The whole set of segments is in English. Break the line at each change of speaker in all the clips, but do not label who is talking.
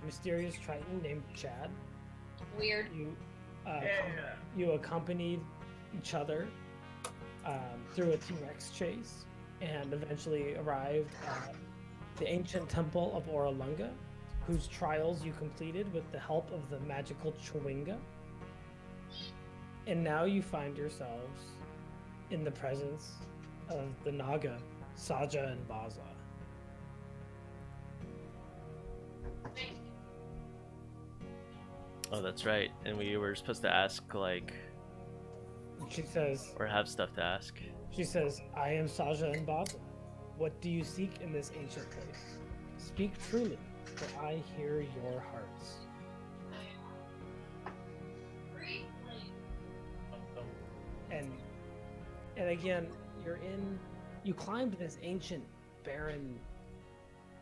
mysterious Triton named Chad.
Weird.
You accompanied each other through a T-Rex chase and eventually arrived at the ancient temple of Oralunga, whose trials you completed with the help of the magical Chwinga. And now you find yourselves in the presence of the Naga, Saja and Baza.
Oh, that's right. And we were supposed to ask, like...
She says...
Or have stuff to ask.
She says, I am Saja and Baza. What do you seek in this ancient place? Speak truly, for I hear your hearts. And again, you climbed this ancient barren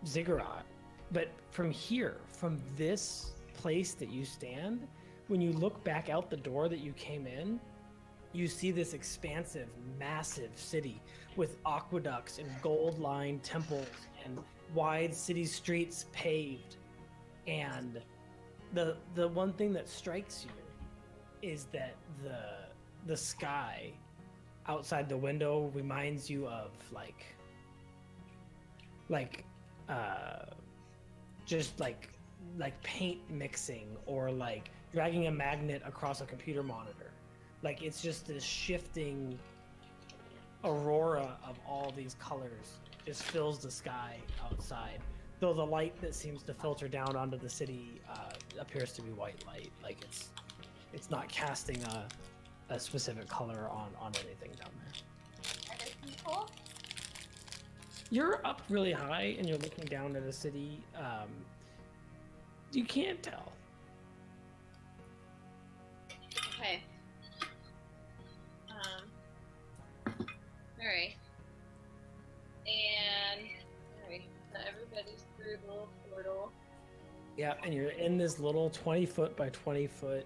ziggurat, but from here, from this place that you stand, when you look back out the door that you came in, you see this expansive, massive city with aqueducts and gold-lined temples and wide city streets paved. And the one thing that strikes you is that the sky outside the window reminds you of just like paint mixing or like dragging a magnet across a computer monitor. Like it's just this shifting aurora of all these colors just fills the sky outside. Though the light that seems to filter down onto the city appears to be white light. Like it's not casting a specific color on anything down there.
Are there people?
You're up really high and you're looking down at a city. You can't tell.
Okay. Alright. And alright, so everybody's through the little portal.
Yeah, and you're in this little 20-foot by 20-foot.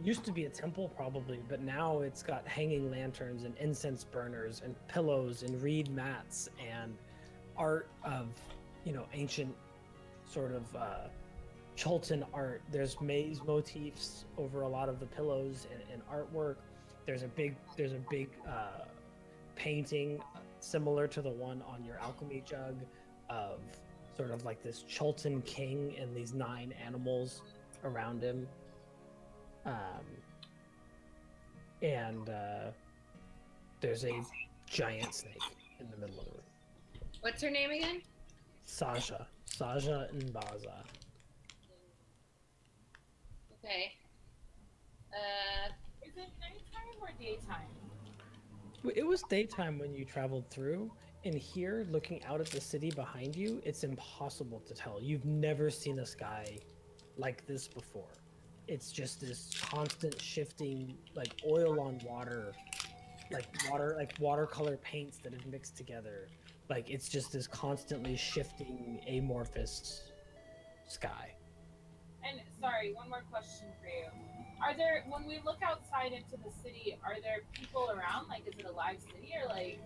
Used to be a temple probably, but now it's got hanging lanterns and incense burners and pillows and reed mats and art of, ancient sort of Chultan art. There's maze motifs over a lot of the pillows and artwork. There's a big painting similar to the one on your alchemy jug of sort of like this Chultan king and these 9 animals around him. And there's a giant snake in the middle of the room.
What's her name again?
Saja and Baza.
Okay.
Is it nighttime or daytime?
It was daytime when you traveled through. In here, looking out at the city behind you, it's impossible to tell. You've never seen a sky like this before. It's just this constant shifting, like oil on water, like watercolor paints that have mixed together. Like it's just this constantly shifting amorphous sky.
And sorry, one more question for you. When we look outside into the city, are there people around? Like, is it a live city or like?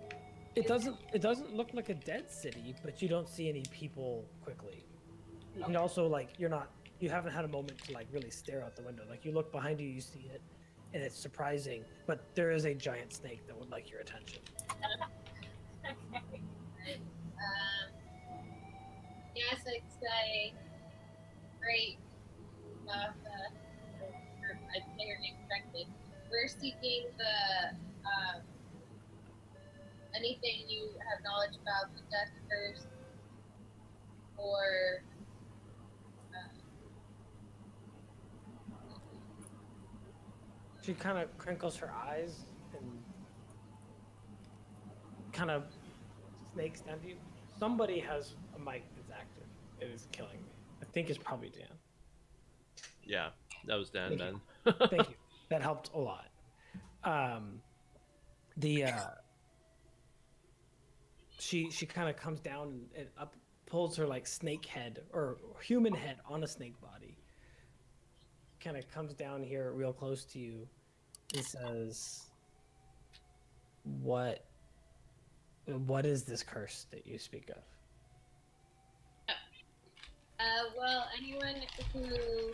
It doesn't look like a dead city, but you don't see any people quickly. Okay. And also, like, you haven't had a moment to like really stare out the window. Like you look behind you, you see it, and it's surprising. But there is a giant snake that would like your attention.
Okay.
Yes, I'd say great. I'd say your name correctly. We're seeking the anything you have knowledge about the death curse or
she kind of crinkles her eyes and kind of snakes down to you. Somebody has a mic that's active. It is killing me. I think it's probably Dan.
Yeah, that was Dan, Ben.
Thank you. That helped a lot. She kind of comes down and up, pulls her like snake head or human head on a snake body. Kind of comes down here real close to you and says, "What is this curse that you speak of?"
Well, anyone who,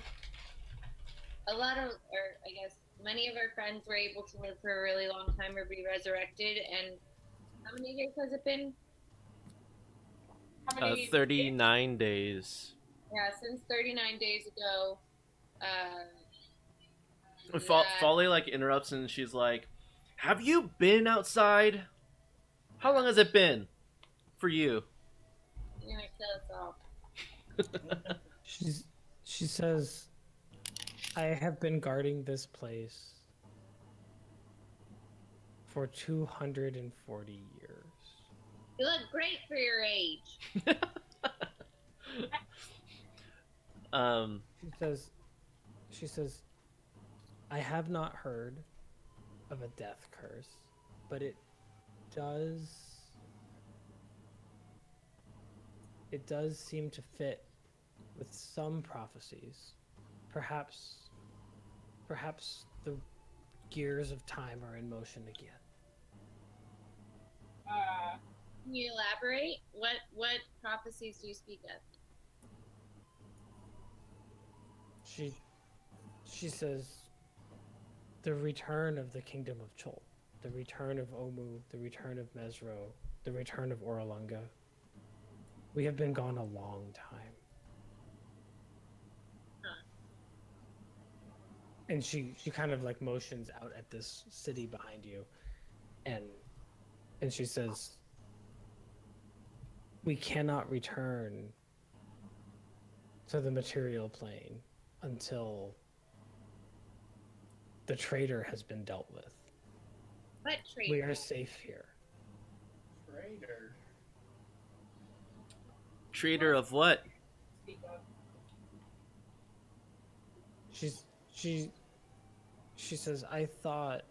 a lot of, or I guess many of our friends were able to live for a really long time or be resurrected. And how many years has it been?
How many?
39 days.
Yeah, since 39 days ago.
Folly like interrupts and she's like, "Have you been outside? How long has it been for you?"
You're gonna kill us all.
She says, I have been guarding this place for 240 years.
You look great for your age.
She says, I have not heard of a death curse, but it does seem to fit with some prophecies. Perhaps the gears of time are in motion again.
Can you elaborate? What prophecies do you speak of?
She says the return of the kingdom of Chol, the return of Omu, the return of Mesro, the return of Oralunga. We have been gone a long time. And she kind of like motions out at this city behind you, and she says, we cannot return to the material plane until the traitor has been dealt with.
What traitor?
We are safe here.
Traitor.
Traitor of what?
Speak up.
She says, I thought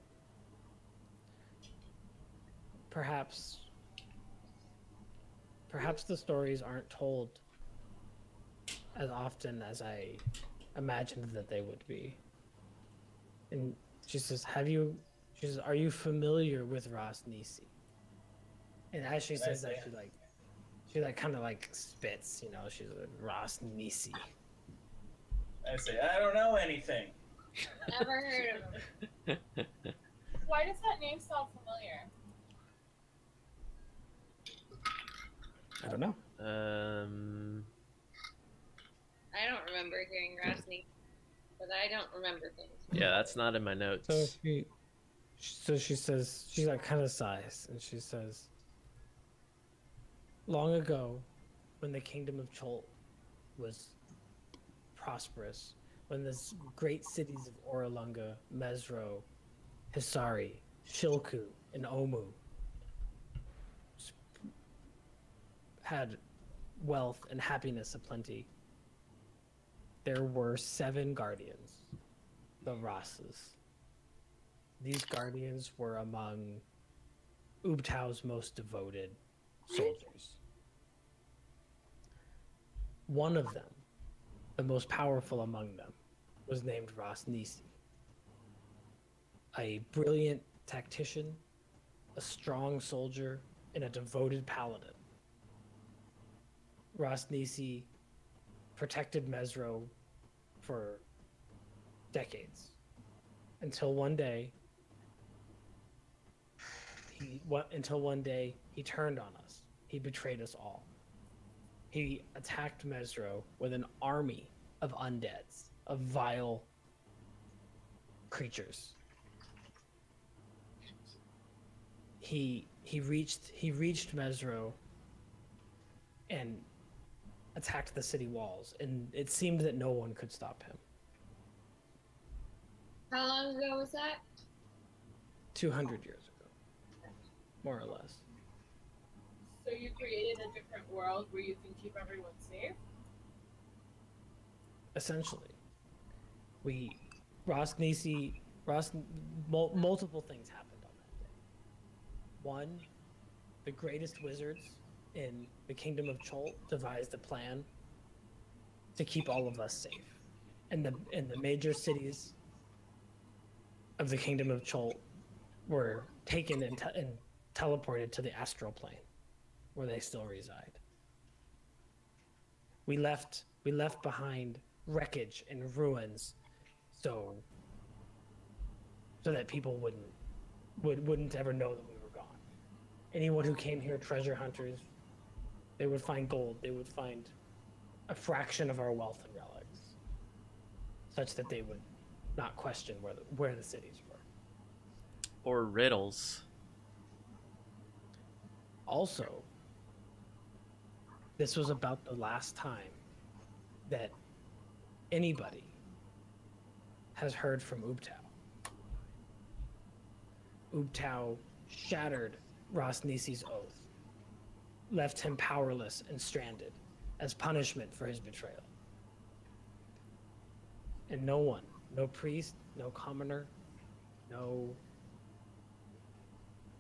perhaps the stories aren't told as often as I imagined that they would be. And she says, are you familiar with Ras Nisi? And as she says that, she kind of like spits, she's like, Ras Nisi.
I say, I don't know anything.
Never heard of him.
Why does that name sound familiar?
I don't know.
I don't remember hearing Rasni, but I don't remember things.
Yeah, that's not in my notes.
So she says, she like kind of sighs, and she says, long ago, when the kingdom of Chol was prosperous, when the great cities of Oralunga, Mesro, Hisari, Shilku, and Omu had wealth and happiness aplenty, there were 7 guardians, the Rasas. These guardians were among Ubtau's most devoted soldiers. One of them, the most powerful among them, was named Ras Nisi. A brilliant tactician, a strong soldier, and a devoted paladin. Ras Nisi protected Mesro for decades, until one day he turned on us. He betrayed us all. He attacked Mesro with an army of undeads, of vile creatures. He reached Mesro and attacked the city walls, and it seemed that no one could stop him.
How long ago was that?
200 years ago, more or less.
So you created a different world where you can keep everyone safe?
Essentially, multiple things happened on that day. One, the greatest wizards in the kingdom of Chol devised a plan to keep all of us safe. And the major cities of the kingdom of Chol were taken and teleported to the astral plane, where they still reside. We left We left behind wreckage and ruins, so that people wouldn't ever know that we were gone. Anyone who came here, treasure hunters, they would find gold. They would find a fraction of our wealth and relics, such that they would not question where the cities were.
Or riddles.
Also, this was about the last time that anybody has heard from Ubtao. Ubtao shattered Rosnisi's oath, left him powerless and stranded as punishment for his betrayal. And no one, no priest, no commoner, no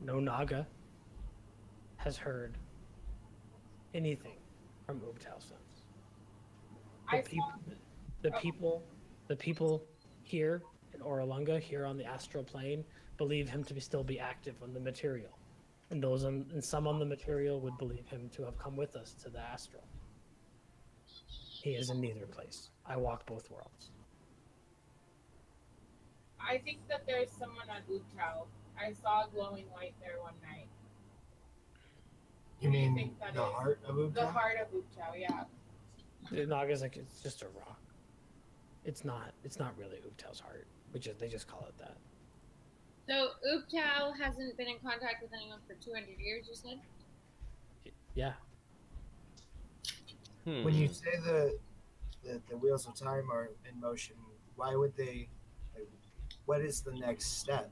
Naga has heard anything from Ubtao since. The people here in Oralunga, here on the astral plane, believe him to still be active on the material, and some on the material would believe him to have come with us to the astral. He is in neither place. I walk both worlds.
I think that there's someone on Ubtao. I saw glowing light there one night.
You
Who do
mean
think that
the
is?
heart of Ubtao?
The heart of Ubtao, yeah.
The Naga's like, it's just a rock. It's not really Ubtao's heart. They just call it that.
So Ubtao hasn't been in contact with anyone for 200 years, you said?
Yeah.
When you say the wheels of time are in motion, why would they? Like, what is the next step?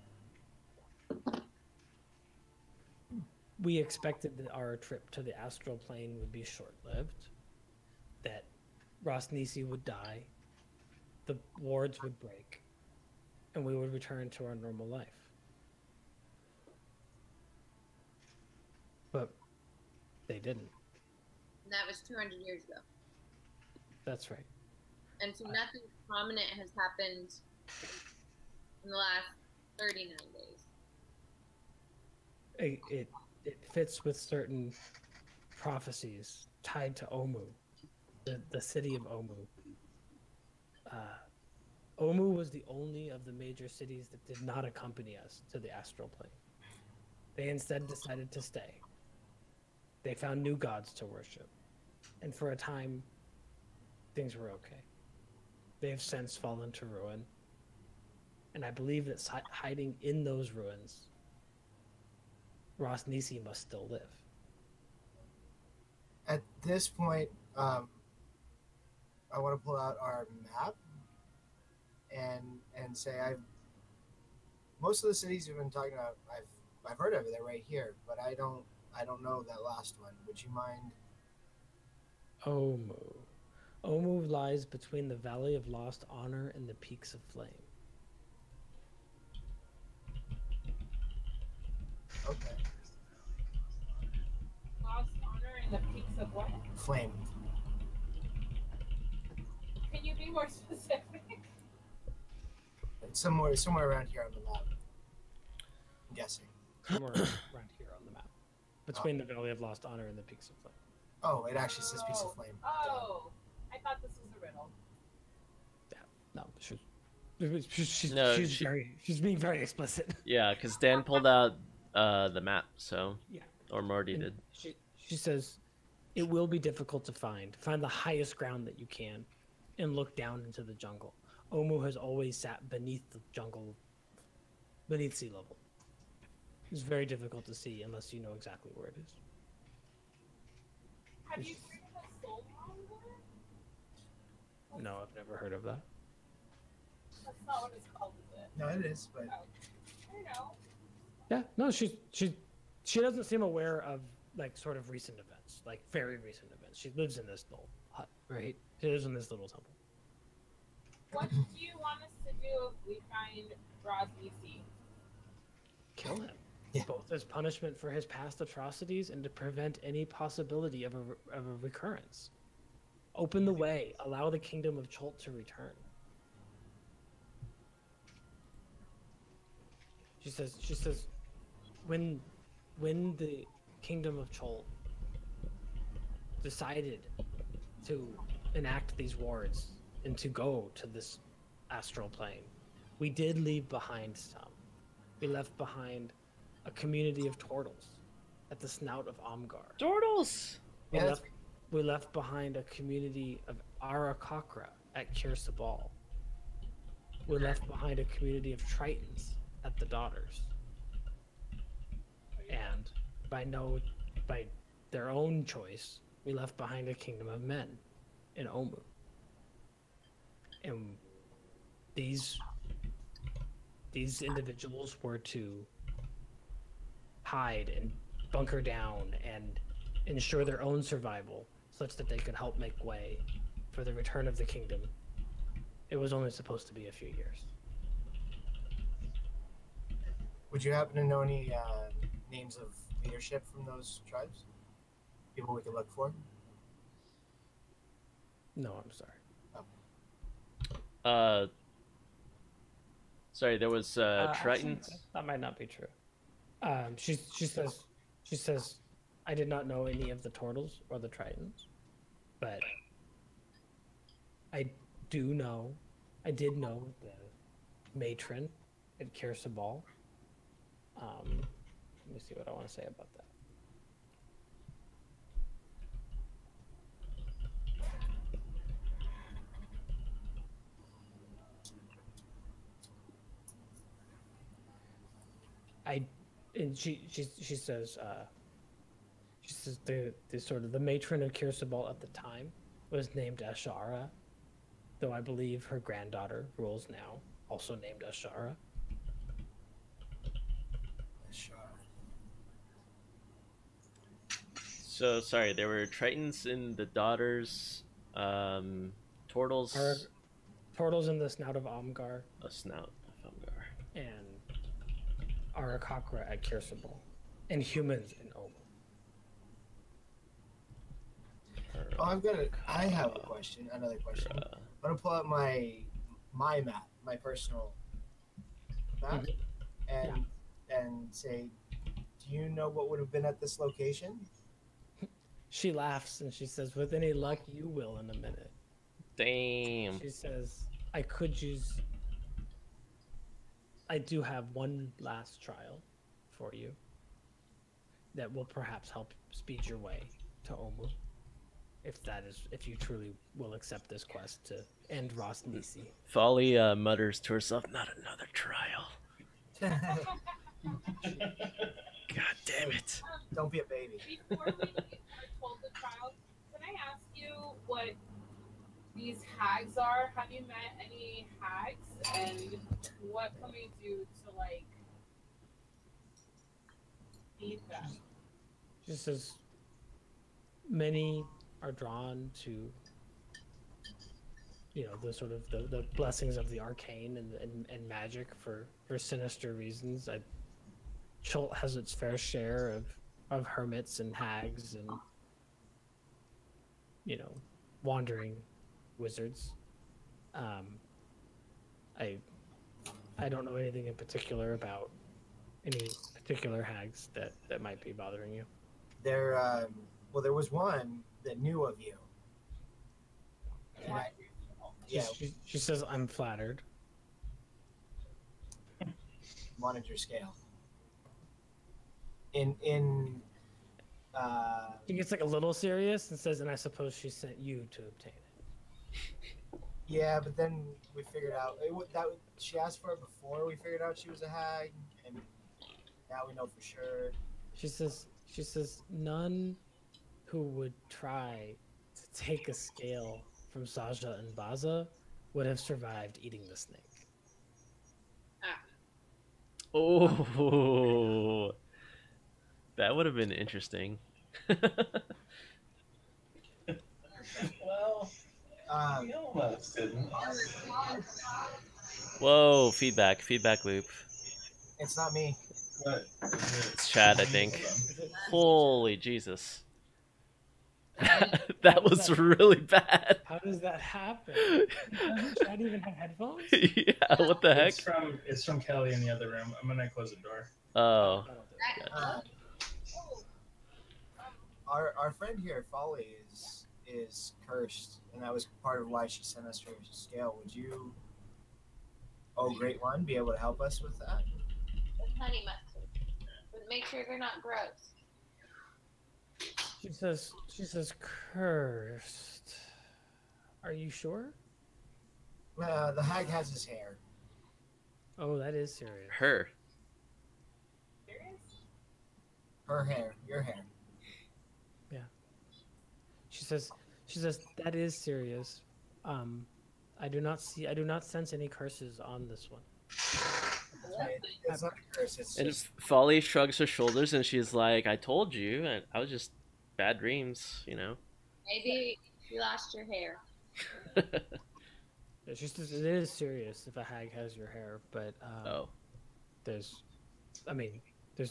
We expected that our trip to the astral plane would be short-lived, that Rosnisi would die, the wards would break, and we would return to our normal life. But they didn't.
And that was 200 years ago.
That's right.
And so nothing prominent has happened in the last 39 days.
It fits with certain prophecies tied to Omu, the city of Omu. Omu was the only of the major cities that did not accompany us to the astral plane. They instead decided to stay. They found new gods to worship. And for a time, things were okay. They have since fallen to ruin. And I believe that hiding in those ruins, Rosnisi must still live.
At this point, I want to pull out our map and say most of the cities you've been talking about, I've heard of it. They're right here, but I don't know that last one. Would you mind?
Omu. Omu lies between the Valley of Lost Honor and the Peaks of Flame.
Okay.
Lost honor in the peaks of what?
Flame.
Can you be more specific?
It's somewhere around here on the map. I'm guessing.
Somewhere around here on the map. Between the Valley of Lost Honor and the Peaks of Flame.
Oh, it actually says piece of flame.
Oh, I thought this was a riddle.
Yeah, no, she's being very explicit.
Yeah, because Dan pulled out the map, so
Yeah.
or Mortee
And
did.
she says, it will be difficult to find. Find the highest ground that you can and look down into the jungle. Omu has always sat beneath the jungle, beneath sea level. It's very difficult to see unless you know exactly where it is.
Have you heard of a soul monger?
No, I've never heard of that.
That's not what it's called, is it?
No, it is, but
Oh. I don't know.
Yeah, no, she doesn't seem aware of like sort of recent events, like very recent events. She lives in this little hut, right? She lives in this little temple.
What do you want us to do if we find Rosnisi?
Kill him.
Yeah.
Both as punishment for his past atrocities and to prevent any possibility of a recurrence. Open the way. Allow the kingdom of Cholt to return. She says, when the kingdom of Cholt decided to enact these wards and to go to this astral plane, we did leave behind some. We left behind a community of turtles at the snout of Omgar.
Turtles!
We left behind a community of Arakakra at Kirsabal. We left behind a community of Tritons at the Daughters. And by their own choice, we left behind a kingdom of men in Omu. And these individuals were to hide and bunker down and ensure their own survival such that they could help make way for the return of the kingdom. It was only supposed to be a few years.
Would you happen to know any names of leadership from those tribes? People we could look for?
No, I'm sorry.
Sorry, there was Tritons.
Actually, that might not be true. She says, I did not know any of the turtles or the Tritons, but I did know the matron at Kirsabal. Let me see what I want to say about that. She says the matron of Kirsabal at the time was named Ashara, though I believe her granddaughter rules now, also named Ashara.
So sorry, there were Tritons in the Daughters, turtles.
Turtles in the snout of Omgar.
A snout of Omgar.
And Arakakra at Kirsabal, and humans in Omu.
I have a question, another question. I'm gonna pull out my map, my personal map, and say, do you know what would have been at this location?
She laughs and she says, with any luck, you will in a minute.
Damn.
She says, I do have one last trial for you that will perhaps help speed your way to Omu. If you truly will accept this quest to end Ross Nisi.
Folly mutters to herself, not another trial. God damn it.
Don't be a baby.
Before we are told the trial, can I ask you what these hags are? Have you met any hags? And what can we do to, like, feed them?
She says, many are drawn to, the sort of the blessings of the arcane and magic for sinister reasons. Chult has its fair share of hermits and hags and wandering wizards. I don't know anything in particular about any particular hags that might be bothering you.
There was one that knew of you.
She says, I'm flattered.
Wanted your scale.
She gets like a little serious and says, and I suppose she sent you to obtain it.
Yeah, but then we figured out she asked for it before we figured out she was a hag, and now we know for sure.
She says none who would try to take a scale from Saja and Baza would have survived eating the snake.
Oh, that would have been interesting.
Well, we almost didn't.
Whoa, feedback loop.
It's not me.
What?
It's Chad, I think. Holy Jesus. That was really bad.
How does that happen? Doesn't Chad even have headphones?
Yeah, what the heck?
It's from Kelly in the other room. I'm gonna close the door.
Oh.
Our friend here, Folly, is cursed, and that was part of why she sent us her scale. Would you, oh great one, be able to help us with that?
With honey mustard. But make sure they're not gross.
She says cursed. Are you sure?
The hag has his hair.
Oh, that is serious.
Her.
Serious?
Her hair. Your hair.
She says that is serious. I do not sense any curses on this one.
It's not a curse. It's
And
just
Folly shrugs her shoulders and she's like, I told you, and I was just bad dreams, you know?
Maybe you lost your hair.
Yeah, she says it is serious if a hag has your hair, but
Oh.
there's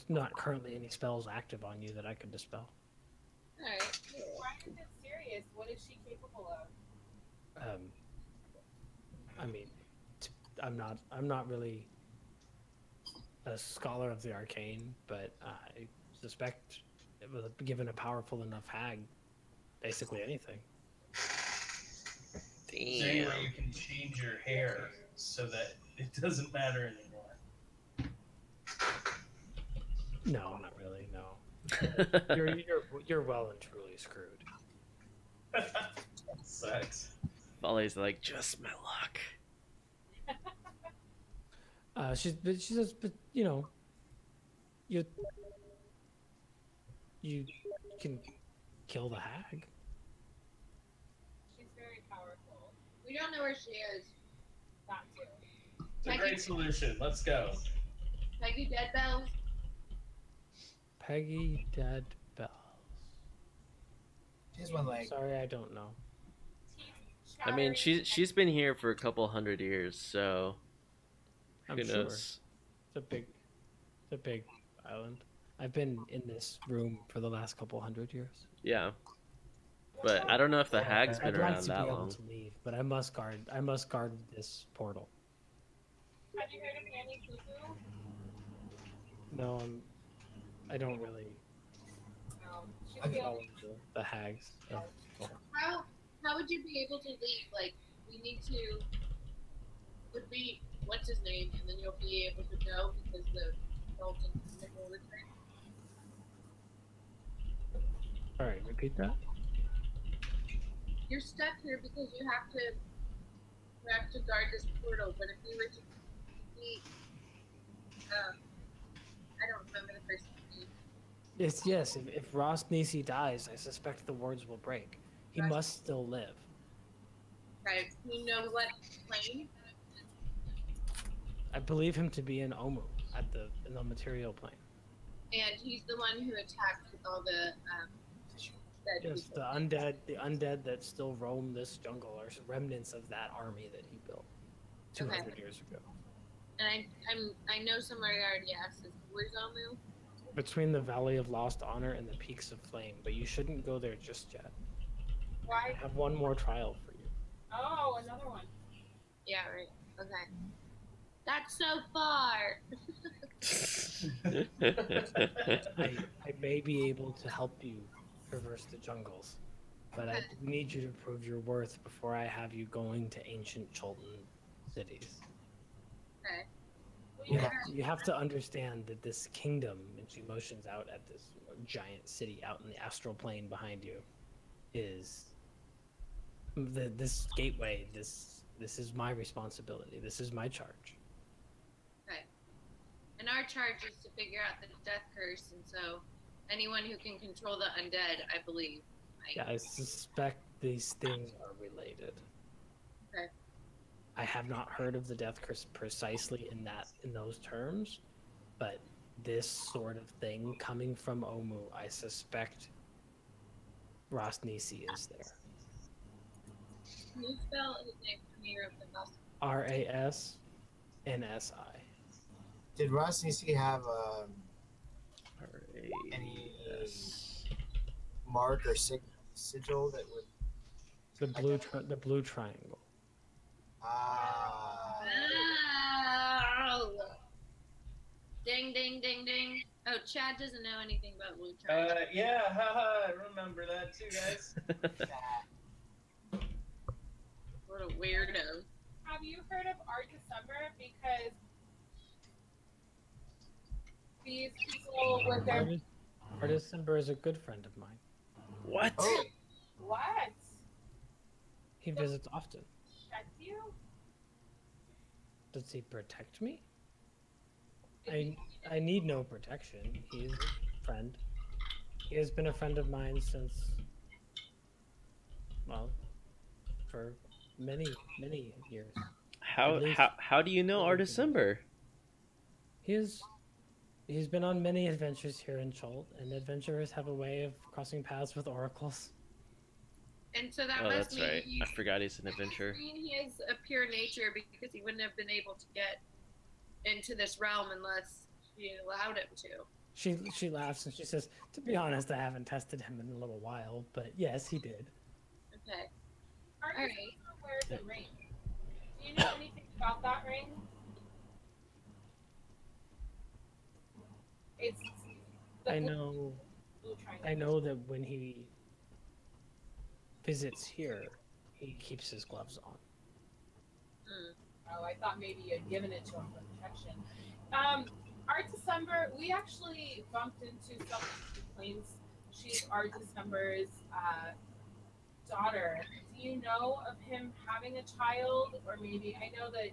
not currently any spells active on you that I could dispel.
Alright.
Why is it serious? What is she capable of?
I'm not really a scholar of the arcane, but I suspect given a powerful enough hag, basically anything.
Is there any
Damn.
way you can change your hair so that it doesn't matter anymore?
No, not really. No, you're well and truly screwed.
Sucks.
Folly's like, just my luck.
She says, but you know, you can kill the hag.
She's very powerful.
We don't know where she is.
That too.
It's a great solution. Let's go.
Peggy Dead Bells.
Peggy Dead Bells.
she has one leg.
Sorry, I don't know.
I mean, she's been here for a couple hundred years, so
I'm
who
sure.
knows?
It's a big island. I've been in this room for the last couple hundred years.
Yeah. But I don't know if the hag's been
I'd like
around
to
that
be able
long.
to leave, but I must guard this portal.
Have you heard of Annie Cuckoo?
No, I don't really
No. She's
Okay.
the
follow
only
the hags. So.
How would you be able to leave? Like, we need to. Would be what's his name, and then you'll be able to go because the Dalton will return.
All right, repeat that.
You're stuck here because you have to guard this portal. But if you were to be, I don't remember the person's name.
Yes. If Ross Nisi dies, I suspect the wards will break. He
Right.
must still live.
Right? You know what plane?
I believe him to be in Omu in the material plane.
And he's the one who attacked with all the dead
Yes,
people.
the undead that still roam this jungle are remnants of that army that he built 200 years ago.
And I know somebody already asked this. Where's Omu?
Between the Valley of Lost Honor and the Peaks of Flame, but you shouldn't go there just yet. I
Why?
have one more trial for you.
Oh, another one.
Yeah, right. Okay. That's so far.
I may be able to help you traverse the jungles, but I need you to prove your worth before I have you going to ancient Cholton cities.
Okay.
You have to understand that this kingdom, and she motions out at this giant city out in the astral plane behind you, is this gateway. This is my responsibility. This is my charge.
Okay. And our charge is to figure out the death curse, and so anyone who can control the undead, I believe.
Yeah, I suspect these things are related.
Okay.
I have not heard of the death curse precisely in those terms, but this sort of thing coming from Omu, I suspect Ras Nisi is there.
Can you spell his name for me real quick?
RASNSI.
Did Ross Nisi have any
Yes.
mark or sigil that would?
The blue triangle.
Ah.
Oh! Ding, ding, ding, ding. Oh, Chad doesn't know anything about blue
Yeah, haha, I remember that too, guys.
What a weirdo.
Have you heard of Art December? Because these people with their
Artist Ember is a good friend of mine.
What?
Oh,
what?
He visits often.
Check you?
Does he protect me? I need no protection. He's a friend. He has been a friend of mine since, well, for many years.
How do you know Artisember?
He's been on many adventures here in Cholt, and adventurers have a way of crossing paths with oracles.
And so that
Oh,
must
that's
mean
right. I forgot he's an adventurer.
he is a pure nature because he wouldn't have been able to get into this realm unless she allowed him to.
She laughs and she says, "To be honest, I haven't tested him in a little while, but yes, he did."
Okay.
Art
All right.
December wears a ring. Do you know anything about that ring? It's the
I
blue-
know.
blue triangle.
I know that when he visits here, he keeps his gloves on.
Mm.
Oh, I thought maybe you had given it to him for protection. Art December, we actually bumped into someone who claims she's Art December's daughter. Do you know of him having a child? Or maybe, I know that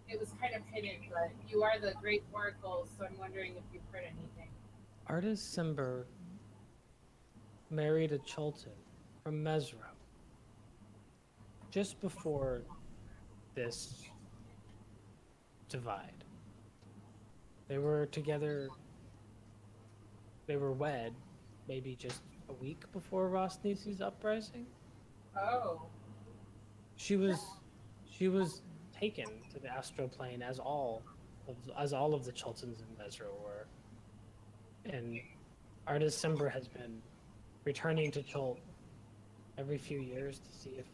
it was kind of hidden, but you are the great oracle, so I'm wondering if you've heard anything.
Artist Simber married a Cholton from Mesro just before this divide. They were together, they were wed maybe just a week before Rosnisi's uprising.
Oh.
She was taken to the astral plane as all of the Choltons in Mesro were. And Artist Simber has been returning to Cholt every few years to see if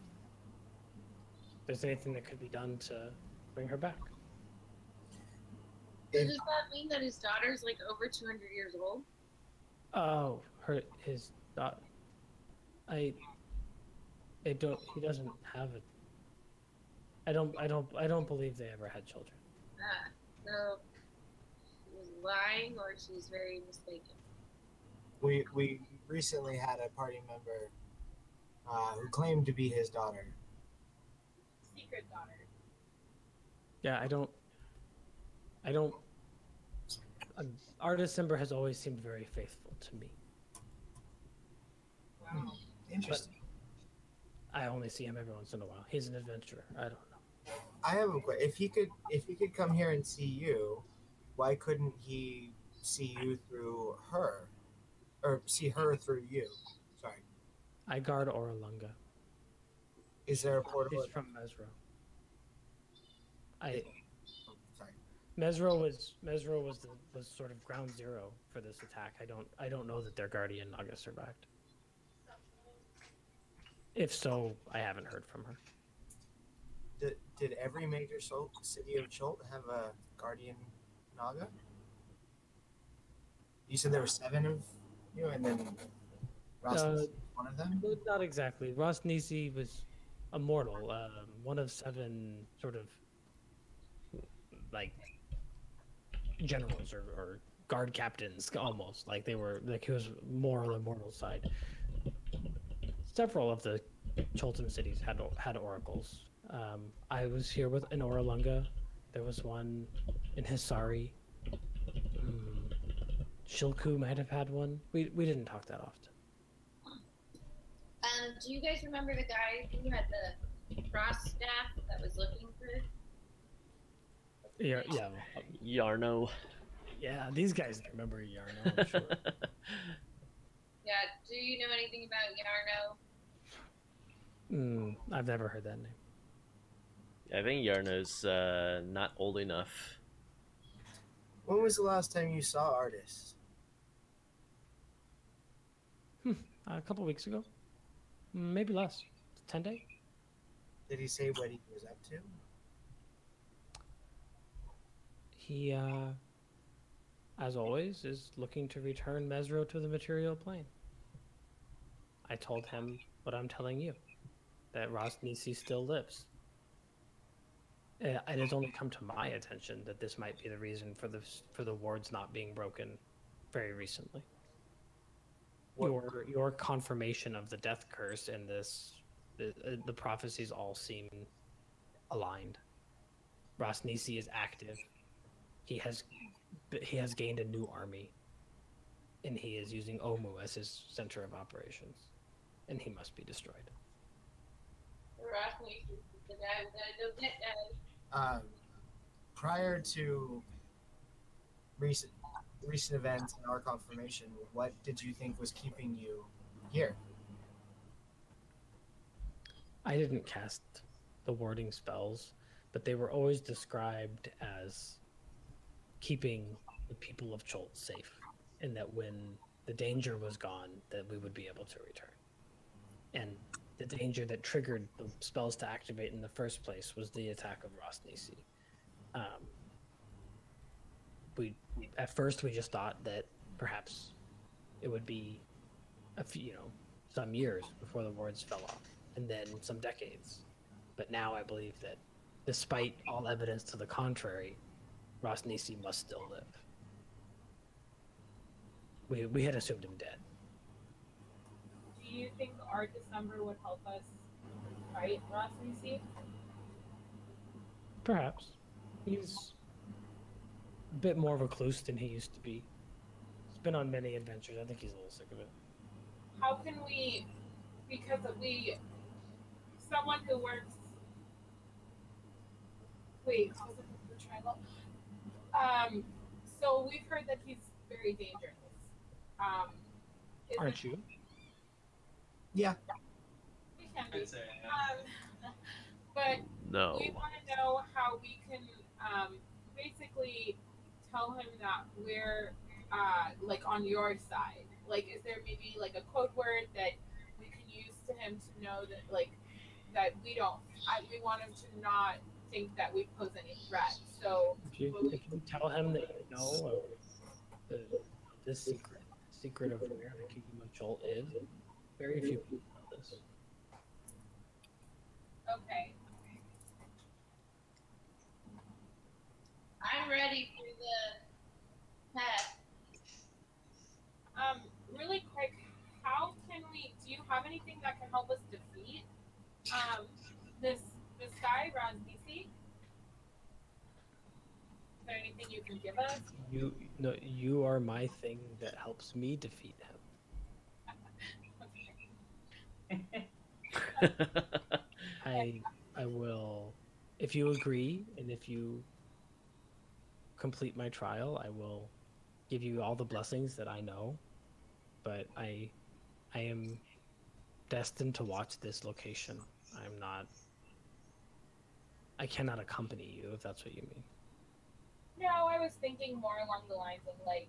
there's anything that could be done to bring her back.
So does that mean that his daughter's like over 200 years old?
Oh, his daughter. He doesn't have it. I don't believe they ever had children.
Ah, so she was lying or she's very mistaken.
we recently had a party member who claimed to be his daughter.
Secret daughter.
Yeah, I don't. Artist Simber has always seemed very faithful to me.
Wow.
Interesting.
I only see him every once in a while. He's an adventurer. I don't know.
I have a question. If he could come here and see you, why couldn't he see you through her, or see her through you? Sorry.
I guard Oralunga.
Is there a portal?
He's from Mesro.
Sorry.
Mesro was sort of ground zero for this attack. I don't know that their guardian Naga survived. If so, I haven't heard from her.
Did every major city of Cholt have a guardian Naga? You said there were 7 of you, and then Ross was one of them?
Not exactly. Rosnisi was a mortal, one of 7 sort of like generals or guard captains, almost like they were like he was more on the mortal side. Several of the Cholton cities had oracles. I was here with in Oralunga. There was one in Hisari. Shilku might have had one. We didn't talk that often.
Do you guys remember the guy who had the cross staff that was looking for?
Yeah.
Yarno.
Yeah, these guys remember Yarno, I'm sure.
Yeah. Do you know anything about Yarno?
I've never heard that name.
I think Yarno's not old enough.
When was the last time you saw artists?
A couple weeks ago. Maybe less. 10 days?
Did he say what he was up to?
as always, is looking to return Mesro to the material plane. I told him what I'm telling you, that Ross Nisi still lives. It has only come to my attention that this might be the reason for the wards not being broken very recently. Your confirmation of the death curse and the prophecies all seem aligned. Ross Nisi is active. He has gained a new army, and he is using Omu as his center of operations, and he must be destroyed.
Prior to recent events and our confirmation, what did you think was keeping you here?
I didn't cast the warding spells, but they were always described as keeping the people of Cholt safe, and that when the danger was gone, that we would be able to return. And the danger that triggered the spells to activate in the first place was the attack of Ross Nisi. At first we just thought that perhaps it would be some years before the wards fell off, and then some decades. But now I believe that, despite all evidence to the contrary, Ross Nisi must still live. We had assumed him dead.
Do you think our December would help us fight Ross Nisi?
Perhaps. He's a bit more recluse than he used to be. He's been on many adventures. I think he's a little sick of it.
How can we, because someone who works, I was looking for the triangle. So we've heard that he's very dangerous.
Aren't you?
Yeah.
We can be.
I'd say,
But
No.
we want to know how we can basically tell him that we're on your side. Like, is there maybe like a code word that we can use to him to know that that we don't? We want him to not think that we pose any threat. So
If you tell him that you know of this secret of where the Kingdom of Jolt is, very few people know this.
okay.
I'm ready for the test.
Really quick, how can we? Do you have anything that can help us defeat this guy, Ron DC? Is there anything you can give us?
You are my thing that helps me defeat him.
Okay.
I will, if you agree and if you complete my trial, I will give you all the blessings that I know. But I am destined to watch this location. I cannot accompany you, if that's what you mean.
No, I was thinking more along the lines of like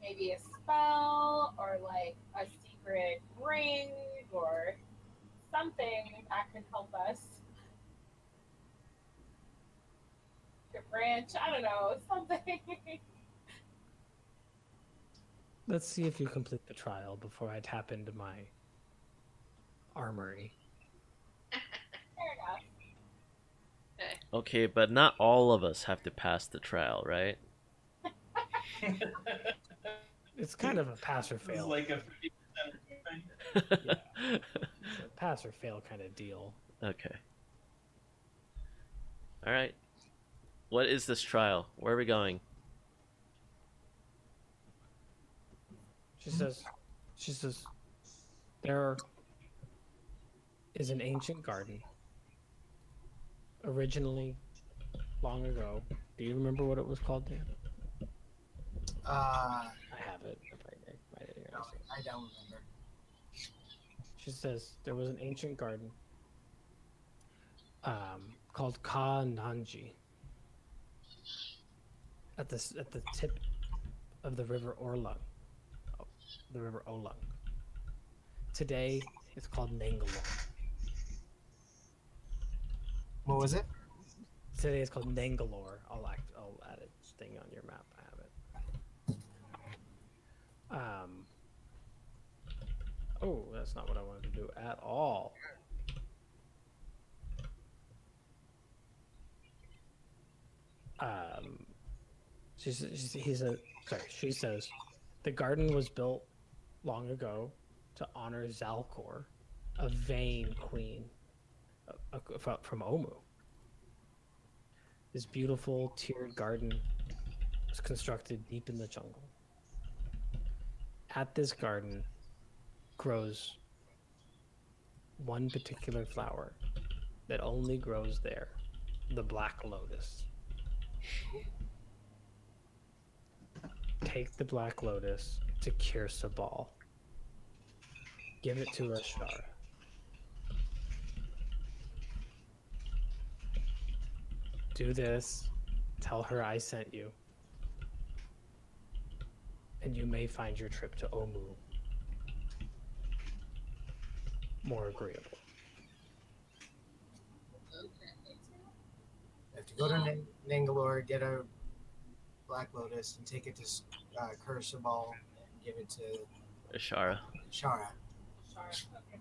maybe a spell or like a secret ring or something that could help us. A branch, I don't know, something.
Let's see if you complete the trial before I tap into my armory.
Fair enough.
Okay, but not all of us have to pass the trial, right?
It's kind of a pass or
It's
fail.
like a 50% thing.
Yeah. It's a pass or fail kind of deal.
Okay. All right. What is this trial? Where are we going?
She says, there is an ancient garden. Originally, long ago. Do you remember what it was called, Dan? I have it. Right here.
No, I don't remember.
She says there was an ancient garden called Ka Nanji at the tip of the river Orlung. The river Olung. Today, it's called Nangalore.
What was it?
Today, it's called Nangalore. I'll add its thing on your map. I have it. Oh, that's not what I wanted to do at all. She says, the garden was built long ago to honor Zalcor, a vain queen from Omu. This beautiful tiered garden was constructed deep in the jungle. At this garden grows one particular flower that only grows there, the black lotus. Take the black lotus to Kirsabal. Give it to Ashara. Do this. Tell her I sent you. And you may find your trip to Omu more agreeable.
Okay.
I have to go to Nangalore, get a black lotus, and take it to Kursabal and give it to
Ashara.
Shara.
Sorry. Okay.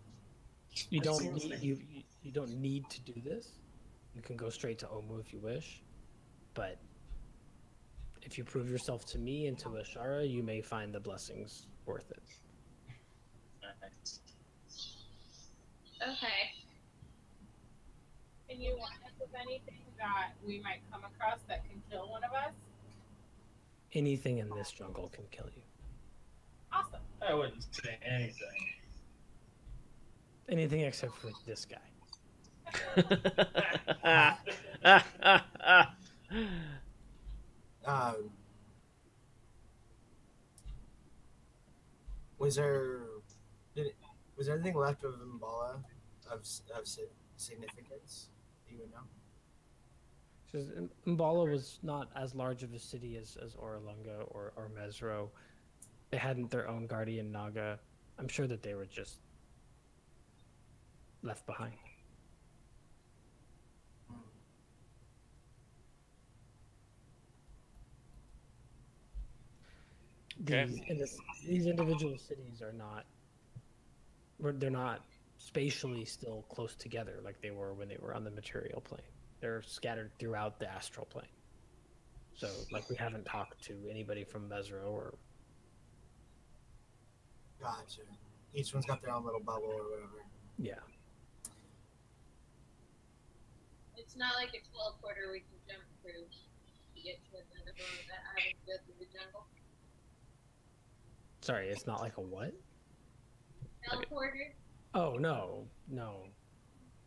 You don't need to do this. You can go straight to Omu if you wish, but if you prove yourself to me and to Ashara, you may find the blessings worth it.
Nice.
Okay.
Can you warn us of anything that we might come across that can kill one of us?
Anything in this jungle can kill you.
Awesome.
I wouldn't say anything.
Anything except for this guy.
Was there anything left of Mbala of significance? Do you know?
Says Mbala was not as large of a city as Oralunga or Mesro. They hadn't their own guardian Naga. I'm sure that they were just left behind.
Okay.
These individual cities are not. They're not spatially still close together like they were when they were on the material plane. They're scattered throughout the astral plane. So, like, we haven't talked to anybody from Mesro or.
Gotcha. Each one's got their own little bubble or whatever.
Yeah.
It's not like a teleporter we can jump through to get to another one that I haven't go through the jungle.
Sorry, it's not like a what?
Teleporter?
Oh, no.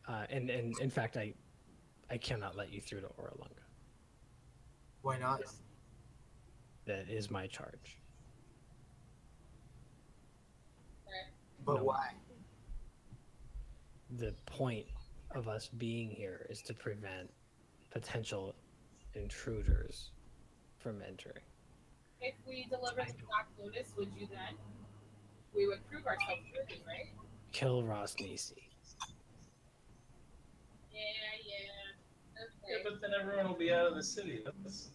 And in fact, I cannot let you through to Oralunga.
Why not?
That is my charge.
But
No.
why?
The point of us being here is to prevent potential intruders from entering.
If we deliver the Black Lotus, would you then? We would prove ourselves worthy, right?
Kill Ross Nisi.
Yeah.
Yeah,
Okay.
but then everyone will be out of the city. That's...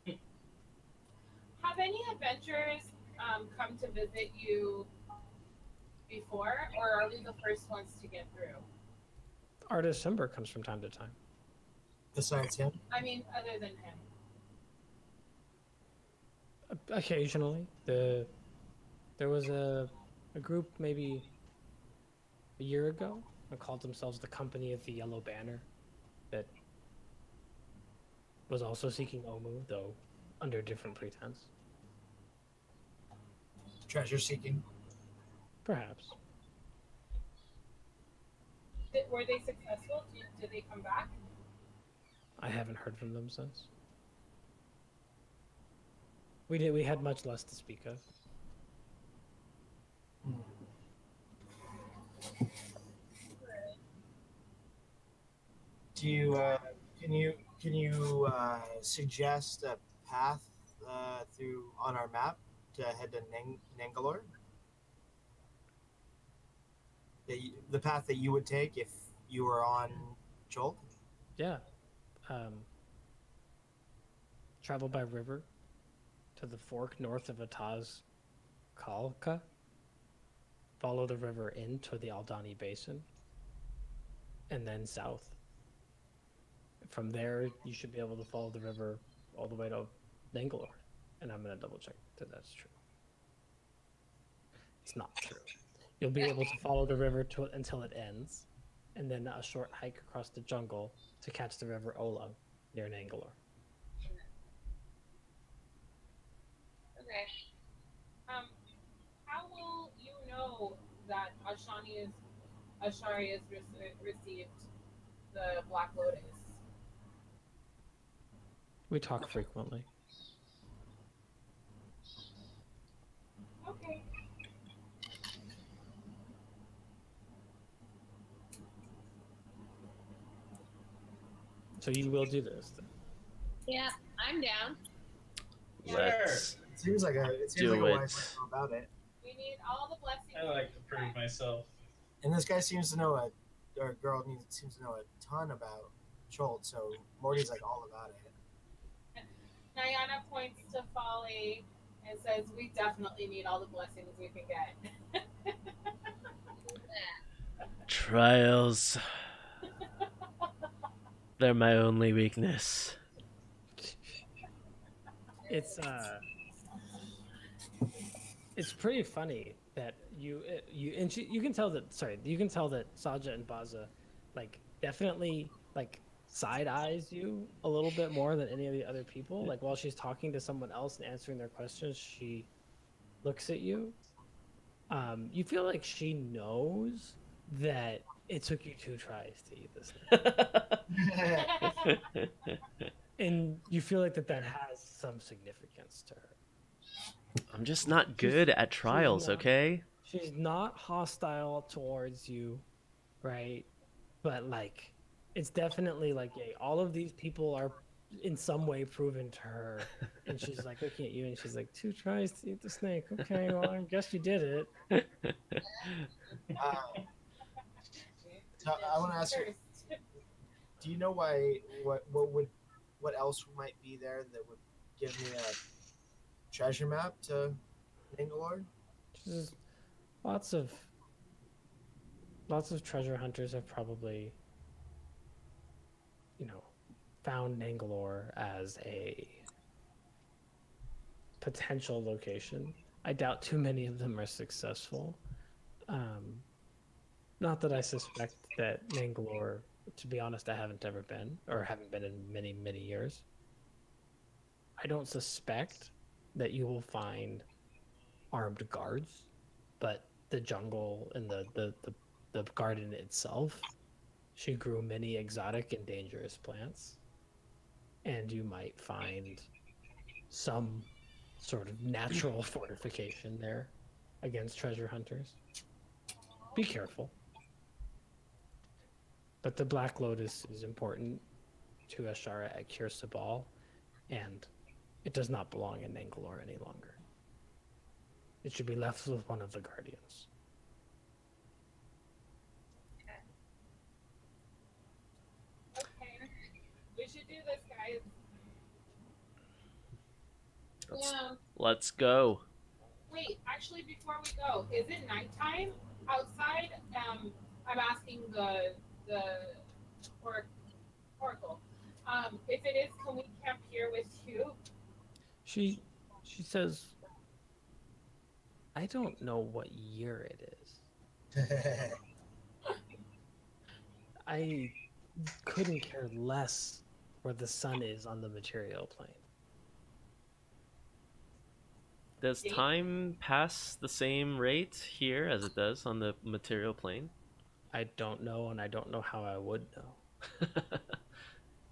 Have any adventurers come to visit you before, or are we the first ones to get through?
Artist Simber comes from time to time.
Besides him?
I mean, other than him.
Occasionally. There was a group maybe a year ago that called themselves the Company of the Yellow Banner that was also seeking Omu, though under different pretense.
Treasure seeking?
Perhaps.
Were they successful? Did they come back?
I haven't heard from them since. We had much less to speak of.
Do you can you suggest a path through on our map to head to Nangalore? The path that you would take if you were on Jolt?
Yeah. Travel by river to the fork north of Ataz Kalka. Follow the river into the Aldani Basin, and then south. From there, you should be able to follow the river all the way to Nangalore. And I'm going to double check that that's true. It's not true. You'll be able to follow the river until it ends, and then a short hike across the jungle to catch the river Ola near Nangalore.
Okay.
How will you know that Ashari has received the Black Lotus?
We talk frequently.
Okay.
So you will do this then.
Yeah, I'm down.
Let's
It seems like a
do
wise way
it.
to go about it.
We need all the blessings.
I like to prove myself.
And this guy seems to know or girl seems to know a ton about Cholt, so Mortee's like all about it.
Nayana points to Folly and says, "We definitely need all the blessings we can get."
trials. They're my only weakness.
It's pretty funny that you can tell that Saja and Baza like definitely like side eyes you a little bit more than any of the other people. Like while she's talking to someone else and answering their questions, she looks at you. You feel like she knows that it took you 2 tries to eat this thing. And you feel like that has some significance to her.
I'm just not good at trials, okay?
She's not hostile towards you, right? But like, it's definitely like, yeah, all of these people are in some way proven to her. And she's like looking at you and she's like, 2 tries to eat the snake. Okay, well, I guess you did it.
So I want to ask you, do you know what else might be there that would give me a treasure map to Nangalore?
Just lots of treasure hunters have probably, found Nangalore as a potential location. I doubt too many of them are successful. Not that I suspect that Nangalore, to be honest, I haven't ever been, or haven't been in many, many years. I don't suspect that you will find armed guards, but the jungle and the garden itself, she grew many exotic and dangerous plants, and you might find some sort of natural fortification there against treasure hunters. Be careful. But the Black Lotus is important to Ashara at Kir Sabal, and it does not belong in Nangalore any longer. It should be left with one of the guardians.
Okay. We should do this, guys.
Let's go.
Wait, actually, before we go, is it nighttime outside? I'm asking the oracle. If it is, can we camp here with you?
She says, I don't know what year it is. I couldn't care less where the sun is on the material plane.
Does time pass the same rate here as it does on the material plane?
I don't know, and I don't know how I would know.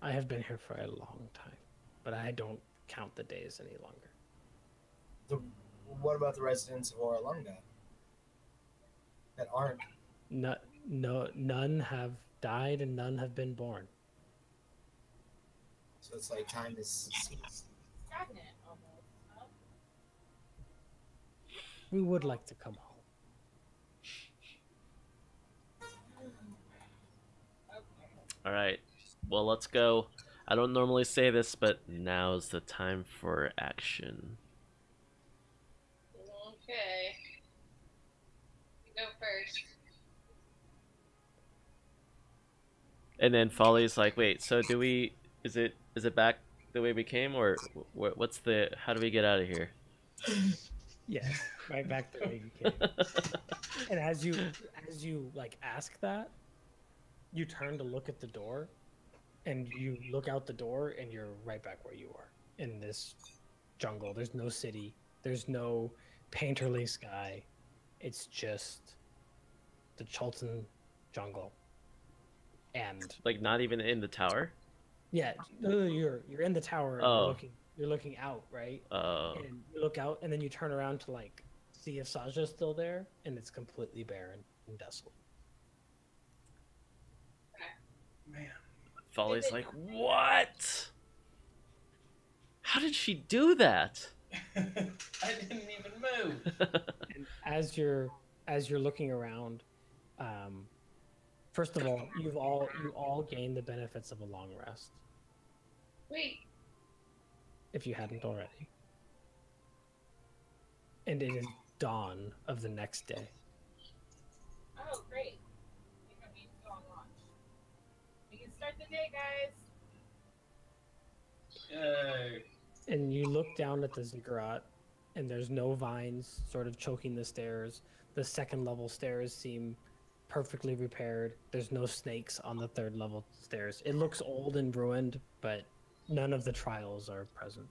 I have been here for a long time, but I don't count the days any longer.
What about the residents of Oralunga that aren't?
None have died and none have been born.
So it's like time is ceased.
Stagnant, almost. Huh?
We would like to come home.
Okay.
All right. Well, let's go. I don't normally say this, but now's the time for action.
Okay. You go first.
And then Folly's like, wait, so do we? Is it back the way we came, or what's the? How do we get out of here?
Yes, right back the way you came. And as you like ask that, you turn to look at the door, and you look out the door, and you're right back where you are in this jungle. There's no city. There's no painterly sky. It's just the Cholton jungle. And
Like not even in the tower.
yeah, no, you're in the tower. And
Oh.
you're looking out, right?
Oh.
And you look out, and then you turn around to like see if Saja's still there, and it's completely barren and desolate.
Man.
Folly's like, what? How did she do that?
I didn't even move.
And as you're looking around, first of all, you all gain the benefits of a long rest
Wait.
if you hadn't already. And it is dawn of the next day.
Oh, great. We don't need to go on launch. We can start the day, guys.
Yay.
And you look down at the ziggurat, and there's no vines sort of choking the stairs. The second level stairs seem perfectly repaired. There's no snakes on the third level stairs. It looks old and ruined, but none of the trials are present.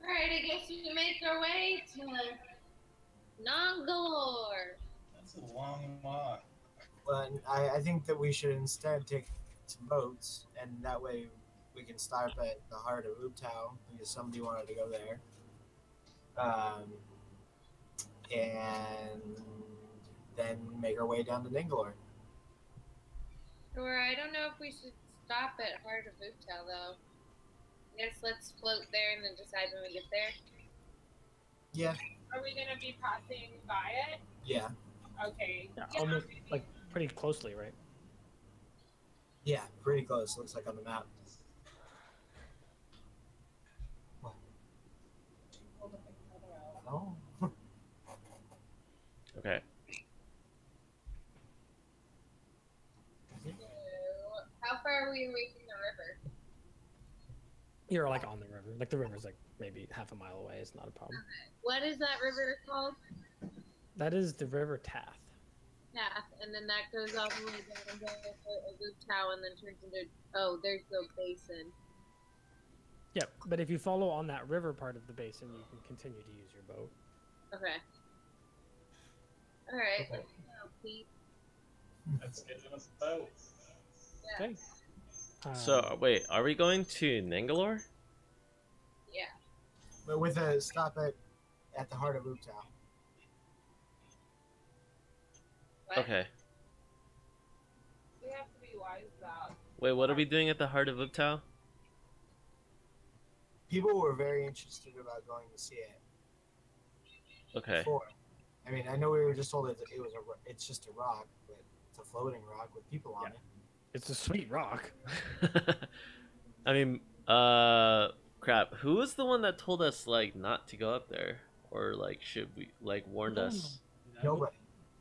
Alright, I guess we make our way to Nongalore.
That's a long walk.
But I think that we should instead take some boats, and that way we can stop at the heart of Ubtao because somebody wanted to go there. And then make our way down to Ningalore.
Or I don't know if we should stop at Heart of Ubtao though. I guess let's float there and then decide when we get there.
Yeah,
Are we gonna be passing by it?
yeah,
Okay.
Yeah, almost like pretty closely, right?
yeah, pretty close. Looks like on the map. Oh,
Okay.
So, how far are we away from the river?
You're like on the river. Like the river's like maybe half a mile away. It's not a problem.
What is that river called?
That is the River Tath.
Path, and then that goes all the way down to Ubtao and then turns into, oh, there's the basin.
Yep, but if you follow on that river part of the basin, you can continue to use your boat.
Okay. Alright,
Okay.
let's go, Pete.
Let's get in a boat.
Yeah.
Okay.
So wait, are we going to Ningalore?
Yeah.
but with a stop at the heart of Ubtao.
What?
Okay.
We have to be wise about.
Wait, what are we doing at the heart of Ubtao?
People were very interested about going to see it
Okay.
before. I mean, I know we were just told it's just a rock, but it's a floating rock with people on
Yeah.
it.
It's a sweet rock.
I mean, crap. Who was the one that told us like not to go up there, or like should we like warned us?
Nobody.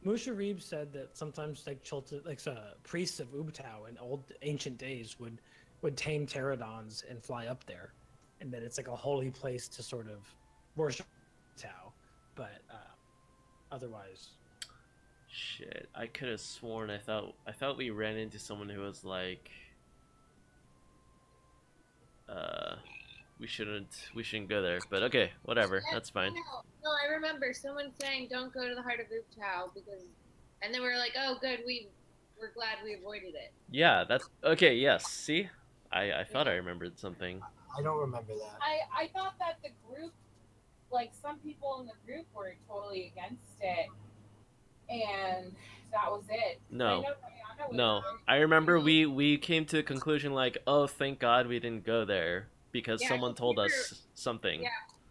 Musharib said that sometimes like Cholta, like priests of Ubtao in old ancient days would tame pterodons and fly up there, and that it's like a holy place to sort of worship Tao. But otherwise,
Shit, I could have sworn I thought we ran into someone who was like, we shouldn't go there. But okay, whatever, that's fine.
No, I remember someone saying don't go to the Heart of Ubtao because, and then we were like, oh, good, we're glad we avoided it.
Yeah, that's okay. Yes, see, I thought I remembered something.
I don't remember that.
I thought that the group, like some people in the group were totally against it, and that was it.
No.
I know Nayana was
No, I remember we came to a conclusion like, oh, thank God we didn't go there because
Yeah,
someone told
we
us something.
Yeah.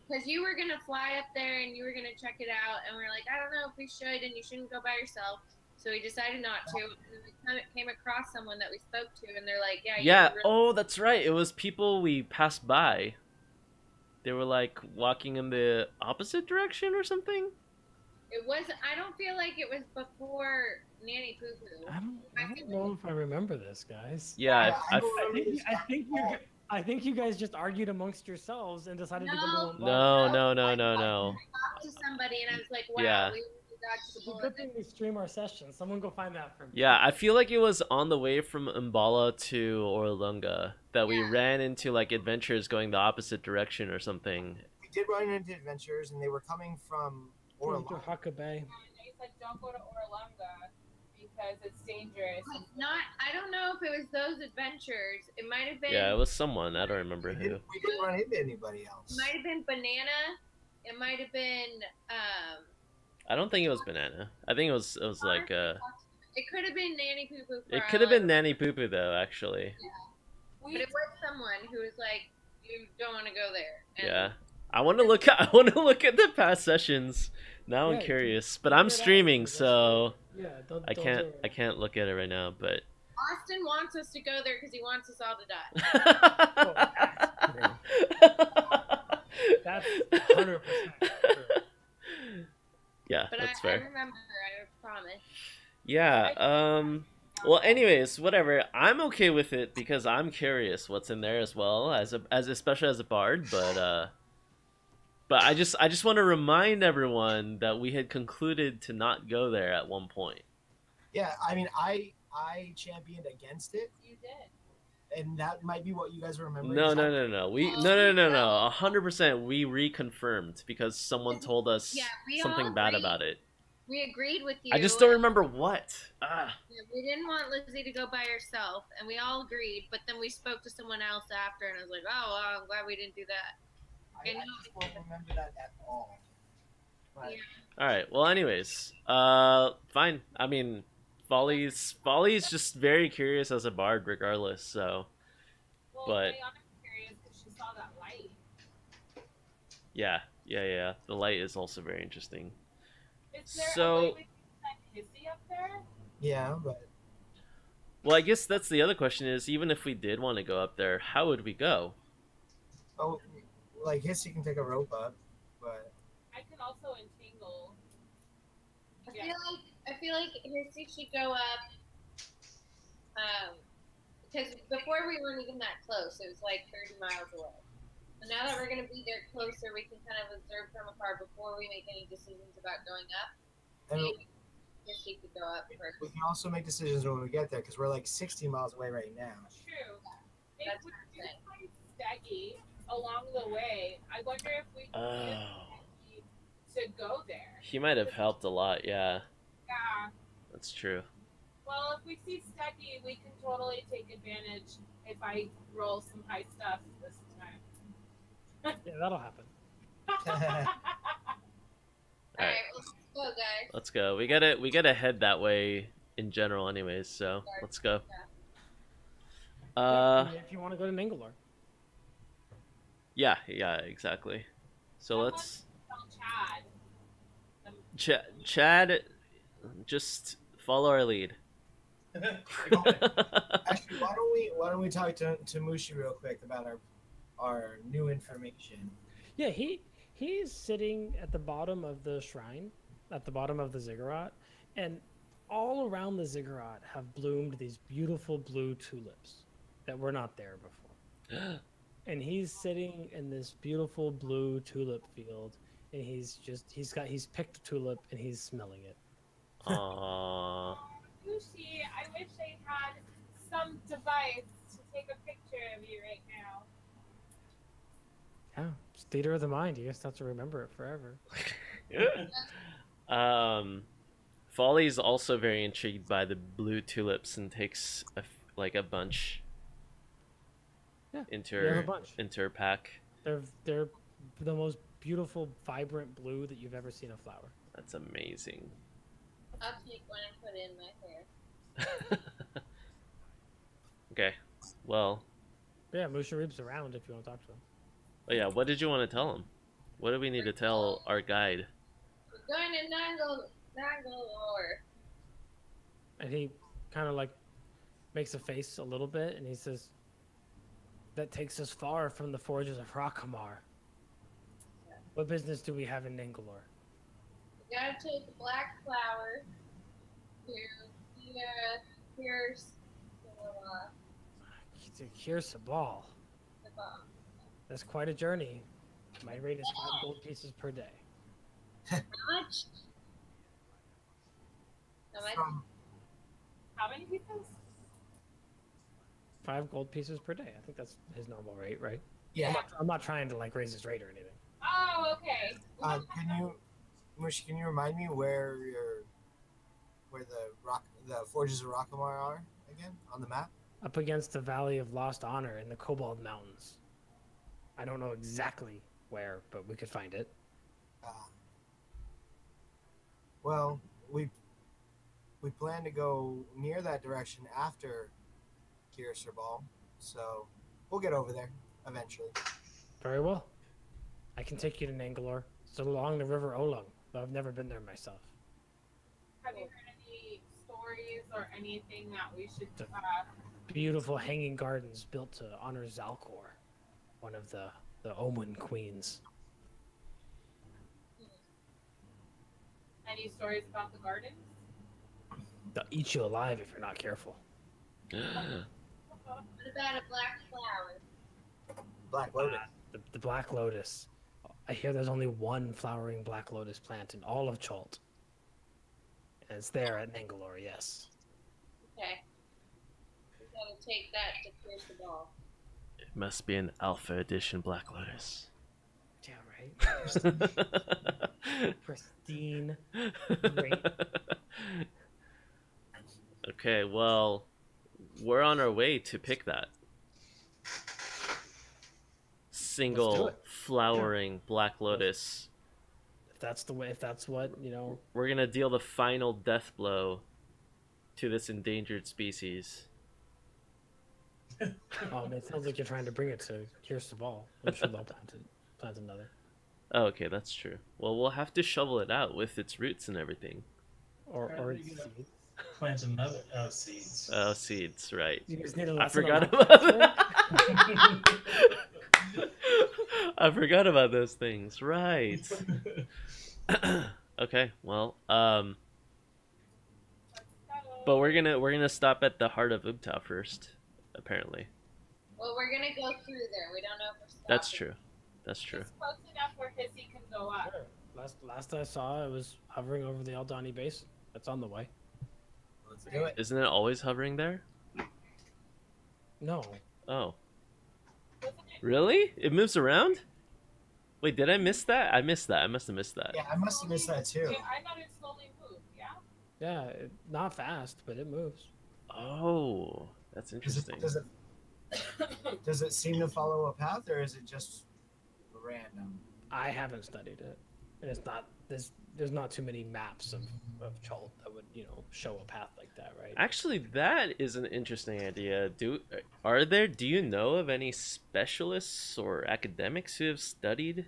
Because you were gonna fly up there and you were gonna check it out, and we are like, I don't know if we should, and you shouldn't go by yourself. So we decided not to. And then we kind of came across someone that we spoke to, and they're like, yeah.
Yeah.
Really
Oh, that's right. It was people we passed by. they were like walking in the opposite direction or something.
It was. I don't feel like it was before Nanny Poo Poo.
I don't know if I remember this, guys.
Yeah,
I don't remember this
I think you guys just argued amongst yourselves and decided to go to one.
No.
Talked to somebody and I was like, wow,
Yeah.
we dodged the
It's a
bullet.
good thing we stream our session. Someone go find that for me.
Yeah, I feel like it was on the way from Umbala to Orlunga that we
Yeah.
ran into like adventures going the opposite direction or something.
We did run into adventures, and they were coming from
Going to
Orlando.
Haka Bay.
And they said don't go to Orlunga because it's dangerous.
But not. I don't know if it was those adventures. It might have been.
Yeah, it was someone. I don't remember
We
who.
didn't run into anybody else.
It might have been Banana. It might have been.
I don't think it was Banana. I think it was like
It could have been Nanny Poo Poo.
it could have been Nanny Poo Poo though, actually.
But it was someone who was like, "You don't want to go there." And
Yeah. I want to look at the past sessions. Now I'm
Yeah,
curious, but
figure
I'm
it out,
streaming,
because
so
Yeah, don't
I
do
can't
it.
look at it right now, but
Austin wants us to go there because he wants us all to die.
That's 100% true.
Yeah,
But
that's
I
fair.
remember. I promise.
Yeah, well anyways, whatever. I'm okay with it because I'm curious what's in there as well as especially as a bard, but I just want to remind everyone that we had concluded to not go there at one point.
Yeah, I mean, I championed against it,
You did.
and that might be what you guys remember.
No. We no. 100%. We reconfirmed because someone told us
Yeah, we
something
all
bad
agreed.
about it.
We agreed with you.
I just don't remember what. Ah.
We didn't want Lizzie to go by herself, and we all agreed. But then we spoke to someone else after, and I was like, "Oh, well, I'm glad we didn't do that."
I just don't remember that at all. But,
Yeah.
All right. Well, anyways, fine. I mean, Folly's just very curious as a bard, regardless. So,
Well,
But-
Nayana's curious because she saw that light.
yeah. The light is also very interesting.
Is there
So-
a way we can send Hissy up there?
yeah, but
Well, I guess that's the other question: is even if we did want to go up there, how would we go?
oh, like Hissy can take a rope up, but
I can also entangle.
I feel like Hissy should go up. Because before we weren't even that close. It was like 30 miles away. So now that we're gonna be there closer, we can kind of observe from afar before we make any decisions about going up.
and
Maybe Hissy could go up first.
we can also make decisions when we get there because we're like 60 miles away right now.
True. If
That's
we
what I'm
do
saying.
find Steggy along the way, I wonder if we can get
Oh,
Steggy to go there.
he might have helped a lot. Yeah,
Yeah.
that's true.
Well, if we see Steggy, we can totally take advantage if I roll some high stuff this time.
Yeah, that'll happen.
Alright,
Alright.
let's go, guys.
Let's go. We gotta head that way in general, anyways. So let's go.
If you want to go to Ningalore.
Yeah, exactly. So let's
Tell Chad.
Chad, just follow our lead.
Actually, why don't we talk to Mushi real quick about our new information?
Yeah, he's sitting at the bottom of the shrine, at the bottom of the ziggurat, and all around the ziggurat have bloomed these beautiful blue tulips that were not there before. And he's sitting in this beautiful blue tulip field, and he's picked a tulip and he's smelling it.
Aww.
Lucy, I wish they had some device to take a picture of you right now.
Yeah, it's theater of the mind. You just have to remember it forever.
Folly's also very intrigued by the blue tulips and takes a bunch.
Yeah,
into
you have
her
a bunch.
into her pack.
They're the most beautiful, vibrant blue that you've ever seen a flower.
That's amazing.
I'll take one and put it in my hair.
Okay. Well,
Yeah, Musharib's around if you want to talk to him.
oh yeah, what did you want to tell him? What do we need to tell our guide?
We're going to Nangalore.
And he kind of like makes a face a little bit, and he says, "That takes us far from the forges of Rakamar. What business do we have in Nangalore?
We gotta take the black flower to Pierce
To cure Sabal.
the bomb.
That's quite a journey. My rate is 5 gold pieces per day.
How much? How much?
From
How many pieces?
5 gold pieces per day. I think that's his normal rate, right?
yeah.
I'm not trying to like raise his rate or anything.
Oh, okay.
Mush, can you remind me where the Forges of Rockamar are again on the map?
Up against the Valley of Lost Honor in the Cobalt Mountains. I don't know exactly where, but we could find it.
Well, we plan to go near that direction after Kirsabal, so we'll get over there eventually.
Very well. I can take you to Nangalore. It's along the River Olung, but I've never been there myself.
Have you heard any stories or anything that we should?
Beautiful hanging gardens built to honor Zalcor, one of the Omen queens.
Any stories about the gardens?
They'll eat you alive if you're not careful.
What about a black flower?
Black Lotus.
The Black Lotus. I hear there's only one flowering Black Lotus plant in all of Chult. And it's there at Nangalore, yes.
Okay. We gotta take that to Pierce the ball.
It must be an Alpha Edition Black Lotus.
Yeah, right? Pristine. Great.
Okay, well, we're on our way to pick that. Single flowering Black Lotus.
If that's the way, if that's what, you know.
We're gonna deal the final death blow to this endangered species.
It sounds like you're trying to bring it to Kirsabal. I'm sure they'll plant another.
Oh, okay, that's true. Well, we'll have to shovel it out with its roots and everything.
Or its
you
seeds.
Plant another seeds.
Oh, seeds, right.
You guys need a
I
lesson
forgot
on
about
that.
I forgot about those things. Right. Okay, well, but we're gonna stop at the heart of Ubtao first, apparently.
Well, we're gonna go through there. We don't know if we're stopping.
That's true. That's true.
It's close enough where Hissy can go up.
Sure. Last I saw, it was hovering over the Eldani Basin. That's on the way.
Let's do it.
Isn't it always hovering there?
No.
Oh,
Wasn't it?
really? It moves around? Wait, did I miss that? I missed that. I must have missed that.
Yeah, I must have missed that too.
Yeah, I thought it slowly moved. Yeah.
Yeah, not fast, but it moves.
Oh, that's interesting.
Does it seem to follow a path, or is it just random?
I haven't studied it, and it's not. There's not too many maps of Chult that would show a path like that, right?
Actually, that is an interesting idea. Do you know of any specialists or academics who have studied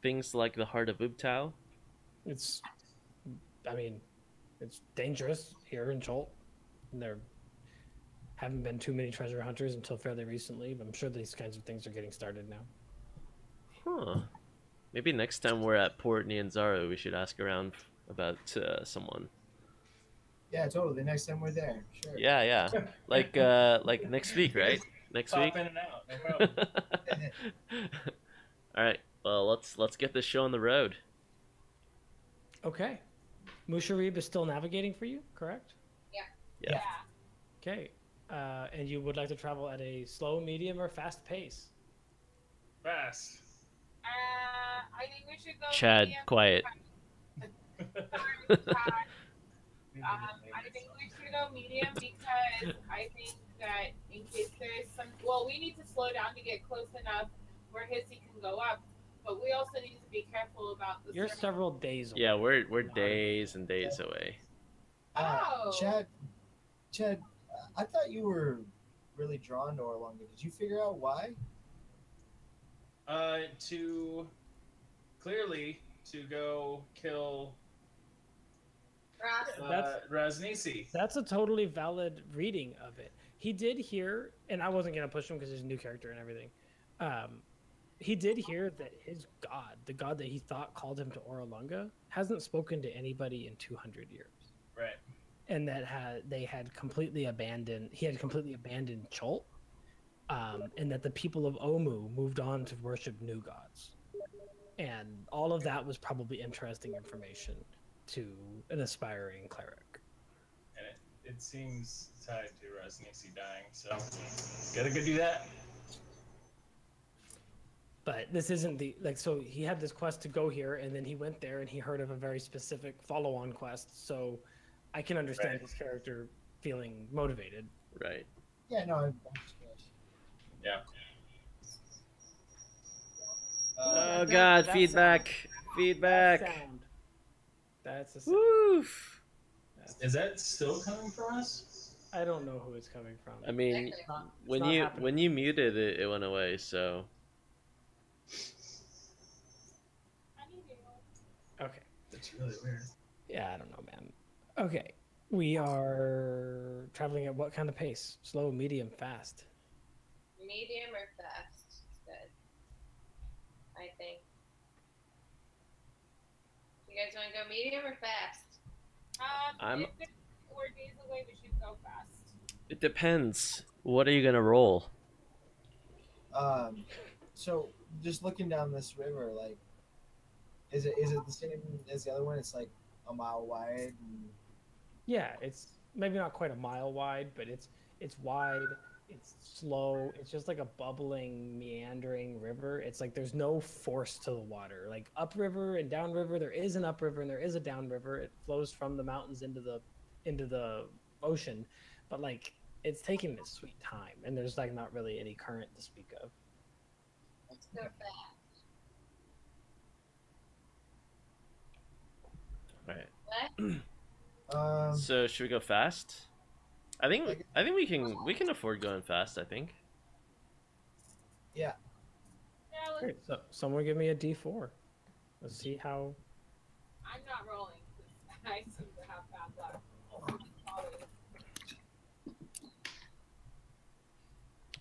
things like the Heart of Ubtao?
It's dangerous here in Chult. And there haven't been too many treasure hunters until fairly recently, but I'm sure these kinds of things are getting started now.
Huh. Maybe next time we're at Port Nyanzaru, we should ask around about someone.
Yeah, totally. Next time we're there, sure.
Yeah. Like next week, right? Next
Pop
week.
in and out, no problem.
All right. Well, let's get this show on the road.
Okay. Musharib is still navigating for you, correct?
Yeah.
Okay. And you would like to travel at a slow, medium, or fast pace?
Fast.
I think we should go.
Chad,
medium.
quiet.
Sorry, Chad. I think we should go medium because I think that in case there's we need to slow down to get close enough where Hissy can go up, but we also need to be careful about the.
You're several days away.
Yeah, we're days and days away.
Oh.
Chad, I thought you were really drawn to Orlanga. Did you figure out why?
To go kill
That's-
Raznisi.
That's a totally valid reading of it. He did hear, and I wasn't going to push him because he's a new character and everything. he did hear that his god, the god that he thought called him to Oralunga, hasn't spoken to anybody in 200 years.
Right.
And that he had completely abandoned Chult, and that the people of Omu moved on to worship new gods. And all of that was probably interesting information to an aspiring cleric.
And it seems tied to Resnixi dying, so gotta go do that.
But this isn't so he had this quest to go here, and then he went there and he heard of a very specific follow-on quest. So I can understand his character feeling motivated.
Right.
Yeah, no, I'm just
Yeah.
Oh God!
that
Feedback! Feedback!
Sound. That's a sound.
Woof!
Is that still coming from us?
I don't know who it's coming from.
I mean,
It's not
when
happening.
you muted it, it went away. So
Okay.
That's really weird.
Yeah, I don't know, man. Okay. We are traveling at what kind of pace? Slow, medium, fast?
Medium or fast? It's good. I think. You guys want to go medium or fast?
I'm-
If it's 4 days away, we should go fast.
it depends. What are you gonna roll?
So just looking down this river, like, is it the same as the other one? It's like a mile wide. And...
Yeah, it's maybe not quite a mile wide, but it's wide, it's slow, it's just like a bubbling, meandering river. It's like there's no force to the water. Like upriver and downriver, there is an upriver and there is a downriver. It flows from the mountains into the ocean, but like it's taking its sweet time, and there's like not really any current to speak of.
Let's go fast.
Right.
What?
So should we go fast? I think we can afford going fast. I think.
Yeah.
Yeah, let's,
Great. So someone give me a D4. Let's see how.
I'm not rolling because I seem to have bad luck. Always.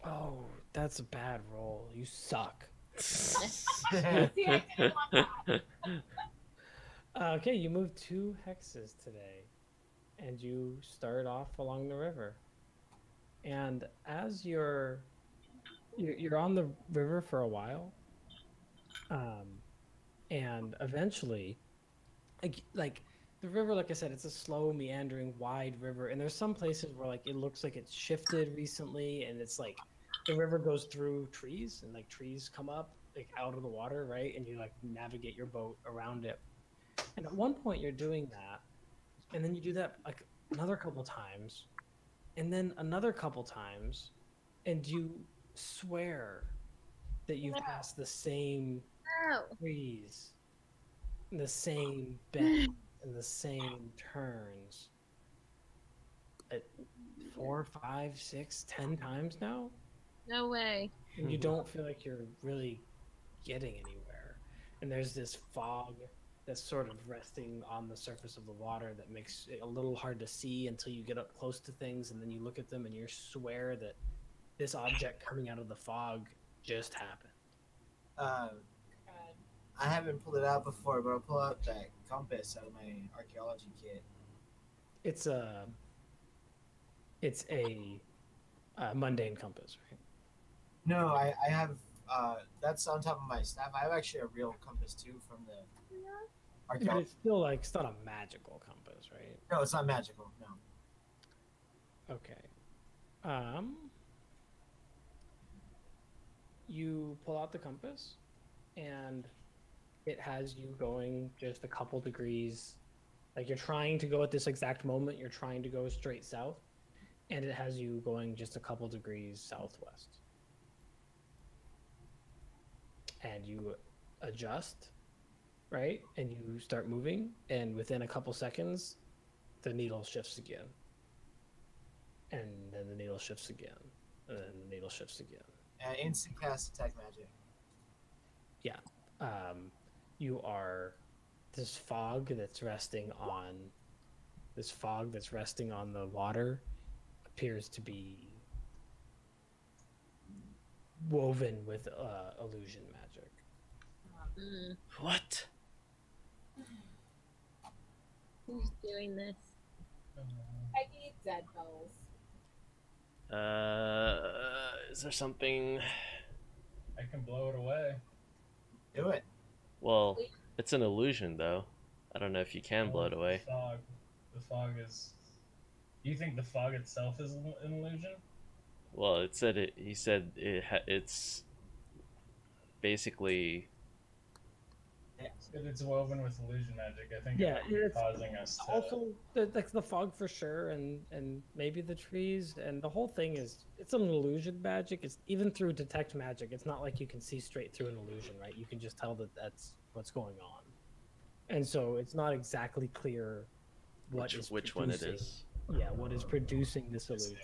Oh, that's a bad roll. You suck.
See, I didn't want that.
Okay, you move 2 hexes today, and you start off along the river. And as you're on the river for a while, and eventually, like the river, like I said, it's a slow, meandering, wide river, and there's some places where like it looks like it's shifted recently, and it's like the river goes through trees, and like trees come up like out of the water, right? And you like navigate your boat around it. And at one point you're doing that, and then you do that like another couple times, and then another couple times, and you swear that you've passed the same
No.
trees, and the same bends, and the same turns. At 4, 5, 6, 10 times now,
No way.
and you don't feel like you're really getting anywhere. And there's this fog that's sort of resting on the surface of the water that makes it a little hard to see until you get up close to things, and then you look at them and you swear that this object coming out of the fog just happened.
I haven't pulled it out before, but I'll pull out that compass out of my archaeology kit.
It's a mundane compass, right?
No, I have that's on top of my staff. I have actually a real compass too from the
But
archaeology.
it's still like, it's not a magical compass, right?
No, it's not magical. No.
Okay. You pull out the compass, and it has you going just a couple degrees. Like you're trying to go at this exact moment, you're trying to go straight south, and it has you going just a couple degrees southwest. And you adjust, right? And you start moving, and within a couple seconds, the needle shifts again. And then the needle shifts again. And then the needle shifts again.
Instant cast attack magic.
You are this fog that's resting on the water appears to be woven with illusion magic.
Mm,
What?
who's doing this?
Peggy Dead Bells.
Is there something?
I can blow it away.
Do it.
Well, it's an illusion, though. I don't know if you can blow it away.
The fog. The fog is. Do you think the fog itself is an illusion?
Well, it said it. He said it's basically.
It's woven with illusion magic. I think
Yeah,
it might be
it's
causing us to.
Also, like the fog for sure, and maybe the trees, and the whole thing is it's an illusion magic. It's even through detect magic. It's not like you can see straight through an illusion, right? You can just tell that that's what's going on, and so it's not exactly clear
Which one it is.
Yeah, what is producing this illusion?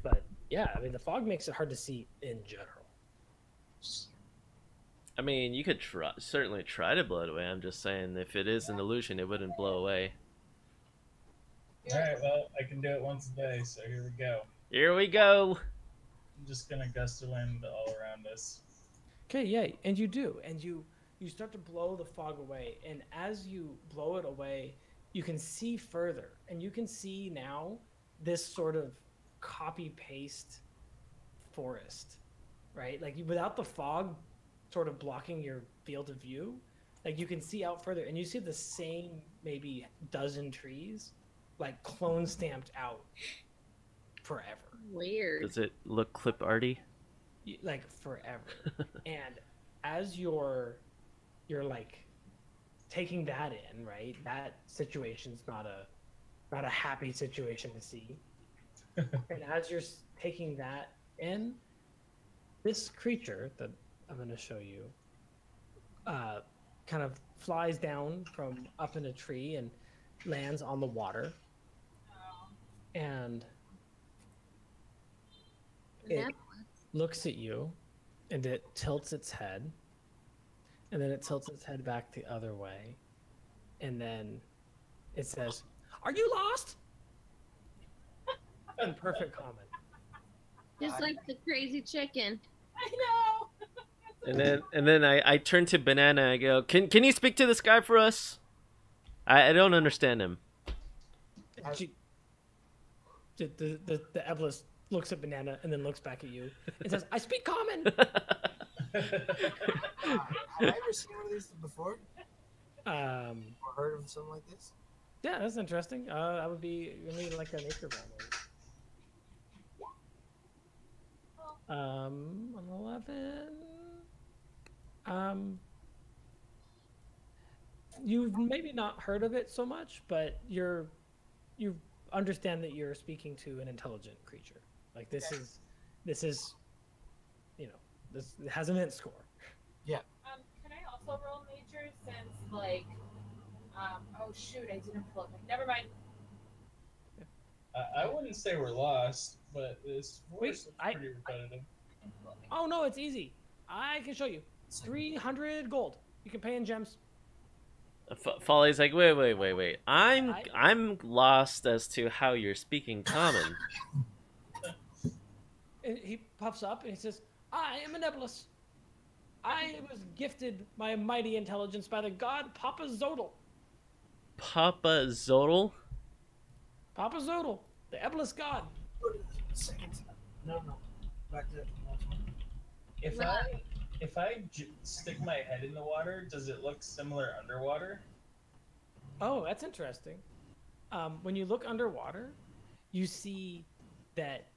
But yeah, I mean the fog makes it hard to see in general.
I mean, you could certainly try to blow it away. I'm just saying, if it is an illusion, it wouldn't blow away.
Alright, well, I can do it once a day, so here we go.
Here we go.
I'm just gonna gust of wind all around us.
Okay, yeah, and you do, and you start to blow the fog away, and as you blow it away, you can see further, and you can see now this sort of copy-paste forest, right? Like without the fog sort of blocking your field of view, like you can see out further, and you see the same maybe dozen trees, like clone stamped out forever.
Weird.
Does it look clip arty?
Like forever. And as you're like taking that in, right? That situation's not a happy situation to see. And as you're taking that in, this creature that I'm going to show you kind of flies down from up in a tree and lands on the water. And it looks at you, and it tilts its head, and then it tilts its head back the other way, and then it says, "Are you lost?" In perfect comment.
Just like the crazy chicken.
I know.
And then I turn to Banana and I go, Can you speak to this guy for us? I don't understand him.
The Eblis looks at Banana and then looks back at you and says, "I speak common."
Have I ever seen one of these before? Or heard of something like this?
Yeah, that's interesting. That would be like a nature family. An 11. You've maybe not heard of it so much, but you understand that you're speaking to an intelligent creature. Like this is, this has an int score.
Can I also roll nature since like, oh shoot, I didn't pull it. Never mind.
I wouldn't say we're lost, but this force looks pretty repetitive.
Oh no, it's easy. I can show you. 300 gold. You can pay in gems.
Folly's like, wait. I'm lost as to how you're speaking common.
And he pops up and he says, "I am an Eblis. I was gifted my mighty intelligence by the god Papa Zodal."
Papa Zodal?
Papa Zodal, the Eblis god.
Second. No. Back to
If I stick my head in the water, does it look similar underwater?
Oh, that's interesting. When you look underwater, you see that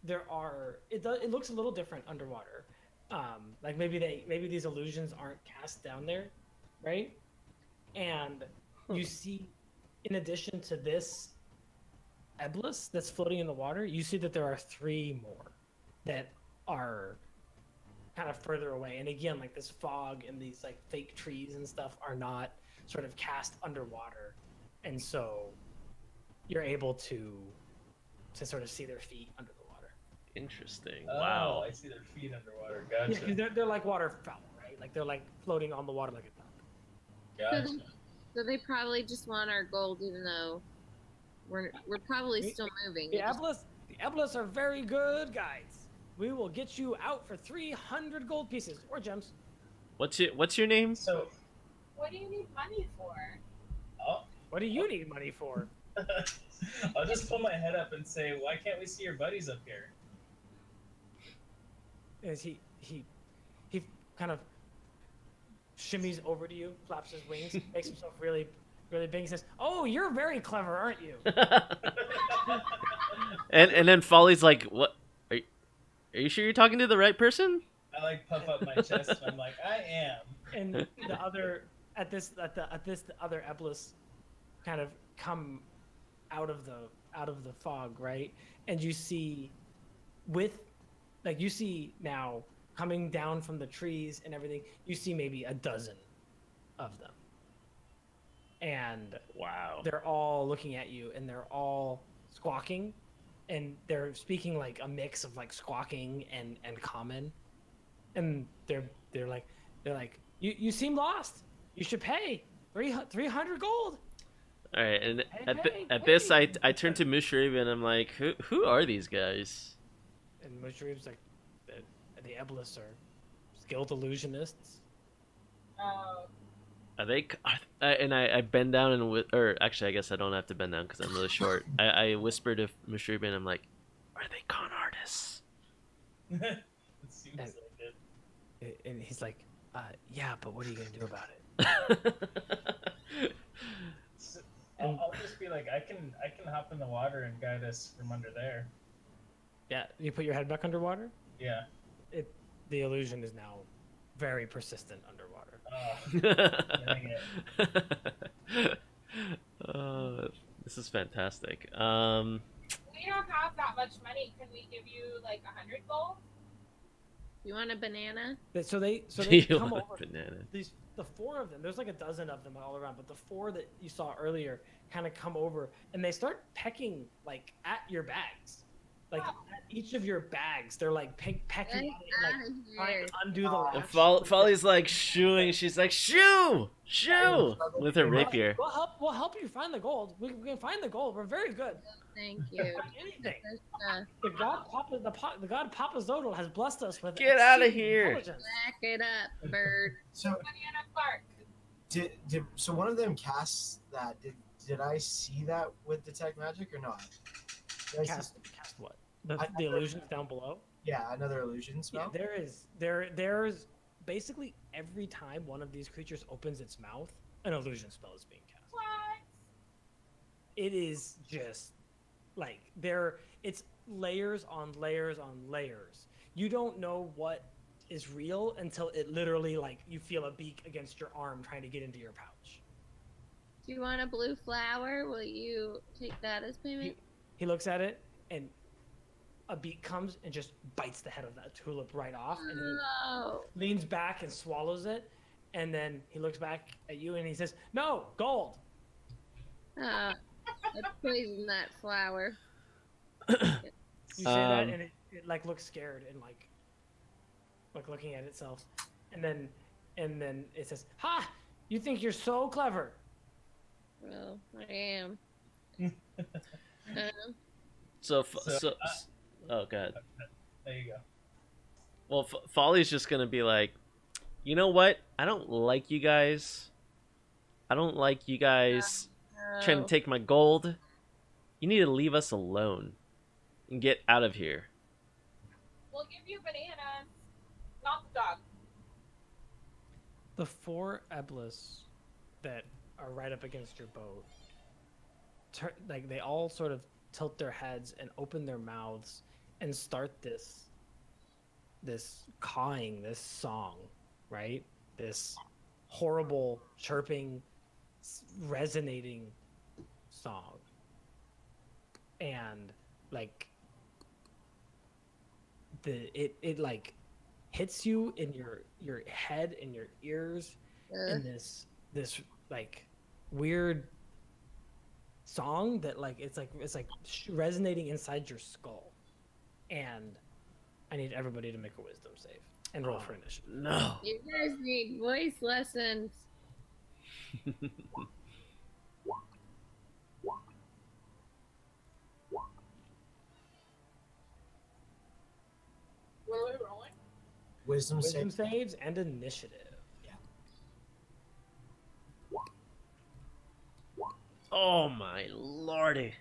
there are. It looks a little different underwater. Like maybe these illusions aren't cast down there, right? And you see, in addition to this Eblis that's floating in the water, you see that there are 3 more that are kind of further away. And again, like this fog and these like fake trees and stuff are not sort of cast underwater, and so you're able to sort of see their feet under the water.
Interesting.
Oh,
Wow.
I see their feet underwater.
Yeah,
Gotcha.
because they're like waterfowl, right? Like they're like floating on the water like a duck.
Gotcha.
So they probably just want our gold, even though we're probably still moving.
The Eblis are very good guides. We will get you out for 300 gold pieces or gems.
What's your name?
So,
What do you need money for?
I'll,
What do you need money for?
I'll just pull my head up and say, why can't we see your buddies up here?
As he kind of shimmies over to you, flaps his wings, makes himself really big, and says, "Oh, you're very clever, aren't you?"
and then Folly's like, "What? Are you sure you're talking to the right person?"
I like puff up my chest and I'm like, I am.
And the other the other Eblis kind of come out of the fog, right? And you see now coming down from the trees and everything, you see maybe a dozen of them. And
Wow.
they're all looking at you and they're all squawking, and they're speaking like a mix of like squawking and common. And they're like you seem lost. You should pay 300 gold.
All right, and
Hey,
at this, I turn to Mushrib and I'm like, who are these guys?
And Mushrib's like, the Eblis are skilled illusionists.
Oh.
Are they? And I bend down and or actually, I guess I don't have to bend down because I'm really short. I whisper to Mushrib and I'm like, are they con artists?
It seems like it.
And he's like, yeah, but what are you gonna do about it?
I'll just be like, I can hop in the water and guide us from under there.
Yeah, you put your head back underwater.
Yeah.
The illusion is now very persistent underwater.
Dang it.
This is fantastic.
We don't have that much money. Can we give you like 100 gold?
You want a banana?
So they
You
come
want
over.
banana.
The four of them. There's like a dozen of them all around, but the four that you saw earlier kind of come over and they start pecking like at your bags, like at each of your bags. They're like pecking at it, and, like trying to undo the
And
latch.
Folly's like shooing. She's like shoo with her rapier.
We'll help you find the gold. We can find the gold. We're very good.
Thank you.
Anything.
Uh,
The god Papa Zodal has blessed us with
Get outta
exceeding
here.
intelligence.
back it up, bird.
So
Banana Clark.
so one of them casts that. Did I see that with detect magic or not? Did I see-
Cast what? The illusions down below.
yeah, another illusion
Yeah,
spell.
there's basically every time one of these creatures opens its mouth, an illusion spell is being cast.
What?
It is just like it's layers on layers on layers. You don't know what is real until it literally like you feel a beak against your arm trying to get into your pouch.
Do you want a blue flower? Will you take that as payment?
He looks at it and a beak comes and just bites the head of that tulip right off, and he
No.
leans back and swallows it, and then he looks back at you and he says, "No, gold."
I poisoned that flower.
You say that,
Um,
and it like looks scared and like looking at itself, and then it says, "Ha! You think you're so clever?"
Well, I am.
So
So,
oh god.
There you go.
Well, Folly's just gonna be like, you know what? I don't like you guys. I don't like you guys trying to take my gold. You need to leave us alone and get out of here.
We'll give you bananas. Not the dog.
The four Eblis that are right up against your boat, like they all sort of tilt their heads and open their mouths and start this cawing, this song, right? This horrible chirping, resonating song. And like it like hits you in your head and your ears in this like weird song that like it's like resonating inside your skull. And I need everybody to make a wisdom save and roll for initiative.
No.
You guys need voice lessons.
What are we rolling?
Wisdom
Wisdom
save.
saves and initiative.
Oh my lordy.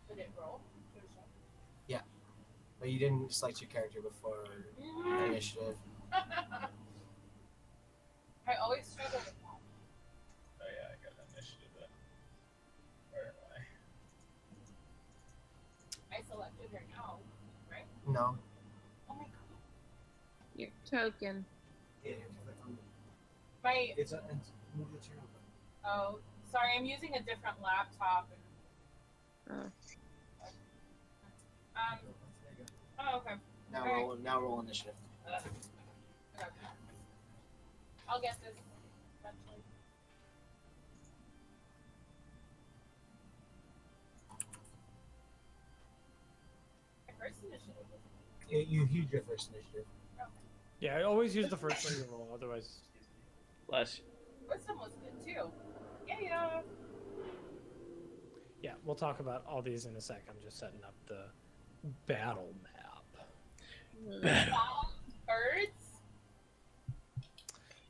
Did it roll?
But you didn't select your character before initiative.
I always struggle with that.
Oh yeah, I got initiative then. Where am I?
I selected her now, right?
No.
Oh my god.
Your token.
Yeah, click on
My
it's move the turn.
oh, sorry, I'm using a different laptop. And,
Oh.
oh, okay.
Now roll initiative.
Okay. I'll get this eventually. My first initiative.
You used your first initiative.
Yeah, I always use the first one you roll, otherwise.
Bless you.
Wisdom was good too. Yeah.
Yeah, we'll talk about all these in a sec. I'm just setting up the battle map.
Birds.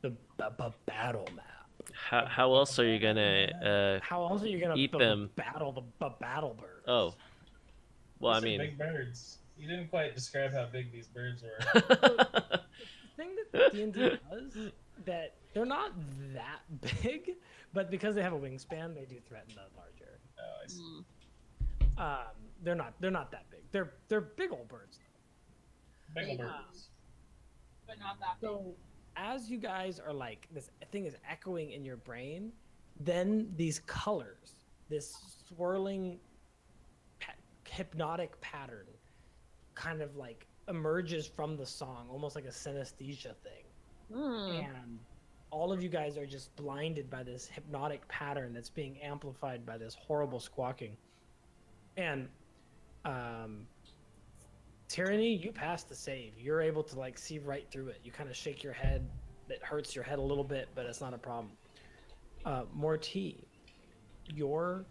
The battle map.
How else are you gonna
How else are you gonna
eat them?
battle the battle bird?
Oh. Well, I
These are
mean.
big birds. You didn't quite describe how big these birds were.
The thing that D&D does that they're not that big, but because they have a wingspan, they do threaten the larger.
Oh, I see.
They're not that big. They're big old birds.
Big
Yeah.
birds.
But not that big.
So as you guys are like, this thing is echoing in your brain, then these colors, this swirling hypnotic pattern kind of like emerges from the song, almost like a synesthesia thing. And all of you guys are just blinded by this hypnotic pattern that's being amplified by this horrible squawking. And Tyranny, you passed the save. You're able to like see right through it. You kind of shake your head. It hurts your head a little bit, but it's not a problem. Mortee, you are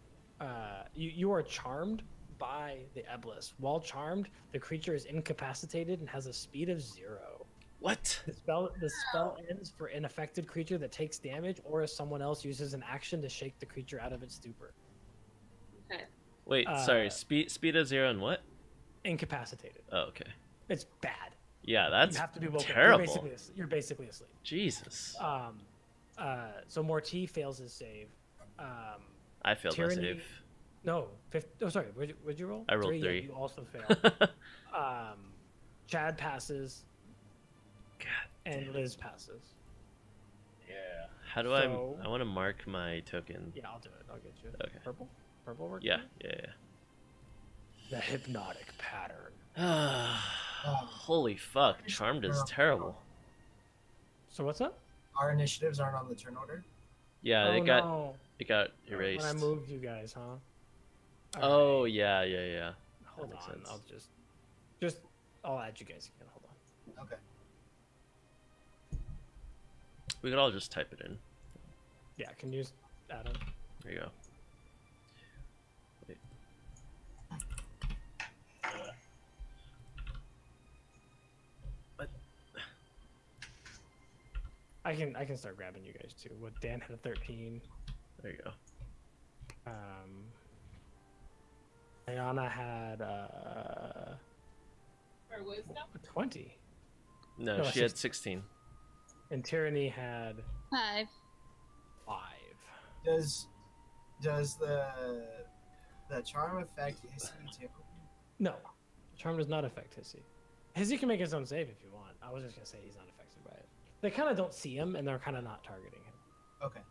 charmed by the Eblis. While charmed, the creature is incapacitated and has a speed of 0.
What?
The spell ends for an affected creature that takes damage, or if someone else uses an action to shake the creature out of its stupor.
Okay.
Wait, sorry. Speed of 0 and what?
Incapacitated.
Oh, okay.
It's bad.
Yeah, that's
You have to be woken.
terrible.
You're basically asleep.
Jesus.
So Mortee fails his save.
I failed my
Tyranny-
save.
No, sorry. What'd you roll?
I rolled
3.
3.
Yeah, you also fail. Chad passes
God.
and Liz passes.
Yeah.
How do
So-
I want to mark my token.
Yeah, I'll do it. I'll get you.
Okay.
Purple work.
Yeah.
The hypnotic pattern.
Holy fuck. Charmed is terrible.
So what's up?
Our initiatives aren't on the turn order.
Yeah,
Oh,
it got
no.
erased.
When I moved you guys, huh?
Oh,
Alright,
yeah.
Hold
makes
on.
sense.
I'll I'll add you guys again. Hold on.
Okay.
We could all just type it in.
Yeah, can you add them?
There you go. Wait.
Yeah.
I can start grabbing you guys too. What Dan had a 13.
There you go.
Nayana had
For wisdom?
a 20,
No,
No,
she had 16.
and Tyranny had
5.
5.
Does the charm affect his too?
No, charm does not affect Hissy. Hissy can make his own save if you want. I was just gonna say he's not affected by it. They kind of don't see him, and they're kind of not targeting him.
Okay.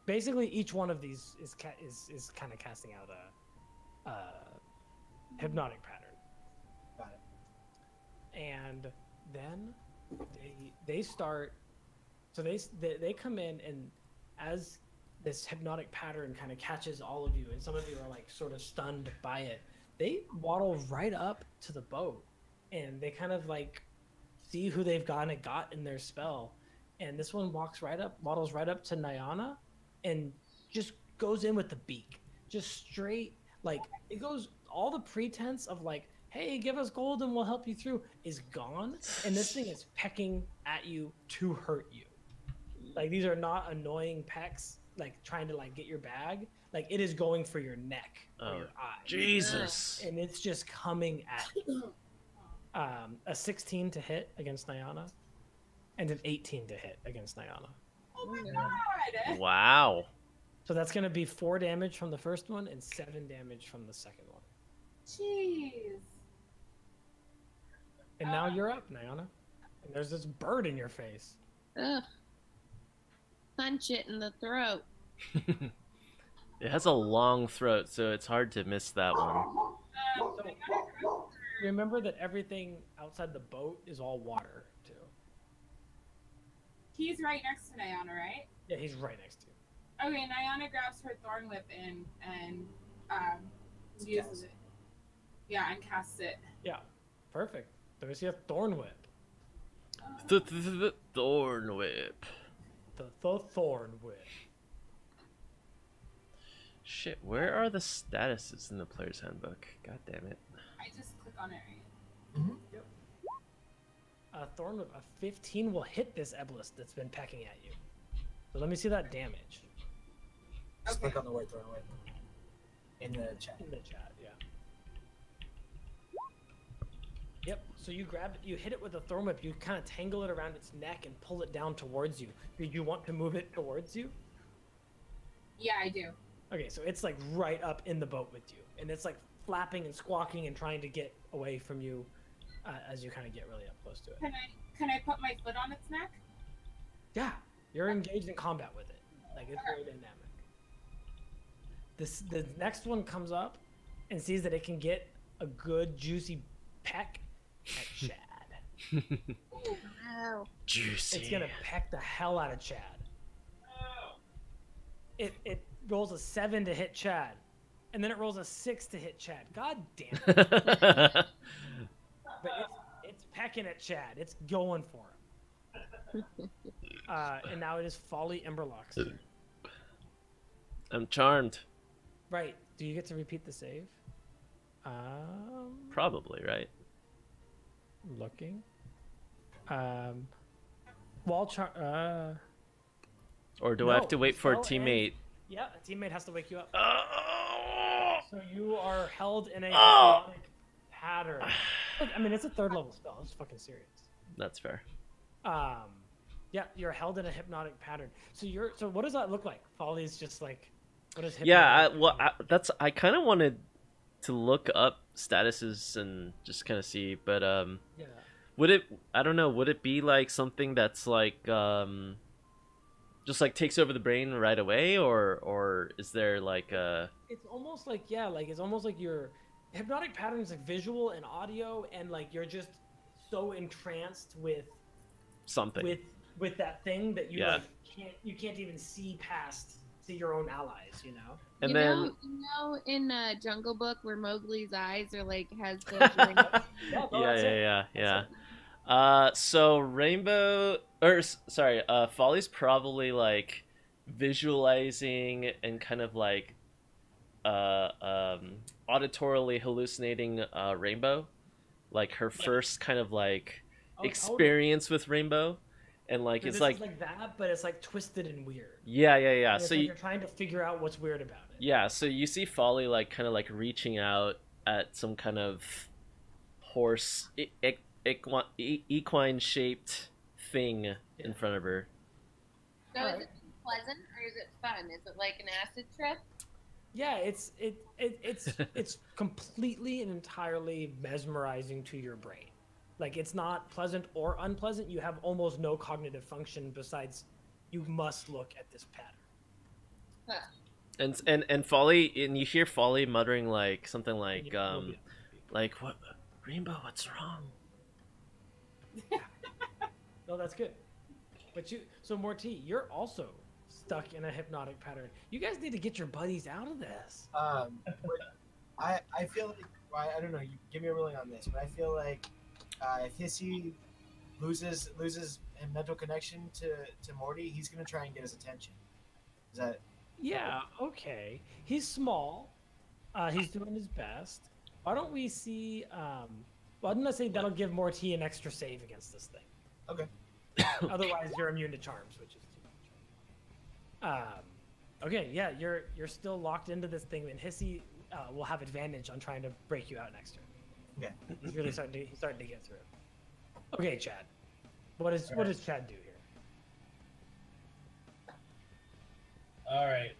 Basically, each one of these is kind of casting out a hypnotic pattern.
Got it.
And then they start. So they come in, and as this hypnotic pattern kind of catches all of you, and some of you are like sort of stunned by it, they waddle right up to the boat, and they kind of like see who they've got in their spell, and this one waddles right up to Nayana, and just goes in with the beak, just straight, like it goes all the pretense of like hey, give us gold and we'll help you through, is gone. And this thing is pecking at you to hurt you. Like, these are not annoying pecks, like trying to like get your bag. Like, it is going for your neck or your eye.
Jesus.
And it's just coming at you. A 16 to hit against Nayana, and an 18 to hit against Nayana.
Oh my god!
Wow.
So that's going to be 4 damage from the first one and 7 damage from the second one.
Jeez.
And now you're up, Nayana. And there's this bird in your face.
Ugh. Punch it in the throat.
It has a long throat, so it's hard to miss that one.
I gotta go.
Remember that everything outside the boat is all water, too.
He's right next to Nayana, right?
Yeah, he's right next to you.
Okay, Nayana grabs her thorn whip and uses it. Yeah, and casts it.
Yeah, perfect. There's your thorn whip.
The thorn whip.
The thorn whip.
Shit, where are the statuses in the player's handbook? God damn it.
I just click on it, right?
Mm-hmm.
Yep. A thorn whip, a 15 will hit this Eblis that's been pecking at you. So let me see that damage.
Just
Okay.
click on the word thrown away in the chat.
In the chat, yeah. Yep, so you grab it, you hit it with a thorn whip, you kind of tangle it around its neck and pull it down towards you. Did you want to move it towards you?
Yeah, I do.
Okay, so it's like right up in the boat with you. And it's like flapping and squawking and trying to get away from you as you kind of get really up close to it.
Can I put my foot on its neck?
Yeah, you're engaged in combat with it. Like, it's very dynamic. The next one comes up and sees that it can get a good juicy peck at Chad.
Wow.
Juicy.
It's gonna peck the hell out of Chad. It rolls a 7 to hit Chad, and then it rolls a 6 to hit Chad. God damn it! But it's pecking at Chad. It's going for him. And now it is Folly Emberlocke's turn.
I'm charmed.
Right. Do you get to repeat the save?
Probably, right?
Looking. Wall
Or do I have to
No,
wait for a
spell
teammate?
Yeah, a teammate has to wake you up.
Oh!
So you are held in a hypnotic pattern. I mean, it's a 3rd level spell. It's fucking serious.
That's fair.
Yeah, you're held in a hypnotic pattern. So what does that look like? Folly's just like, what is hypnotic?
Yeah, I kind of wanted to look up statuses and just kind of see, but
Yeah.
would it be like something that's like just like takes over the brain right away, or is there like a?
It's almost like it's almost like your hypnotic pattern is like visual and audio, and like you're just so entranced with
Something.
with that thing that you
Yeah.
like can't even see past to your own allies, you know.
And
you
then
know in Jungle Book where Mowgli's eyes are like has the
yeah. So Folly's probably like visualizing and kind of like auditorily hallucinating Rainbow, like her first kind of like experience with Rainbow, and like
So
it's
this
like
is like that, but it's like twisted and weird.
yeah.
And it's
So
like you're trying to figure out what's weird about it.
yeah, so you see Folly like kind of like reaching out at some kind of horse equine shaped thing in front of her.
So is it pleasant or is it fun? Is it like an acid trip?
Yeah, it's completely and entirely mesmerizing to your brain. Like, it's not pleasant or unpleasant. You have almost no cognitive function besides you must look at this pattern.
Huh.
And Folly, and you hear Folly muttering like something like
Like,
what, Rainbow, what's wrong?
no, that's good. But so Mortee, you're also stuck in a hypnotic pattern. You guys need to get your buddies out of this.
I feel like, well, I don't know. You give me a ruling on this, but I feel like if Hissy loses a mental connection to Mortee, he's gonna try and get his attention. Is that?
Yeah, okay. He's small. He's doing his best. Why don't we see? Well, I'm gonna say that'll give Mortee an extra save against this thing.
Okay.
Otherwise, you're immune to charms, which is too much. Okay, yeah, you're still locked into this thing, and Hissy will have advantage on trying to break you out next turn.
Okay.
He's really starting to get through. Okay, Chad. What does Chad do here?
All right.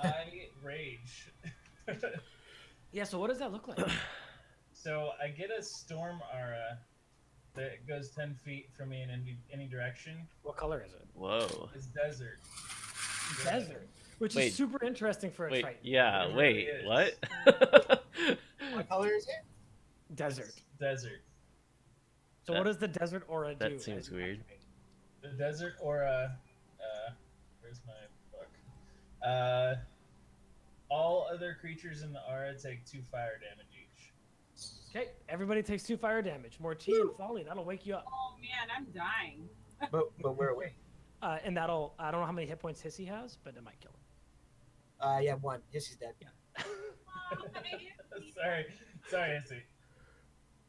I rage.
Yeah. So what does that look like?
So I get a storm aura that goes 10 feet from me in any direction.
What color is it?
Whoa.
It's desert.
Desert, which
Wait.
is super interesting for a
Wait,
Triton.
yeah,
It
wait,
really is.
what?
What color is it?
Desert.
Desert.
So what does the desert aura do?
That seems
as you
weird.
activate?
The desert aura. Where's my book? All other creatures in the aura take 2 fire damage each.
Okay, everybody takes 2 fire damage. Mortee and Folly, that'll wake you up.
Oh man, I'm dying.
But we're away.
And that'll, I don't know how many hit points Hissy has, but it might kill him.
Yeah, 1. Yes, he's dead.
Sorry, Hissy.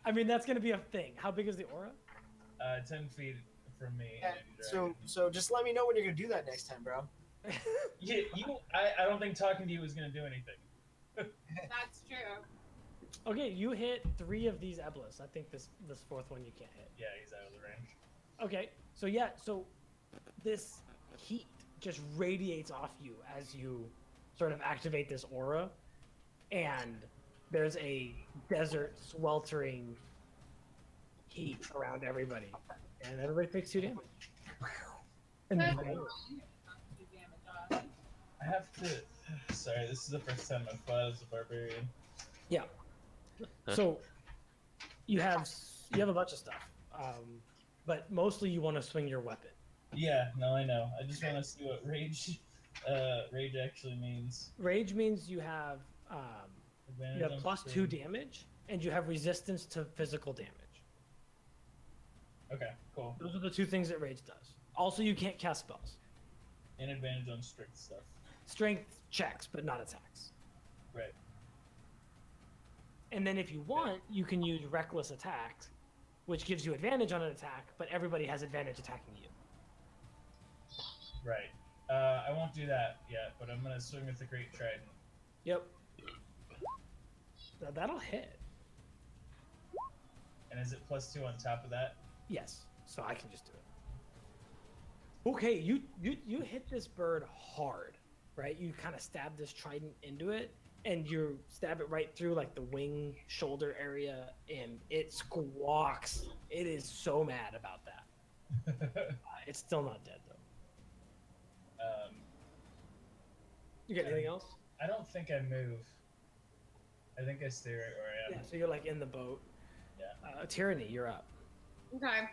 I mean, that's going to be a thing. How big is the aura?
10 feet from me.
Yeah,
in any direction.
so just let me know when you're gonna do that next time, bro.
I don't think talking to you is gonna do anything.
That's true.
Okay, you hit 3 of these Eblis. I think this 4th one you can't hit.
Yeah, he's out of the range.
Okay, so yeah, so this heat just radiates off you as you sort of activate this aura, and there's a desert sweltering heat around everybody, and everybody takes 2 damage. And
Good.
then-
I have to. Sorry, this is the first time I've fought as a barbarian.
yeah. So you have a bunch of stuff, but mostly you want to swing your weapon.
Yeah, no, I know. I just want to see what rage actually means.
Rage means you have
Advantage on
plus 2
swing.
damage, and you have resistance to physical damage.
Okay, cool.
Those are the 2 things that rage does. Also, you can't cast spells.
And advantage on strict stuff.
Strength checks, but not attacks.
Right.
And then if you want, you can use reckless attacks, which gives you advantage on an attack, but everybody has advantage attacking you.
Right. I won't do that yet, but I'm gonna swing with the Great Trident.
Yep. That'll hit.
And is it plus 2 on top of that?
Yes. So I can just do it. Okay, you hit this bird hard, right? You kind of stab this trident into it, and you stab it right through like the wing shoulder area, and it squawks. It is so mad about that. It's still not dead though. You got anything else?
I don't think I move. I think I stay right where I
Yeah.
am.
So you're like in the boat.
Yeah.
Tyranny, you're up.
Okay.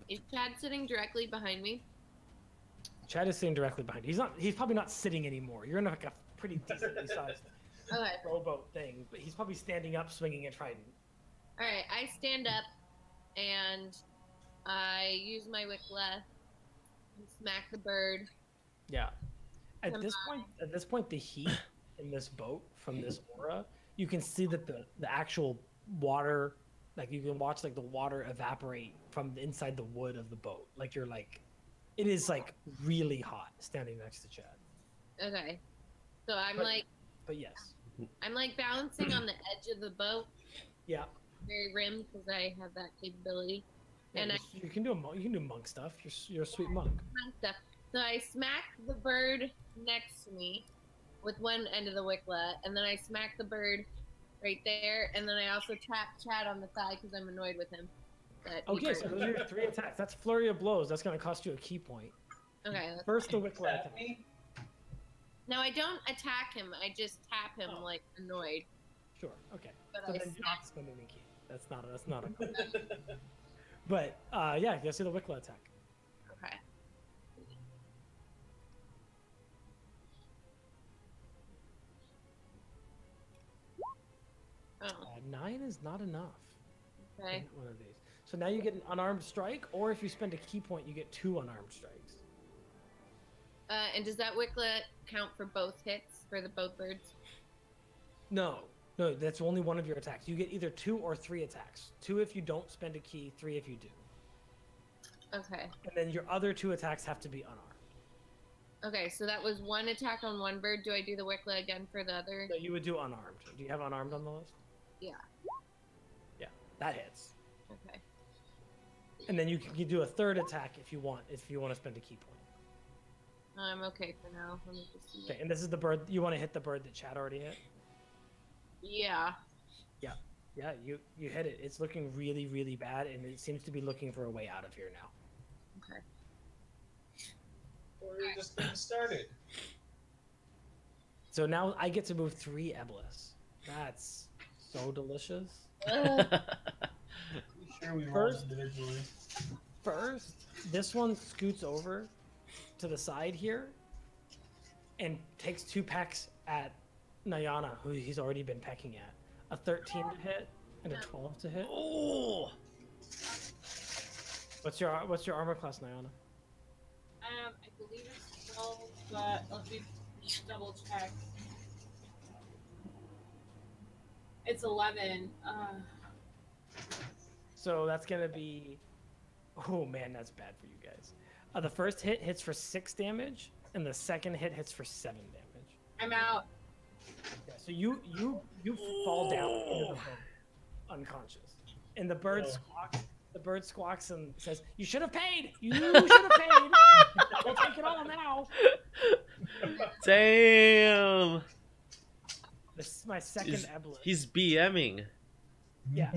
Is Chad sitting directly behind me?
Chad is sitting directly behind you. He's not. He's probably not sitting anymore. You're in like a pretty decently sized
Okay.
rowboat thing, but he's probably standing up, swinging a trident.
All right. I stand up and I use my Wickla and smack the bird.
Yeah. At
Come
this point, the heat in this boat from this aura, you can see that the actual water, like you can watch like the water evaporate from inside the wood of the boat. Like you're like, it is like really hot standing next to Chad.
Okay. So I'm
But-
like
yes.
balancing on the edge of the boat,
Yeah.
very rim, because I have that capability.
Yeah,
And
you can do you can do monk stuff. You're a sweet monk.
and stuff. So I smack the bird next to me with one end of the Wickla, and then I smack the bird right there, and then I also tap Chad on the thigh because I'm annoyed with him. That he
Okay, so
burned.
those are your 3 attacks. That's flurry of blows. That's going to cost you a key point.
Okay. That's
First, the
fine.
Wickla
Tap
attack.
me?
No, I don't attack him. I just tap him
Oh.
like annoyed.
Sure. Okay.
But
So
I
then you're
smack.
not spending a key. That's not a. But yeah, you see the Wickla attack.
Okay. Oh,
9 is not enough.
okay.
Hit one of these. So now you get an unarmed strike, or if you spend a key point, you get 2 unarmed strikes.
And does that Wicklet count for both hits for the both birds?
No, that's only one of your attacks. You get either 2 or 3 attacks. 2 if you don't spend a key, 3 if you do.
Okay.
And then your other 2 attacks have to be unarmed.
Okay, so that was 1 attack on one bird. Do I do the Wicklet again for the other?
No, you would do unarmed. Do you have unarmed on the list?
Yeah.
Yeah, that hits.
Okay.
And then you can do a 3rd attack if you want to spend a key point.
I'm okay for now. Let me just see.
Okay, and this is the bird. You want to hit the bird that Chad already hit?
Yeah.
Yeah, you hit it. It's looking really, really bad, and it seems to be looking for a way out of here now.
Okay.
We're just getting started.
So now I get to move 3 Eblis. That's so delicious.
Ugh.
Pretty sure we rolled
First-
individually.
First, this one scoots over to the side here and takes 2 pecks at Nayana, who he's already been pecking at. A 13 to hit and a 12 to hit.
Oh.
What's your armor class, Nayana?
I believe it's 12, but let me double check. It's 11.
So that's gonna be. Oh man, that's bad for you guys. The first hit hits for 6 damage, and the second hit hits for 7 damage.
I'm out.
Yeah, so you fall down into the boat, unconscious, and the bird
Oh.
squawks. The bird squawks and says, "You should have paid. You should have paid. We'll take it all now."
Damn.
This is my second Eblis.
He's BMing.
Yeah.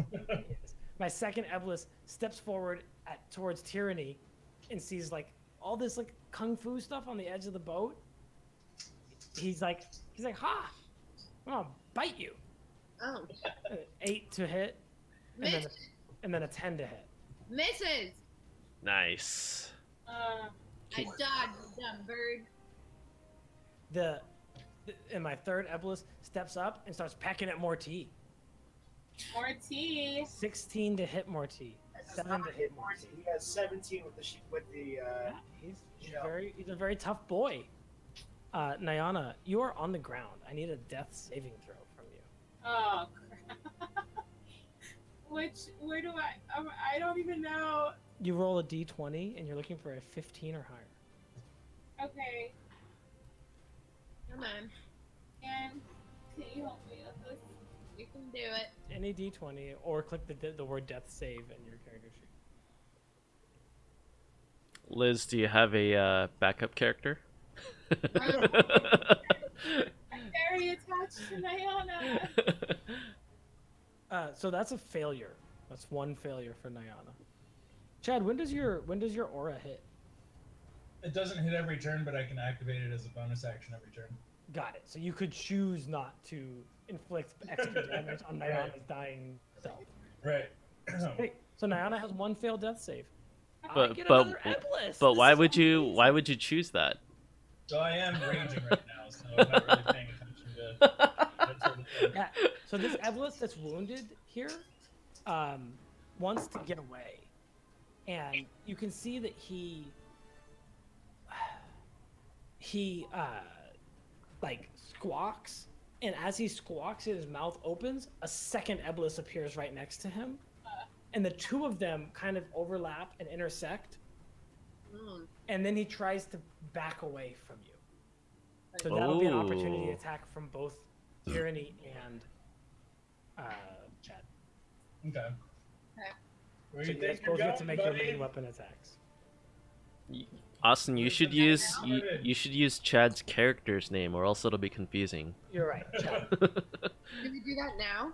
My second Eblis steps forward towards Tyranny, and sees like all this like kung fu stuff on the edge of the boat. He's like, "Ha! I'm gonna bite you."
Oh.
8 to hit,
Miss.
and then a 10 to hit.
Misses.
Nice.
I dodged, you dumb bird.
And my third Eblis steps up and starts pecking at Mortee.
Mortee.
16 to hit Mortee. 7 to hit Mortee.
He has 17 with the
Yeah, he's
Yeah.
he's a very tough boy. Nayana, you are on the ground. I need a death saving throw from you.
Oh, crap. Where do I don't even know.
You roll a d20 and you're looking for a 15 or higher.
Okay.
Come on.
And can you help me with this?
You can do it.
Any d20 or click the word death save in your character sheet.
Liz, do you have a backup character?
I'm very attached to Nayana.
So that's a failure. That's 1 failure for Nayana. Chad, when does your aura hit?
It doesn't hit every turn, but I can activate it as a bonus action every turn.
Got it. So you could choose not to inflict extra damage on Nayana's dying self.
Right.
Hey, so Nayana has 1 failed death save. I
But
get
but
another Eblis.
but
This
why
is
would you
amazing.
choose that?
So I am raging right now, so I'm not really paying attention to that sort of thing.
Yeah. So this Eblis that's wounded here wants to get away, and you can see that he like squawks, and as he squawks and his mouth opens, a second Eblis appears right next to him, and the 2 of them kind of overlap and intersect, and then he tries to back away from you. So that'll be an opportunity
Oh.
attack from both Tyranny and Chad.
Okay. Where
So
you
you guys
think you're
both get to
going,
make your
buddy?
main weapon attacks.
Austin, you
Where's
should
the
use
next
you,
one?
you should use Chad's character's name, or else it'll be confusing.
You're right, Chad.
Can we do that now?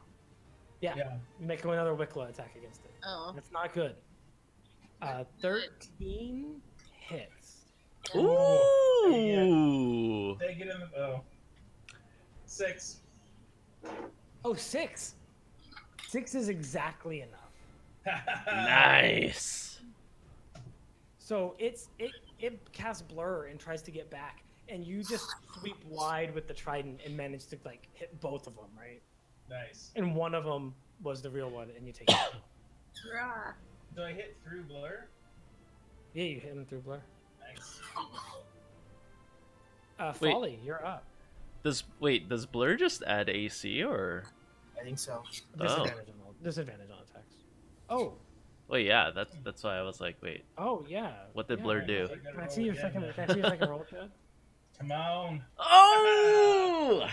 Yeah.
Yeah.
Make another Wicklow attack against it.
Oh.
That's not good. 13 hits.
Ooh.
Take it in the. Oh. 6.
Oh, 6. 6 is exactly enough.
Nice.
So it casts blur and tries to get back, and you just sweep wide with the trident and manage to like hit both of them, right?
Nice.
And one of them was the real one, and you take it.
Rah.
Do I hit through blur?
Yeah, you hit him through blur.
Nice.
Wait.
Folly, you're up.
Does Blur just add AC or?
I think so.
Disadvantage on attacks. Oh.
Wait, yeah, that's why I was like, wait.
Oh yeah.
What did
yeah.
Blur do?
Can I see your second? Can I see your second roll, Chad?
Come on.
Oh!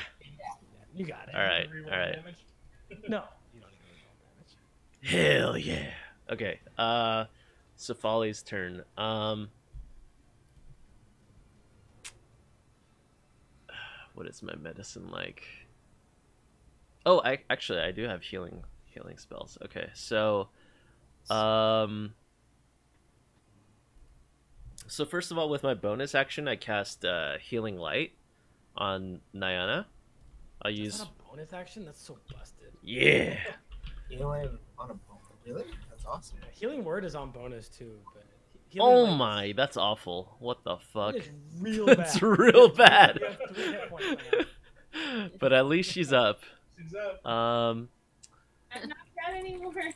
You got it.
All right,
Reroll
all right.
damage.
No, you don't even roll damage.
Hell yeah. Okay. So Folly's turn. What is my medicine like? Oh, I do have healing spells. Okay, so so first of all, with my bonus action, I cast Healing Light on Nayana. I'll
Is
use
that a bonus action? That's so busted.
yeah.
You know what? On a really? That's awesome.
Healing word is on bonus too, but
Oh
Light
my, that's awful. What the fuck?
is real
That's
bad.
real bad.
You have 3 hit points now.
But at least she's up.
She's up.
I'm not got any more things.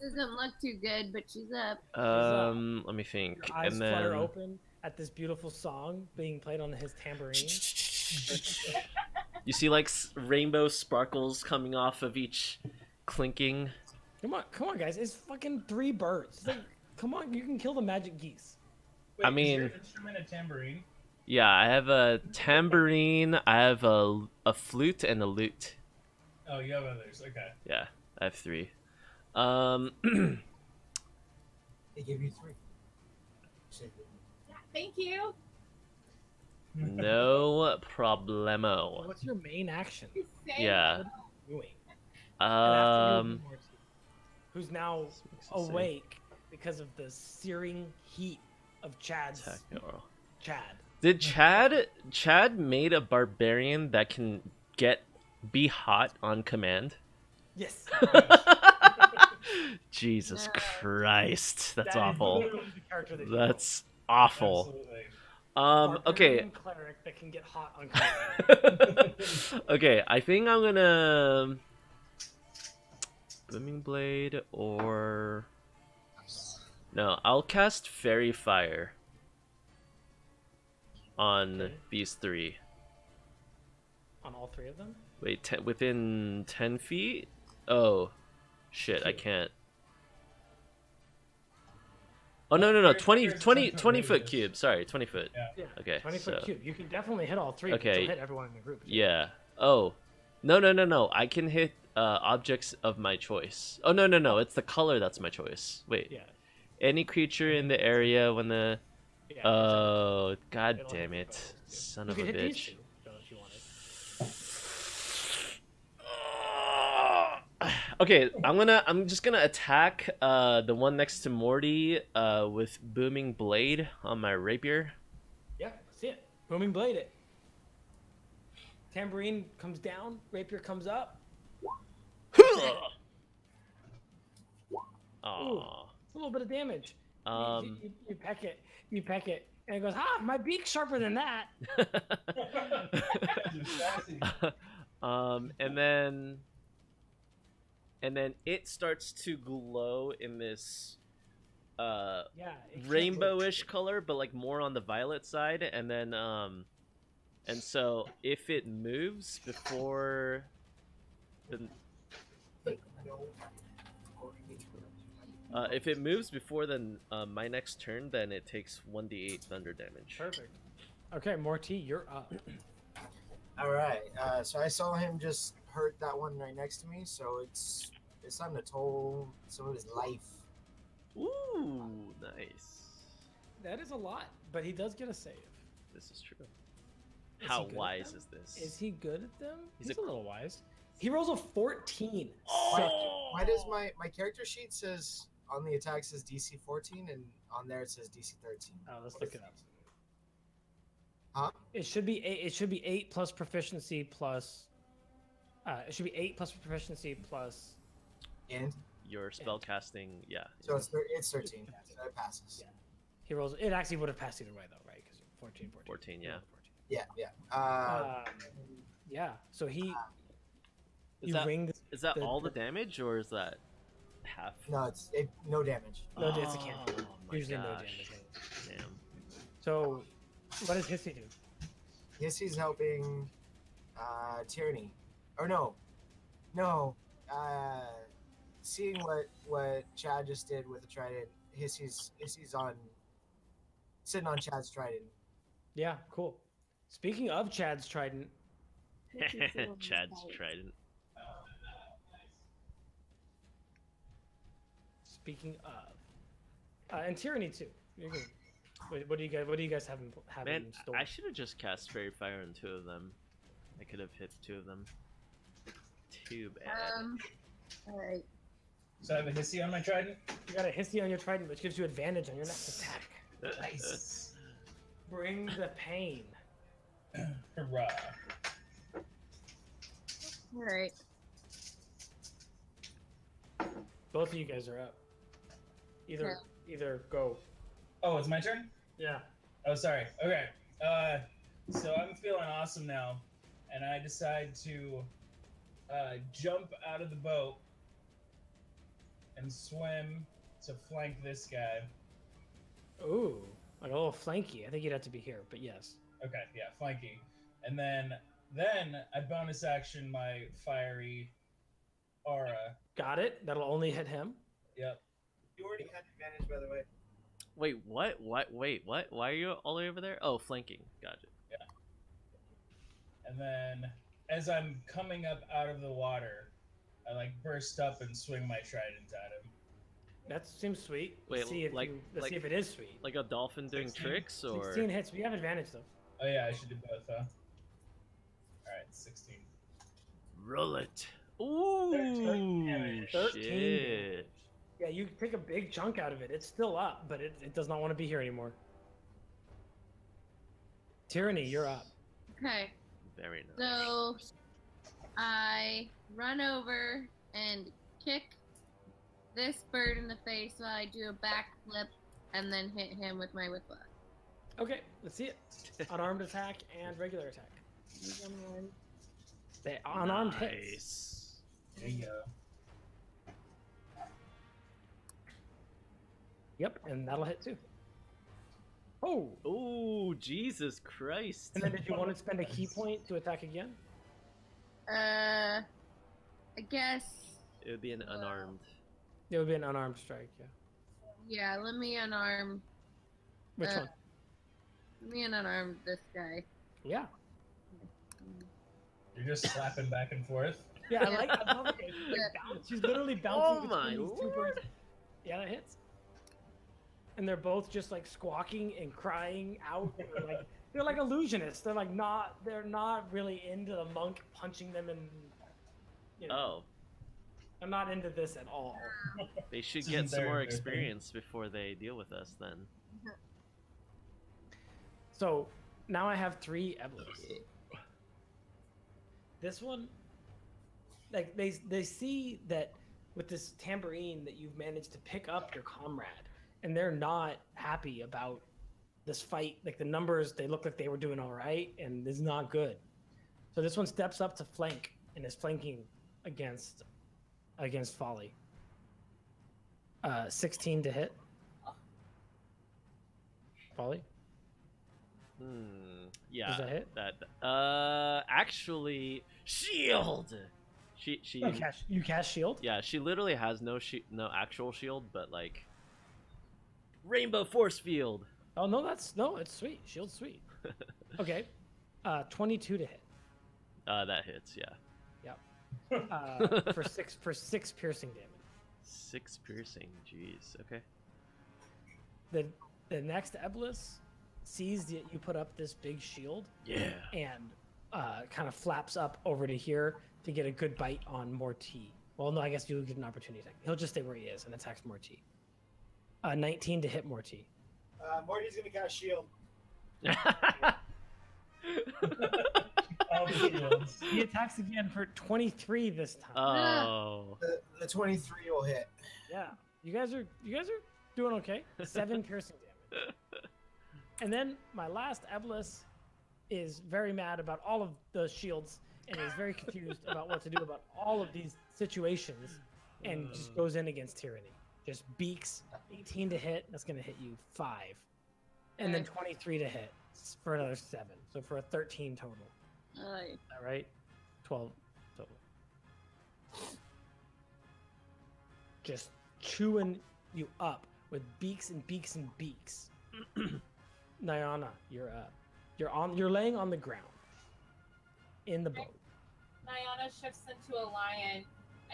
Doesn't look too good, but she's up.
Let me think.
Your eyes
And
flutter
then
open at this beautiful song being played on his tambourine.
you see like rainbow sparkles coming off of each clinking.
Come on, guys! It's fucking 3 birds. It's like, come on, you can kill the magic geese.
Wait,
I mean-
is your instrument a tambourine?
Yeah, I have a tambourine, I have a flute, and a lute.
Oh, you have others. Okay.
Yeah, I have 3.
They gave you 3. Shit.
Thank you.
No problemo.
What's your main action?
Just say
Yeah.
Doing. And after you,
Um,
Mortee, who's now awake because of the searing heat of Chad's Chad.
Did Chad made a barbarian that can be hot on command?
Yes.
Jesus
No.
Christ, that's
That is
awful.
literally the character they
That's awful.
Absolutely.
Okay.
Barbarian cleric that can get hot on command.
Okay, I think I'm gonna Booming Blade or no, I'll cast Fairy Fire on
Okay.
these 3.
On all 3 of them?
Wait, within 10 feet? Oh, shit, I can't. Oh, no, 20 foot cube. Sorry, 20 foot.
Yeah.
Okay,
20-foot
so-
cube. You can definitely hit all 3.
Okay.
You'll hit everyone in the group.
Yeah. Oh. No. I can hit objects of my choice. Oh, no. It's the color that's my choice. Wait.
Yeah.
Any creature in the area when the...
Yeah.
Oh, god
It'll
damn
hit
it.
both, too.
Son
You
of a
can hit these
bitch.
2, though, if you wanted.
Okay, I'm just gonna attack the one next to Mortee with Booming Blade on my rapier.
Yeah, see it. Booming blade it. Tambourine comes down, rapier comes up.
Aw.
It's a little bit of damage.
Um,
You peck it, and it goes, my beak's sharper than that.
Sassy.
and then it starts to glow in this
Yeah. it can't
rainbowish color, but like more on the violet side, and then and so if it moves before the if it moves before then my next turn, then it takes 1d8 thunder damage.
Perfect. Okay, Mortee, you're up.
All right. So I saw him just hurt that one right next to me, so it's time to toll some of his life.
Ooh, nice.
That is a lot, but he does get a save.
This is true.
Is
How
he good at
wise
them?
is this?
Is he good at them?
He's
He's
a-
a little wise. He rolls a 14.
Why does my character sheet says on the attack says DC 14 and on there it says DC 13?
Oh, let's look it up.
Huh?
It should be 8. It should be 8 plus proficiency plus. It should be 8 plus proficiency plus.
And
Your spell casting, yeah.
so it's 13. So it passes.
Yeah. He rolls. It actually would have passed either way though, right? Because 14.
14, yeah.
14. Yeah.
Yeah. So he.
Is
You
that,
ring the,
is that
the-
all the
the-
damage, or is that half?
No, it's no damage.
No, it's a cantrip.
Oh my
Usually no
gosh.
damage.
Damn.
So, what does Hissy do?
Hissy's helping Tyranny. Or no. Seeing what Chad just did with the trident, Hissy's sitting on Chad's trident.
Yeah, cool. Speaking of Chad's trident,
Chad's trident.
speaking of, and Tyranny too. You're good. What do you guys have in
Man,
store?
I should have just cast Fairy Fire on 2 of them. I could have hit 2 of them. Too bad.
Alright.
So I have a hissy on my trident.
You got a hissy on your trident, which gives you advantage on your next attack.
Nice.
Bring the pain.
Hurrah.
Alright.
Both of you guys are up. Either go.
Oh, it's my turn?
Yeah.
Oh, sorry. Okay. So I'm feeling awesome now, and I decide to jump out of the boat and swim to flank this guy.
Ooh, like a little flanky. I think you'd have to be here, but yes.
Okay, yeah, flanking. And then I bonus action my fiery aura.
Got it. That'll only hit him.
Yep.
You already had advantage, by the way.
Wait, what? Wait, what? Why are you all the way over there? Oh, flanking. Gotcha.
Yeah. And then as I'm coming up out of the water, I like burst up and swing my trident at him.
That seems sweet.
Wait,
Let's see if
like-
see if it is sweet.
Like a dolphin doing
16?
tricks, or
16 hits. We have advantage though.
Oh yeah, I should do both, huh? Alright, 16.
roll it? Ooh,
13 damage.
13
shit.
Yeah, you take a big chunk out of it. It's still up, but it does not want to be here anymore. Tyranny, you're up.
Okay.
Very nice.
So I run over and kick this bird in the face while I do a backflip and then hit him with my whiplash.
Okay, let's see it. Unarmed attack and regular attack. They unarmed hits.
Nice.
There you go.
Yep, and that'll hit too. Oh,
Oh, Jesus Christ.
and then did you want to spend a key point to attack again?
I guess.
It would be an unarmed.
It would be an unarmed strike, yeah.
Yeah, let me unarm.
Which
Uh,
one?
Let me unarm this guy.
Yeah.
You're just slapping back and forth.
Yeah, I love it.
Yeah.
She's literally
Oh
bouncing
my
between these two
lord.
birds. Yeah, that hits. And they're both just like squawking and crying out. They're like illusionists. They're not really into the monk punching them and
Oh,
I'm not into this at all.
they should
This
get
isn't
some more
their
experience before they deal with us then.
So now I have 3 Eblas. This one, like they see that with this tambourine that you've managed to pick up your comrade, and they're not happy about this fight. Like the numbers, they look like they were doing all right, and it's not good. So this one steps up to flank and is flanking against Folly. 16 to hit. Folly.
Yeah.
Does that hit?
Actually, shield. She
You cast shield.
yeah, she literally has no actual shield, but like rainbow force field.
Oh no, it's sweet. Shield's sweet. Okay, 22 to hit.
That hits, yeah.
Yep. For six piercing damage.
6 piercing, jeez. Okay.
The next Eblis sees that you put up this big shield
Yeah.
and kind of flaps up over to here to get a good bite on Mortee. Well, no, I guess you'll get an opportunity attack. He'll just stay where he is and attacks Mortee. 19 to hit Mortee.
Morty's gonna cast shield.
All the shields.
He attacks again for 23 this time.
Oh.
The 23 will hit.
Yeah, you guys are doing okay. 7 piercing damage. And then my last Eblis is very mad about all of the shields and is very confused about what to do about all of these situations and just goes in against Tyranny. Just beaks 18 to hit. That's going to hit you 5. And then 23 to hit. for another 7. So for a 13 total.
Aye.
Is that right? 12 total. Just chewing you up with beaks and beaks and beaks. Nayana, you're up. You're laying on the ground in the boat.
Nayana shifts into a lion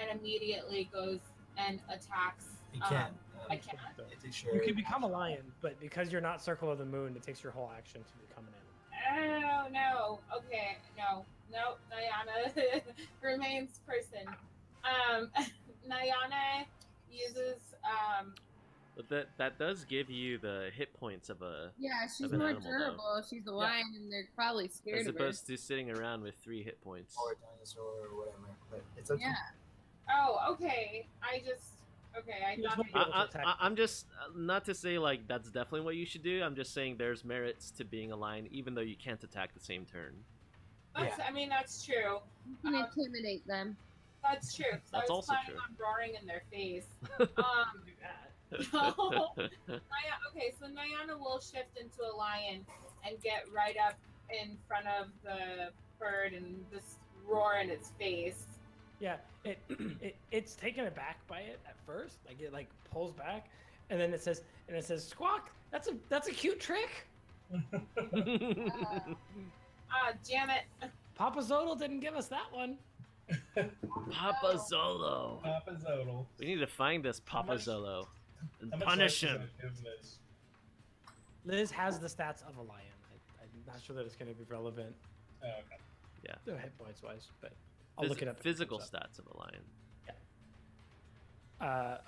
and immediately goes and attacks.
You can.
I can.
It takes your
You can become a lion, but because you're not Circle of the Moon, it takes your whole action to become an animal.
Oh no. Okay. No. Nayana remains person. Nayana uses
But that does give you the hit points of a
Yeah, she's
of an
more
animal,
durable. She's a lion, and they're probably scared
as
of her.
opposed to sitting around with 3 hit points.
or dinosaur or whatever. But it's up to
Yeah.
Oh, okay. I thought
I'm just not to say like that's definitely what you should do. I'm just saying there's merits to being a lion, even though you can't attack the same turn.
that's, I mean, that's true.
You can intimidate them.
That's true. 'Cause I
That's
was
also
planning
true.
on roaring in their face.
Do that.
Okay, so Nayana will shift into a lion and get right up in front of the bird and just roar in its face.
Yeah, it's taken aback by it at first. Like it like pulls back, and then it says squawk. That's a cute trick.
Damn it.
Papa Zodal didn't give us that one.
Papa Zolo.
Papa Zodal.
We need to find this Papa
much-
Zolo and
How much
punish
life does
him.
that give this?
Liz has the stats of a lion. I'm not sure that it's going to be relevant
Oh, okay.
hit points wise, but I'll look it up.
Physical stats of a lion.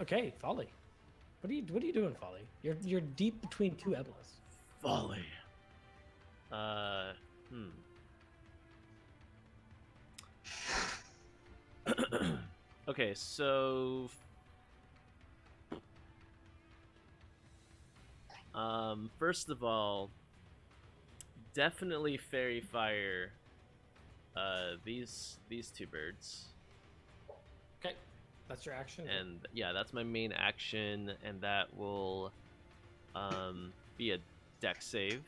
Okay, Folly. What are you doing, Folly? You're deep between 2 Eblas.
Folly. Okay, so first of all, definitely fairy fire these 2 birds.
Okay, that's your action.
And yeah, that's my main action, and that will be a deck save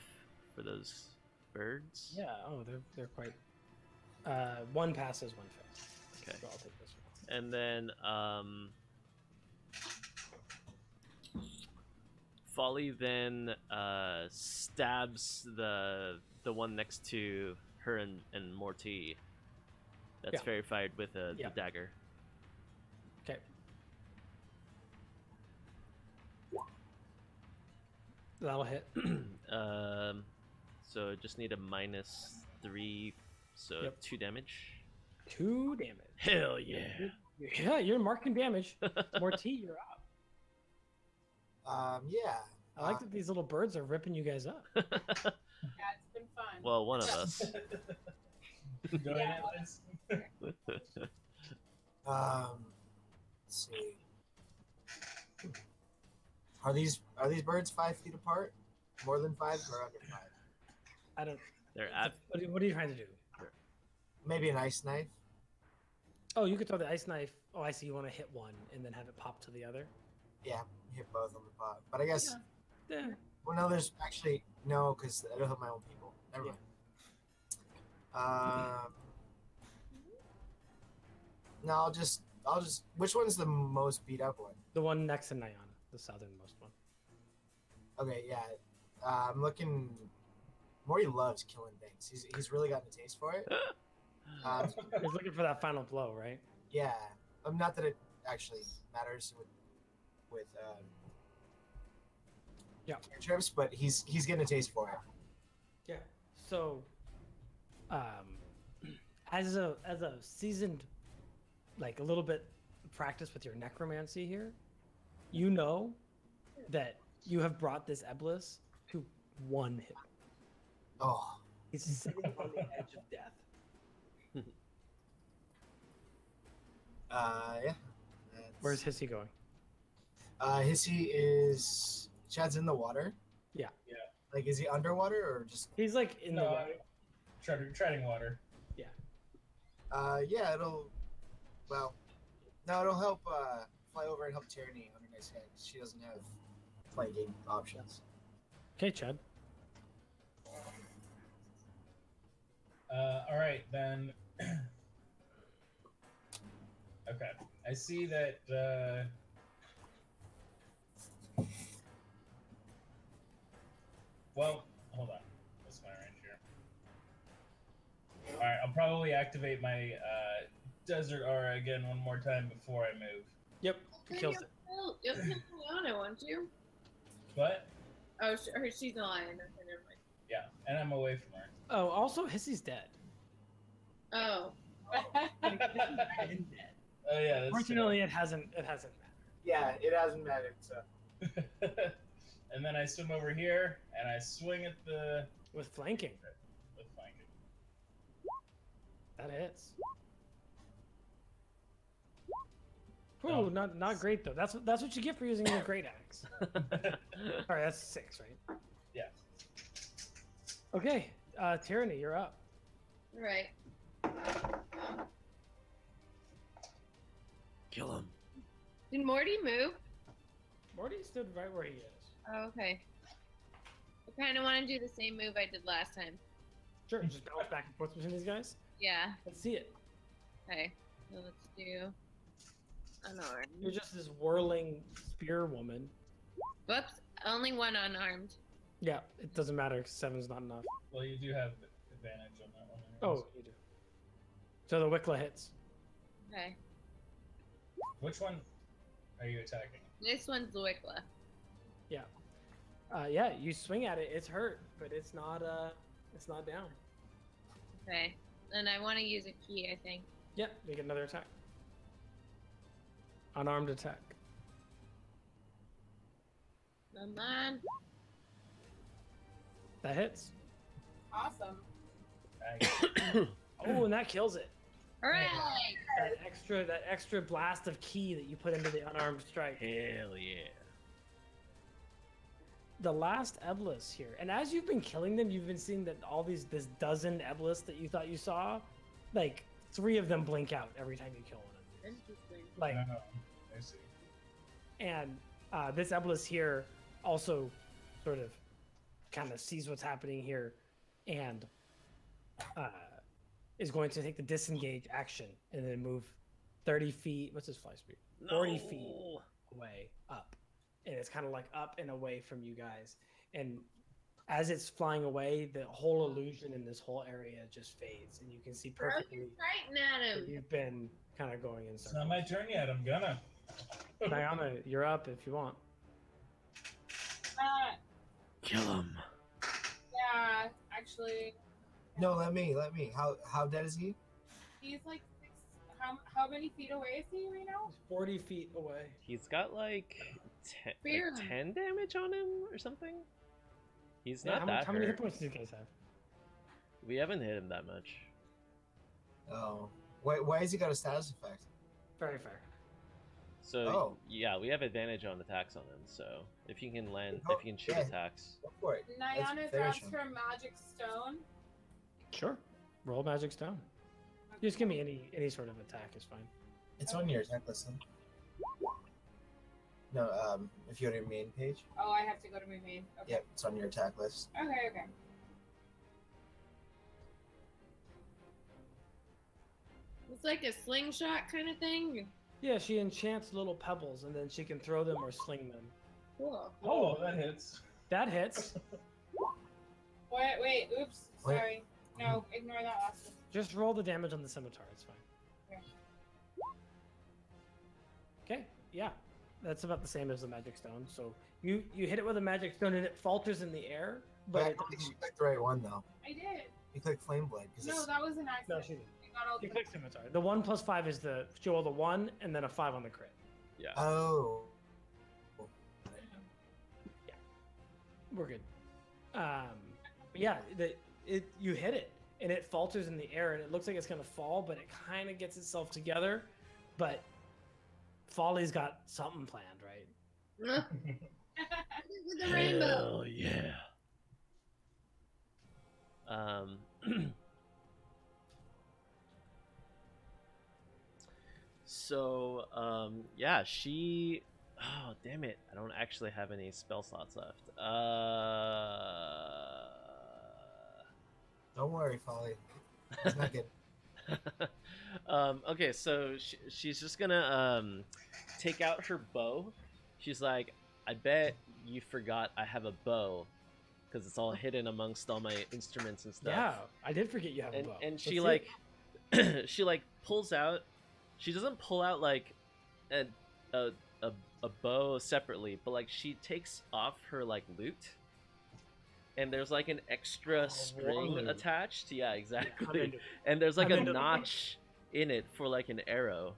for those birds.
Yeah. Oh, they're quite. 1 passes, 1 fails.
Okay.
So I'll take this one.
And then Folly then stabs the one next to her and Mortee. That's
Yeah.
fairy fired with the dagger.
Okay. That'll hit.
So just need a -3, so
Yep.
2 damage.
2 damage.
Hell yeah!
Yeah, you're marking damage. Mortee, you're up.
Yeah.
I like that these little birds are ripping you guys up.
Yeah, it's been fun.
Well, one of us.
Enjoying
Yeah.
it, Liz?
Let's see. Are these birds 5 feet apart? More than 5 or under 5?
I don't.
They're at.
What are you trying to do?
Maybe an ice knife.
Oh, you could throw the ice knife. Oh, I see. You want to hit one and then have it pop to the other.
Yeah, hit both on the pot. But I guess.
Yeah.
Well, no. There's actually no, because it'll hit my own people. Never
Yeah.
mind. No, I'll just. Which one's the most beat up one?
The one next to Nayana, the southernmost one.
Okay, yeah. I'm looking. Morty loves killing things. He's really gotten a taste for it.
He's looking for that final blow, right?
Yeah. Not that it actually matters with trips, but he's getting a taste for it.
Yeah. So, as a seasoned, like a little bit practice with your necromancy here, you know that you have brought this Eblis to 1 hit.
Oh.
He's sitting on the edge of death.
Yeah.
Where's Hissy going?
Hissy is. Chad's in the water.
Yeah.
Yeah.
Like, is he underwater or just?
He's like in the
No,
water.
treading water.
Yeah. It'll. Well, no, it'll help fly over and help Tyranny on her nice head. She doesn't have flight game options.
Okay, Chad.
right, then. Okay, I see that. Well, hold on. What's my range here? All right, I'll probably activate my desert aura again one more time before I move.
Yep, it kills it.
You'll kill Nayana, won't you?
But
Oh, she's a lion. Okay, never mind.
yeah, and I'm away from her.
Oh, also, Hissy's dead.
Oh.
Like, Hissy's dead.
Oh yeah. That's
Fortunately, it hasn't mattered.
Yeah, it hasn't mattered. So
And then I swim over here and I swing at the
With flanking,
with flanking.
that hits. Ooh,
Oh.
not great though. That's what you get for using your great axe. All right, that's 6, right?
Yeah.
Okay, Tyranny, you're up.
All right.
Kill him.
Did Morty move?
Morty stood right where he is.
Oh, okay. I kind of want to do the same move I did last time.
Sure, just bounce back and forth between these guys.
Yeah.
Let's see it.
Okay. So let's do unarmed.
You're just this whirling spear woman.
Whoops. Only one unarmed.
Yeah, it doesn't matter because 7's not enough.
Well, you do have advantage on that one.
Oh, you do. So the Wickla hits.
Okay.
Which one are you attacking?
This one's the Wickla.
Yeah, you swing at it. It's hurt, but it's not down.
Okay. And I want to use a key, I think.
Yeah, you get another attack. Unarmed attack.
Come on.
That hits.
Awesome.
Nice.
Oh, and that kills it.
Hooray!
That extra blast of ki that you put into the unarmed strike.
Hell yeah.
The last Eblis here, and as you've been killing them, you've been seeing that this dozen Eblis that you thought you saw, like 3 of them blink out every time you kill one.
Interesting.
Like,
I see.
and this Eblis here also sort of kind of sees what's happening here, and is going to take the disengage action and then move 30 feet. What's his fly speed? 40 feet away up. And it's kind of like up and away from you guys. And as it's flying away, the whole illusion in this whole area just fades. And you can see
Throw
perfectly
your Titan at
that
him.
you've been kind of going
It's
inside.
not my turn yet. I'm gonna.
Nayana, you're up if you want.
Kill him.
Yeah, actually,
no, let me. How dead is he?
he's like how many feet away is he right now?
He's 40 feet away.
He's got like,
Spear him.
10 damage on him or something. He's
Yeah,
not that
how many hit
hurt.
points do you guys have?
We haven't hit him that much.
Oh, why has he got a status effect?
Very fair.
So
Oh.
yeah, we have advantage on attacks on him. So if you can land,
Oh,
if you can shoot
yeah.
attacks.
Go for it.
Nayana
finish
drops
him.
her magic stone.
Sure. Roll magic stone. Just give me any sort of attack is fine.
It's on your attack list. Then. No, if you go to your main page.
Oh, I have to go to my main. Okay.
Yep, it's on your attack list.
Okay.
It's like a slingshot kind of thing.
Yeah, she enchants little pebbles and then she can throw them or sling them.
Cool.
Oh, that hits.
That hits.
Wait. Oops.
Wait.
Sorry. No, ignore that last one.
Just roll the damage on the scimitar. It's fine. Okay. Yeah, that's about the same as the magic stone. So you hit it with a magic stone and it falters in the air, but
But I
it
don't think
doesn't.
she clicked the right one though.
I did.
You clicked flame blade
No, that was an
No,
accident.
she didn't.
I got all
You
the.
click scimitar. The 1 + 5 is she roll the 1 and then a 5 on the crit.
Yeah.
Oh.
We're good. But yeah, you hit it and it falters in the air and it looks like it's gonna fall, but it kind of gets itself together. But Folly's got something planned, right?
With the rainbow.
Hell yeah. So, yeah, she... Oh, damn it. I don't actually have any spell slots left.
Don't worry, Folly. It's not good.
Okay, so she's just gonna take out her bow. She's like, I bet you forgot I have a bow because it's all hidden amongst all my instruments and stuff.
Yeah, I did forget you have a bow.
And
Let's
she
see
like
it.
she like pulls out. She doesn't pull out like a bow separately, but like she takes off her like lute. And there's like an extra string
warlord.
attached. Yeah,
Yeah, I'm
exactly.
into it.
And there's like
I'm
a
into it.
notch in it for like an arrow.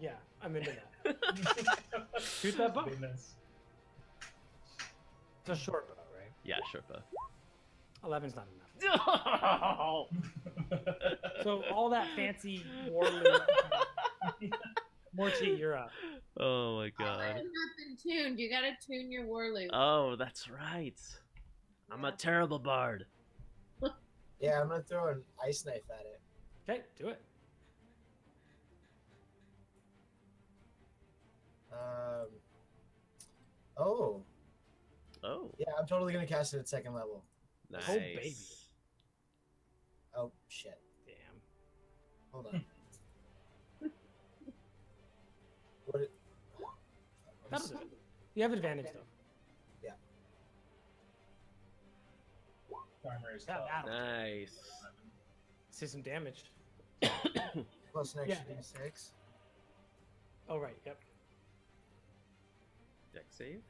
Yeah, I'm into that. Shoot that bow.
Goodness.
It's a short bow, right?
Yeah, sure, bow.
11's not enough.
No!
So all that fancy warlord. Mortee, you're up.
Oh my
All that
god.
has not been tuned. You gotta tune your war loop.
Oh, that's right. I'm a terrible bard.
Yeah, I'm gonna throw an ice knife at it.
Okay, do it.
Oh,
Oh,
yeah, I'm totally gonna cast it at second level.
nice.
Oh, baby.
Oh shit!
Damn.
Hold on. What?
That'll do it. You have advantage though.
Armor is
Yeah,
12.
that'll
Nice.
see some damage.
Plus an extra
Yeah.
d6.
Oh right, yep.
Deck save?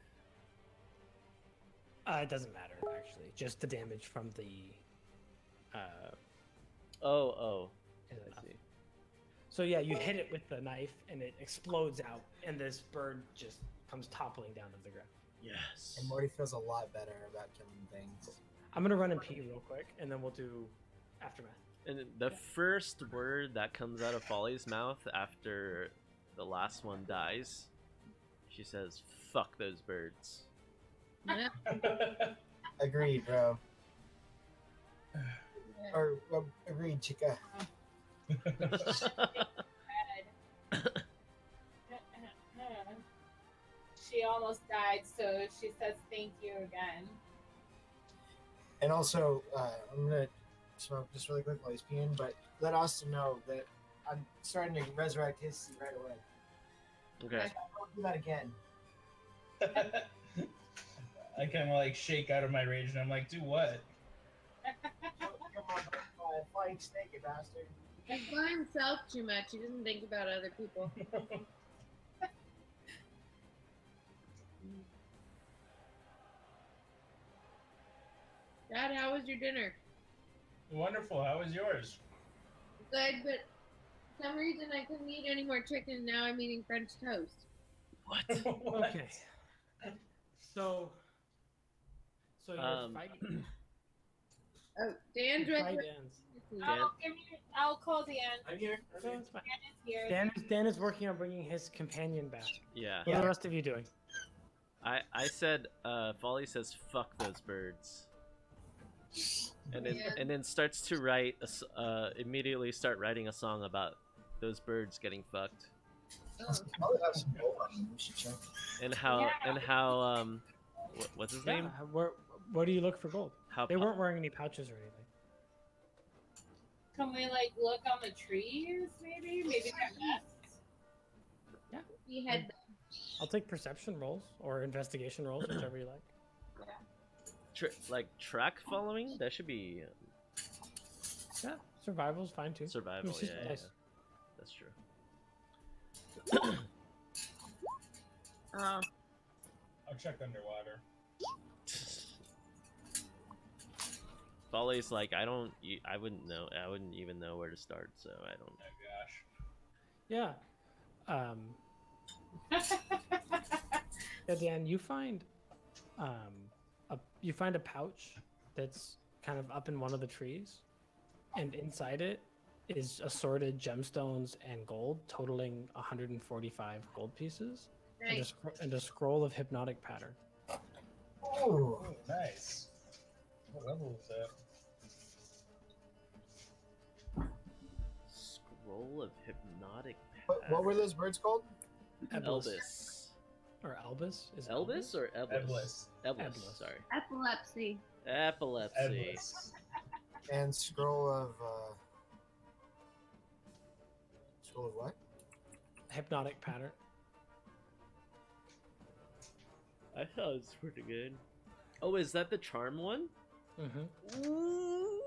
It doesn't matter actually. Just the damage from the.
Oh.
is
I
enough.
see.
So yeah, you hit it with the knife and it explodes out, and this bird just comes toppling down to the ground.
Yes.
And Morty feels a lot better about killing things.
I'm gonna run and pee real quick, and then we'll do aftermath.
And the first word that comes out of Folly's mouth after the last one dies, she says, "Fuck those birds."
Yeah.
Agreed, bro. Or agreed, chica.
She almost died, so she says thank you again.
And also, I'm gonna smoke just really quick while he's peeing, but let Austin know that I'm starting to resurrect his seed right away.
Okay.
I'll do that again.
I kind of like shake out of my rage and I'm like, do what?
Come on, flying snake, you bastard.
He's by himself too much. He doesn't think about other people. Dad, how was your dinner?
Wonderful. How was yours?
Good, but for some reason I couldn't eat any more chicken. Now I'm eating French toast.
What?
Okay. So you're
Um,
fighting.
Oh, Dan's
you
right
fight
there.
Dan-
I'll call Dan.
I'm here.
So it's fine.
Dan is here.
Dan is working on bringing his companion back.
Yeah.
What are the rest of you doing?
I said, Folly says, "Fuck those birds," and then
Yeah.
and then starts to write immediately start writing a song about those birds getting fucked
Oh,
I'll have some gold on you. We should check.
and how what's his name?
Yeah, where do you look for gold?
How
They weren't wearing any pouches or anything.
Can we like look on the trees? Maybe that nests.
he had
I'll take perception rolls or investigation rolls, whichever you like.
like track following? That should be
Yeah, survival's fine too.
survival.
It's just
Yeah,
nice.
that's true.
oh,
I'll check underwater.
Folly's like, I wouldn't know. I wouldn't even know where to start, so I don't.
Oh gosh.
Yeah. Yeah, Dan, you find a pouch that's kind of up in one of the trees, and inside it is assorted gemstones and gold, totaling 145 gold pieces,
nice.
and a scroll of hypnotic pattern.
Oh,
Oh, nice. What level is that?
Scroll of hypnotic.
what were those birds called?
Elvis.
Or Albus? Is it
Elvis or Eblis?
Eblis.
Eblis.
Eblis.
Sorry.
Epilepsy.
Epilepsy.
Eblis.
And scroll of Full of what?
Hypnotic pattern.
I thought it was pretty good. Oh, is that the charm one?
Mm-hmm.
Ooh.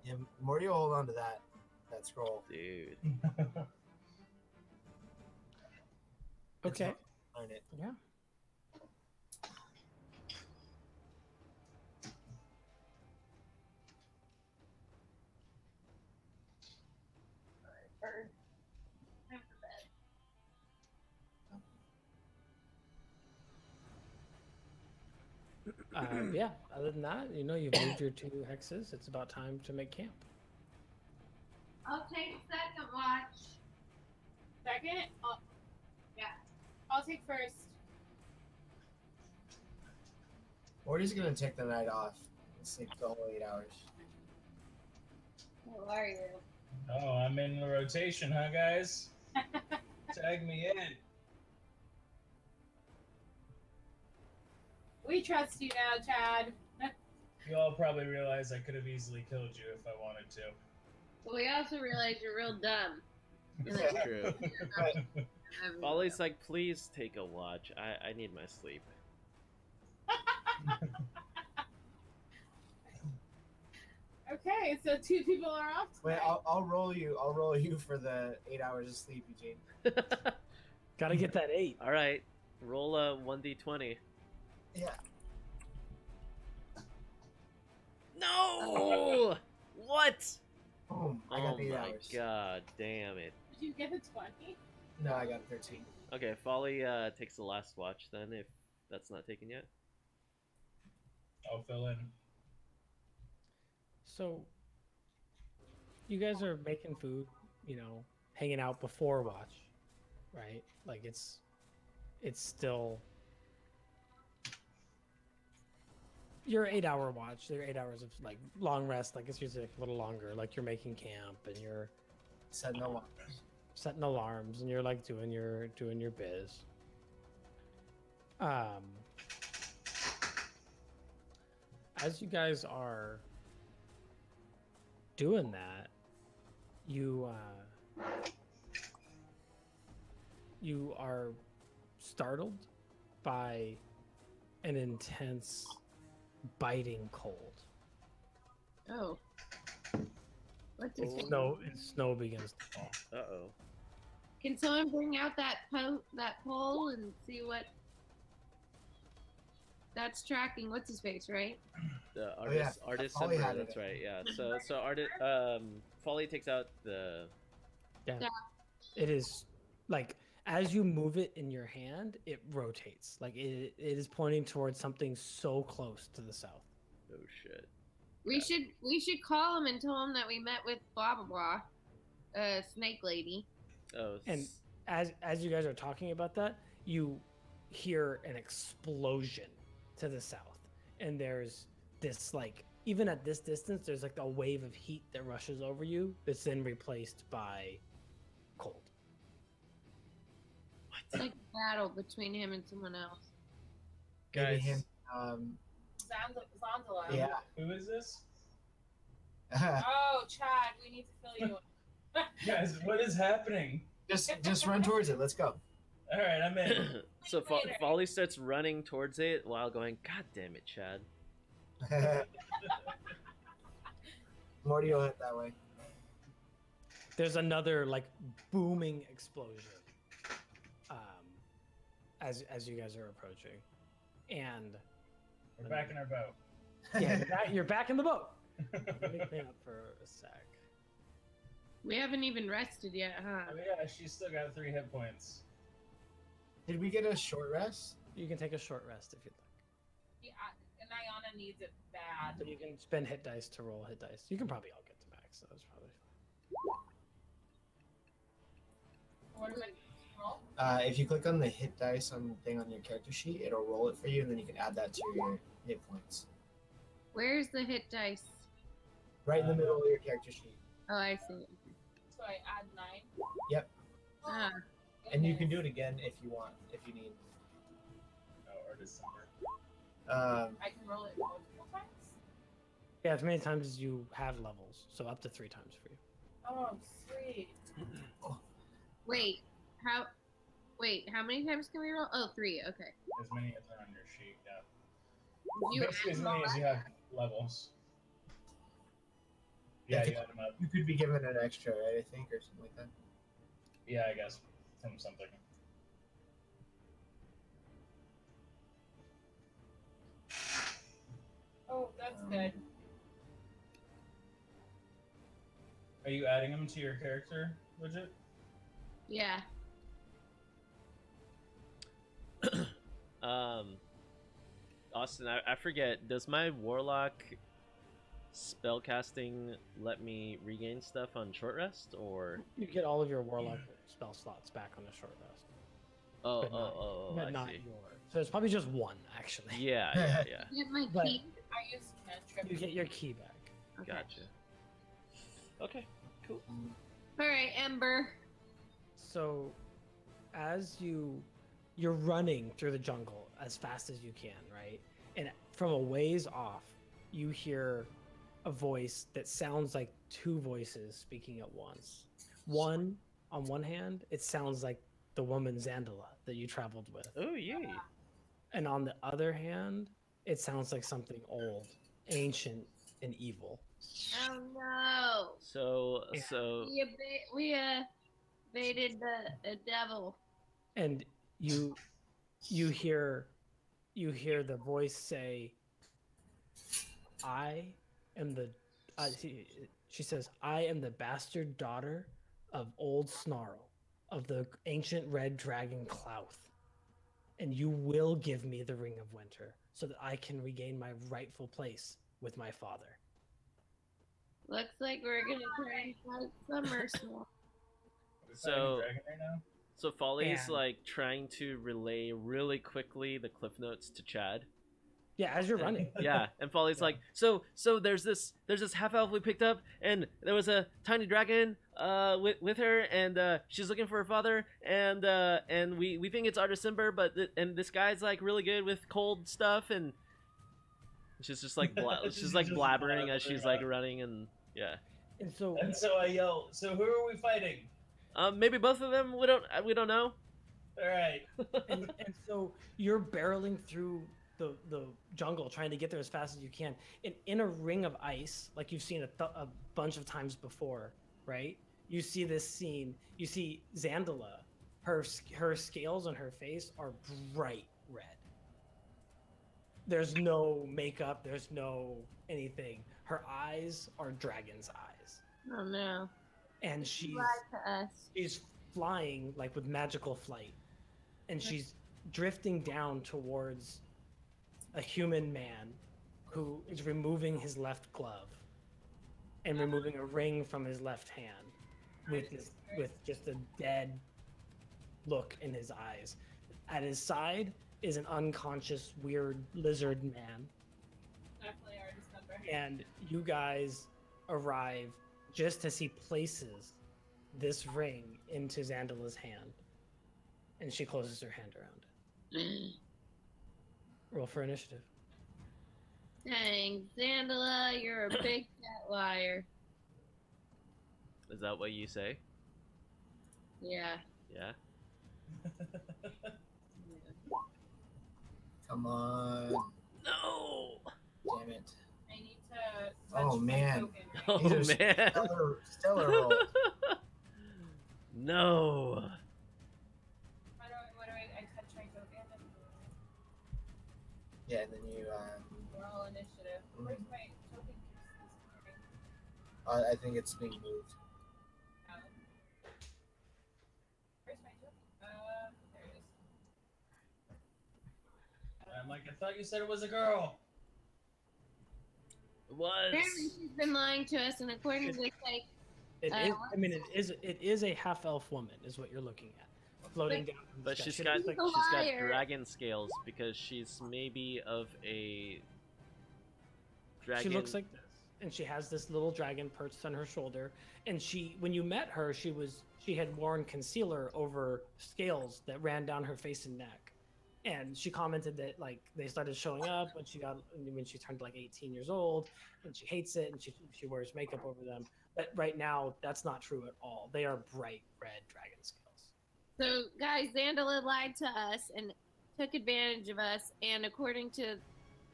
Yeah, Morty will hold on to that scroll.
Dude.
Okay.
Learn it.
Yeah.
Bird. Time for bed.
Yeah. Other than that, you've moved your 2 hexes. It's about time to make camp.
I'll take second watch.
Second?
Yeah.
I'll take first.
Morty's gonna take the night off and sleep the whole 8 hours.
How are you?
Oh, I'm in the rotation, huh, guys? Tag me in.
We trust you now, Chad.
You all probably realize I could have easily killed you if I wanted to.
But we also realize you're real dumb.
That's true.
Right.
Folly's like, please take a watch. I need my sleep.
Okay, so 2 people are off
Wait,
tonight.
I'll roll you. I'll roll you for the 8 hours of sleep, Eugene.
Gotta get that 8.
All right, roll a 1d20.
Yeah.
No! What?
Boom. I
Oh
got 8
my
hours.
god, damn it.
Did you get a 20?
No, I got 13.
Okay, Folly takes the last watch then, if that's not taken yet.
I'll fill in.
So, you guys are making food, hanging out before watch, right? Like it's still your 8-hour watch. Your 8 hours of like long rest. Like it's usually a little longer. Like you're making camp and you're
Setting alarms.
setting alarms and you're like doing your biz. As you guys are doing that, you are startled by an intense biting cold.
Oh. What does it
Snow begins to fall.
Uh-oh.
Can someone bring out that pole and see what that's tracking? What's his face, right?
The
Oh, yeah.
artist
Folly
Ember,
had it.
that's right, yeah. So Folly takes out the...
Yeah. It is like as you move it in your hand, it rotates. Like it is pointing towards something so close to the south.
Oh shit.
We should call him and tell him that we met with blah blah blah, snake lady.
Oh.
And as you guys are talking about that, you hear an explosion to the south, and there's this like even at this distance, there's like a wave of heat that rushes over you that's then replaced by cold.
It's like a battle between him and someone else.
Maybe
Guys.
him.
Zandala.
Yeah.
Who is this?
Oh, Chad, we need to fill you in.
Guys, what is happening?
just run towards it. Let's go.
All right, I'm in.
So Folly starts running towards it while going, God damn it, Chad.
Morty will hit that way.
There's another like booming explosion as you guys are approaching, and
We're back in our boat.
yeah, you're back in the boat. Let me clean up for a sec.
We haven't even rested yet, huh?
Oh yeah, she's still got 3 hit points.
Did we get a short rest?
You can take a short rest if you'd like.
Yeah, Nayana needs it bad.
So you can spend hit dice to roll hit dice. You can probably all get to max, so that's probably fine.
What do I roll?
If you click on the hit dice on the thing on your character sheet, it'll roll it for you, and then you can add that to your hit points.
Where's the hit dice?
Right in the middle of your character sheet.
Oh, I see.
So I add 9.
Yep.
Ah,
And you can do it again if you want, if you need.
Oh, or December.
I can roll it multiple times.
Yeah, as many times as you have levels, so up to 3 times for you.
Oh, sweet.
Wait, how? Wait, how many times can we roll? Oh, 3. Okay.
As many as are on your sheet, yeah.
You
Basically,
add
as
them all
many as
up?
you have levels. Yeah, you add them up.
You could be given an extra, right? I think, or something like that.
Yeah, I guess from something.
Oh, that's good.
Are you adding them to your character, Bridget?
Yeah.
Austin, I forget. Does my warlock spellcasting let me regain stuff on short rest, or?
You get all of your warlock spell slots back on the short rest,
Oh,
but
I
not
see.
yours. So it's probably just one actually.
Yeah.
Get my
But-
key.
I used cantrip.
You get your key back.
Okay.
Gotcha. Okay, cool.
All right, Ember.
So, as you're running through the jungle as fast as you can, right? And from a ways off, you hear a voice that sounds like two voices speaking at once. One, on one hand, it sounds like the woman Zandala that you traveled with.
Oh, yay.
And on the other hand, it sounds like something old, ancient, and evil.
Oh no.
So
We evaded the devil.
And you hear the voice say, I am the she says, I am the bastard daughter of old Snarl, of the ancient red dragon Clouth, and you will give me the Ring of Winter so that I can regain my rightful place with my father.
Looks like we're gonna try and fight Summer Swamp.
Is
So-
that dragon right now?
So Folly's
And-
like trying to relay really quickly the cliff notes to Chad.
Yeah, as you're running.
Yeah, and Folly's
Yeah.
like, so there's this half elf we picked up, and there was a tiny dragon with her, and she's looking for her father, and we think it's Artisimber, but and this guy's like really good with cold stuff, and she's just like she's like
Just
blabbering as
blabbering
she's like
out.
running, and yeah.
And so
And so I yell, so who are we fighting?
Maybe both of them. We don't know.
All right.
and so you're barreling through the jungle trying to get there as fast as you can, and in a ring of ice like you've seen a bunch of times before, right? You see this scene. You see Zandala, her scales on her face are bright red. There's no makeup, there's no anything. Her eyes are dragon's eyes,
Oh no.
and she's
Lied to us.
she's flying like with magical flight, and she's drifting down towards a human man who is removing his left glove and removing a ring from his left hand with just a dead look in his eyes. At his side is an unconscious weird lizard man,
Definitely Artisimber.
and you guys arrive just as he places this ring into Zandala's hand, and she closes her hand around it. Roll for initiative.
Dang, Zandala, you're a big fat liar.
Is that what you say?
Yeah.
Yeah.
Come on.
No.
Damn it.
I need to.
Oh,
touch my
man.
token.
Oh
These are
man.
Stellar roll.
No.
What do I touch my token and
Yeah, and then you,
roll initiative. Where's my token?
I think it's being moved.
Where's my token? There it is.
I'm like, I thought you said it was a girl.
It was.
Apparently she's been lying to us, and according to this, like,
It is. I mean, it is a half elf woman, is what you're looking at, floating down. in the
But
sky.
she's
She
got
looks like-
a liar.
dragon scales because she's maybe of a dragon.
She looks like this, and she has this little dragon perched on her shoulder. And when you met her, she had worn concealer over scales that ran down her face and neck. And she commented that like they started showing up when she turned like 18 years old, and she hates it, and she wears makeup over them. But right now, that's not true at all. They are bright red dragon scales.
So, guys, Xandala lied to us and took advantage of us. And according to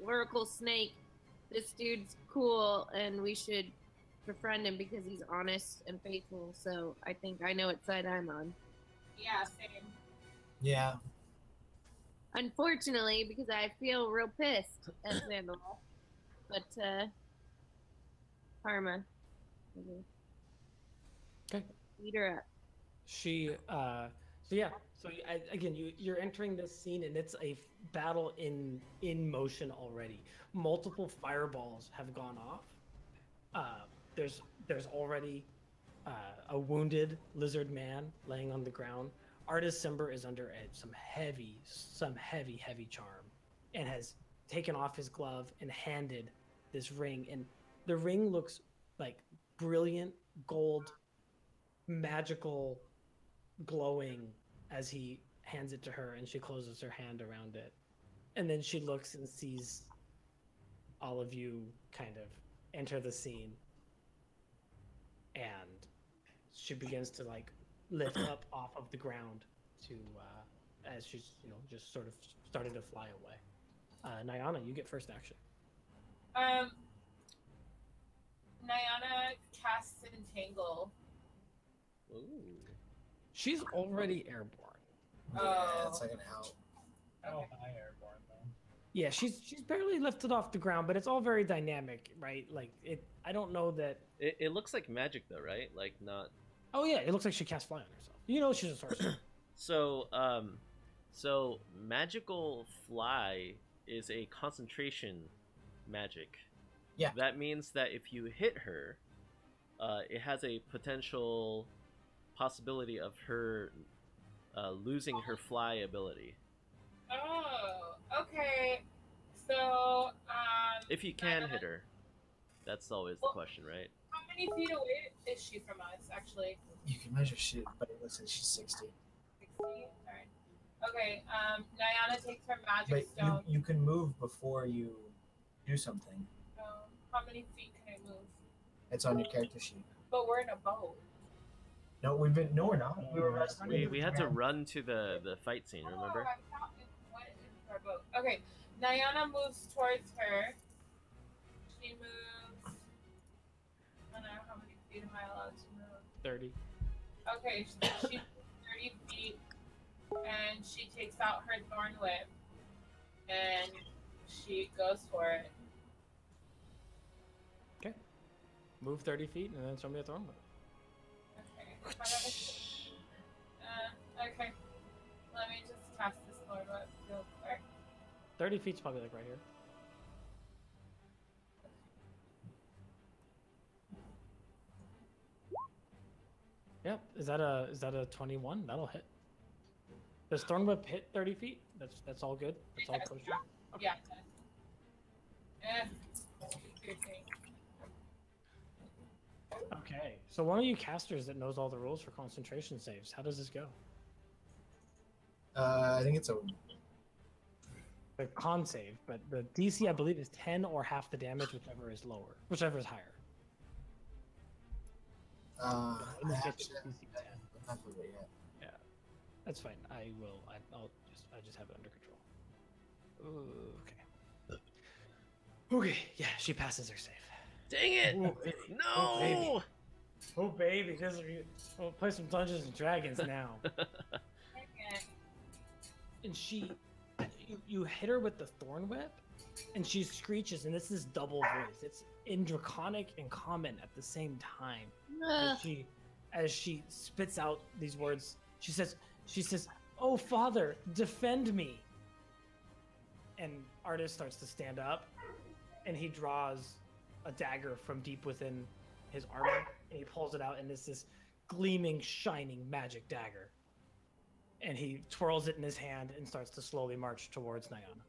Oracle Snake, this dude's cool, and we should befriend him because he's honest and faithful. So I think I know what side I'm on.
Yeah, same.
Yeah.
Unfortunately, because I feel real pissed at Xandala. But, Karma.
Okay.
Beat her up.
Again, you're entering this scene, and it's a battle in motion already. Multiple fireballs have gone off. There's already a wounded lizard man laying on the ground. Artist Simber is under some heavy charm, and has taken off his glove and handed this ring. And the ring looks like brilliant gold, magical, glowing as he hands it to her, and she closes her hand around it. And then she looks and sees all of you kind of enter the scene, and she begins to like lift up off of the ground to as she's just sort of started to fly away. Nayana, you get first action.
Nayana casts Entangle.
Ooh.
She's already airborne.
Yeah, that's like an out.
How high airborne though?
Yeah, she's barely lifted off the ground, but it's all very dynamic, right? Like I don't know that.
It looks like magic though, right? Like not.
Oh yeah, it looks like she cast fly on herself. She's a sorcerer.
So magical fly is a concentration magic.
Yeah.
That means that if you hit her, it has a potential possibility of her losing her fly ability.
Oh, okay. So,
If you can hit her, that's always the question, right?
How many feet away is she from us, actually?
You can measure shit, but it looks like she's 60.
60? Alright. Okay, Nayana takes her magic
But
stone.
you can move before you do something.
How many feet can I move?
It's on your character sheet.
But we're in a boat.
No, we're not. We were resting.
We had to run to the fight scene, remember?
Oh, I thought it went into our boat. Okay, Nayana moves towards her. She moves. I don't know how many feet am I allowed to move.
30.
Okay, she moves 30 feet, and she takes out her thorn whip, and she goes for it.
Okay. Move 30 feet and then show me a thorn whip.
Okay. Let me just cast this thorn whip real quick.
30 feet's probably like right here. Yep. Is that a 21? That'll hit. Does thorn whip hit 30 feet? That's all good. That's all kosher. Okay.
Yeah. Good thing.
Okay. So one of you casters that knows all the rules for concentration saves. How does this go?
I think it's a.
The con save, but the DC I believe is 10 or half the damage, whichever is lower, whichever is higher.
I
DC 10.
I'm not with it yet.
Yeah, that's fine. I'll just have it under control. Ooh, okay. Okay, yeah, she passes her save.
Dang it!
Ooh, baby.
No!
Oh baby, we'll play some Dungeons and Dragons now.
Okay.
And you hit her with the thorn whip, and she screeches, and this is double voice. It's in Draconic and Common at the same time. As she spits out these words, she says, "Oh Father, defend me!" And Artist starts to stand up, and he draws a dagger from deep within his armor, and he pulls it out, and it's this gleaming, shining magic dagger. And he twirls it in his hand and starts to slowly march towards Nayana.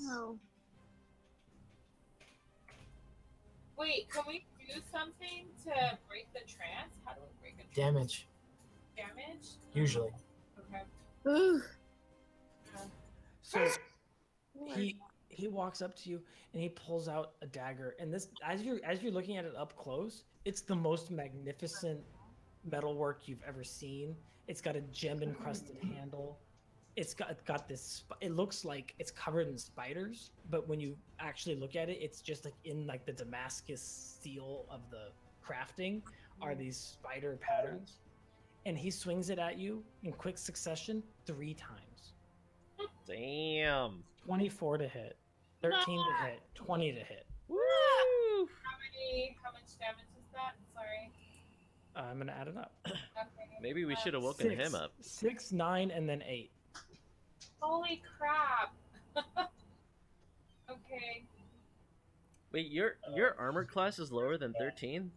No.
Wait, can we do something to break the trance? How do we break a trance?
Damage,
Damage?
usually.
Okay.
Ooh.
So he walks up to you and he pulls out a dagger. And this, as you're looking at it up close, it's the most magnificent metalwork you've ever seen. It's got a gem encrusted handle. It's got this. It looks like it's covered in spiders, but when you actually look at it, it's just like in like the Damascus steel of the crafting are these spider patterns. And he swings it at you in quick succession 3 times.
Damn.
24 to hit, 13 to hit, 20 to hit.
Woo!
How much damage is that? Sorry.
I'm gonna add it up.
Okay.
Maybe we should have woken him up.
6, 9, and then 8.
Holy crap. Okay.
Wait, your armor class is lower than 13?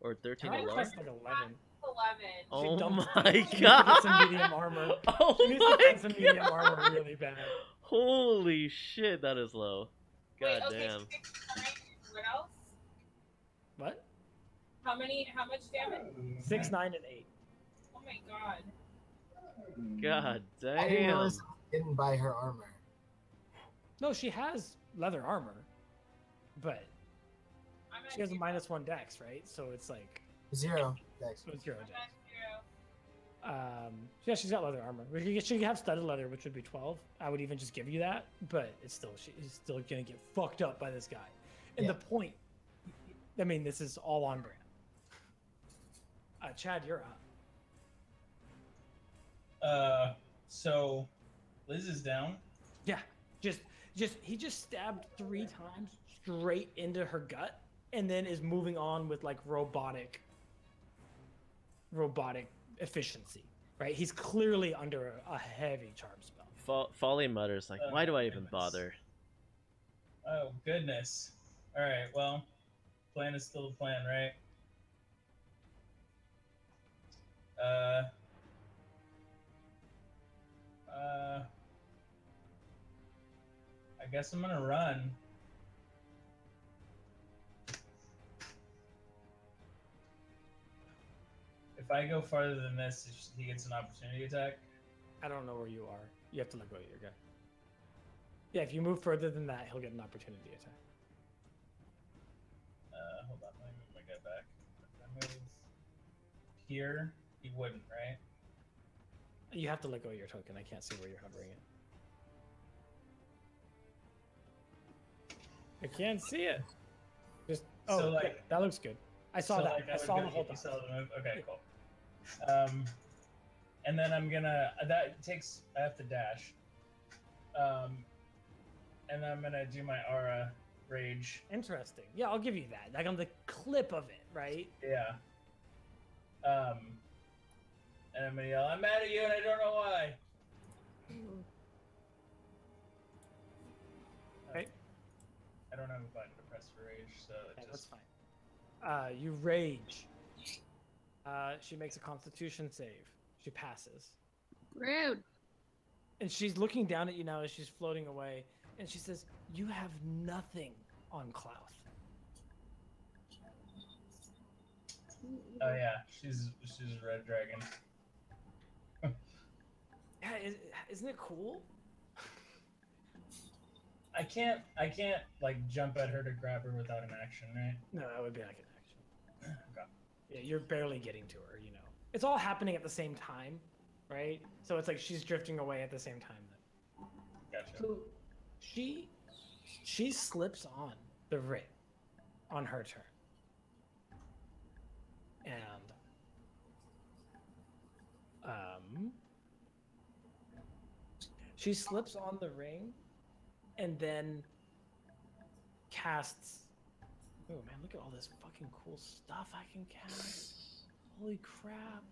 Or 13
Her
or lower?
class is like 11.
11.
Oh
dumped
my
She needs to get
god!
some medium armor.
Oh
She needs to
my
get some medium
god!
armor really bad.
Holy shit, that is low. God
Wait, okay,
damn.
6, 9, what else?
What?
How much damage?
6, 9, and 8.
Oh my god.
God
I didn't
damn.
realize I didn't buy her armor.
No, she has leather armor, but
I'm at
she has a
zero.
-1 dex, right? So it's like
0 dex.
so it's 0
I'm
dex.
at 0.
Yeah, she's got leather armor. She could have studded leather, which would be 12. I would even just give you that, but it's still she's still gonna get fucked up by this guy. And
Yeah.
the point, I mean, this is all on brand. Chad, you're up.
So Liz is down.
Yeah, just he just stabbed 3 times straight into her gut, and then is moving on with like robotic efficiency. Right? He's clearly under a heavy charm spell.
Folly mutters like, why do I even bother?
Oh goodness. All right. Well, plan is still a plan, right? I guess I'm gonna run. If I go farther than this, he gets an opportunity attack.
I don't know where you are. You have to let go of your guy. Yeah, if you move further than that, he'll get an opportunity attack.
Hold on, let me move my guy back. If I move here, he wouldn't, right?
You have to let go of your token. I can't see where you're hovering it. I can't see it. Just
So, like-
yeah, that looks good. I saw
So,
that.
like,
I
would
saw
go-
the whole
you
time.
saw the move? Okay, cool. And then I'm gonna I have to dash. And I'm gonna do my aura rage.
Interesting. Yeah, I'll give you that. Like on the clip of it, right?
Yeah. And I'm gonna yell, I'm mad at you and I don't know why.
Right.
I don't have a button to press for rage, so it
Okay, that's
just
fine. You rage. She makes a Constitution save. She passes,
Rude.
and she's looking down at you now as she's floating away, and she says, "You have nothing on Klaus."
Oh yeah, she's a red dragon.
Yeah, isn't it cool?
I can't like jump at her to grab her without an action, right?
No, that would be like an action.
Okay.
Yeah, you're barely getting to her. You know, it's all happening at the same time, right? So it's like she's drifting away at the same time.
Gotcha.
So she slips on the ring on her turn, and she slips on the ring, and then casts. Oh man, look at all this fucking cool stuff I can cast! Holy crap!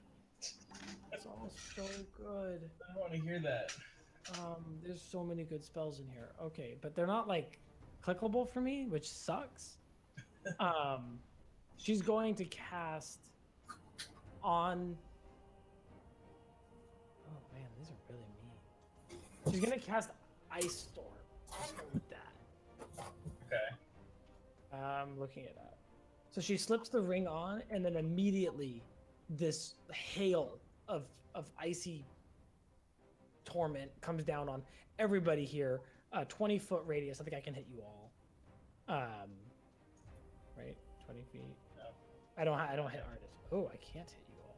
It's all so good.
I don't want to hear that.
There's so many good spells in here. Okay, but they're not like clickable for me, which sucks. She's going to cast on. Oh man, these are really mean. She's gonna cast Ice Storm. Let's go with that.
Okay.
I'm looking it up. So she slips the ring on, and then immediately this hail of icy torment comes down on everybody here. 20-foot radius. I think I can hit you all. Right, 20 feet.
No.
I don't hit artists. Oh, I can't hit you all.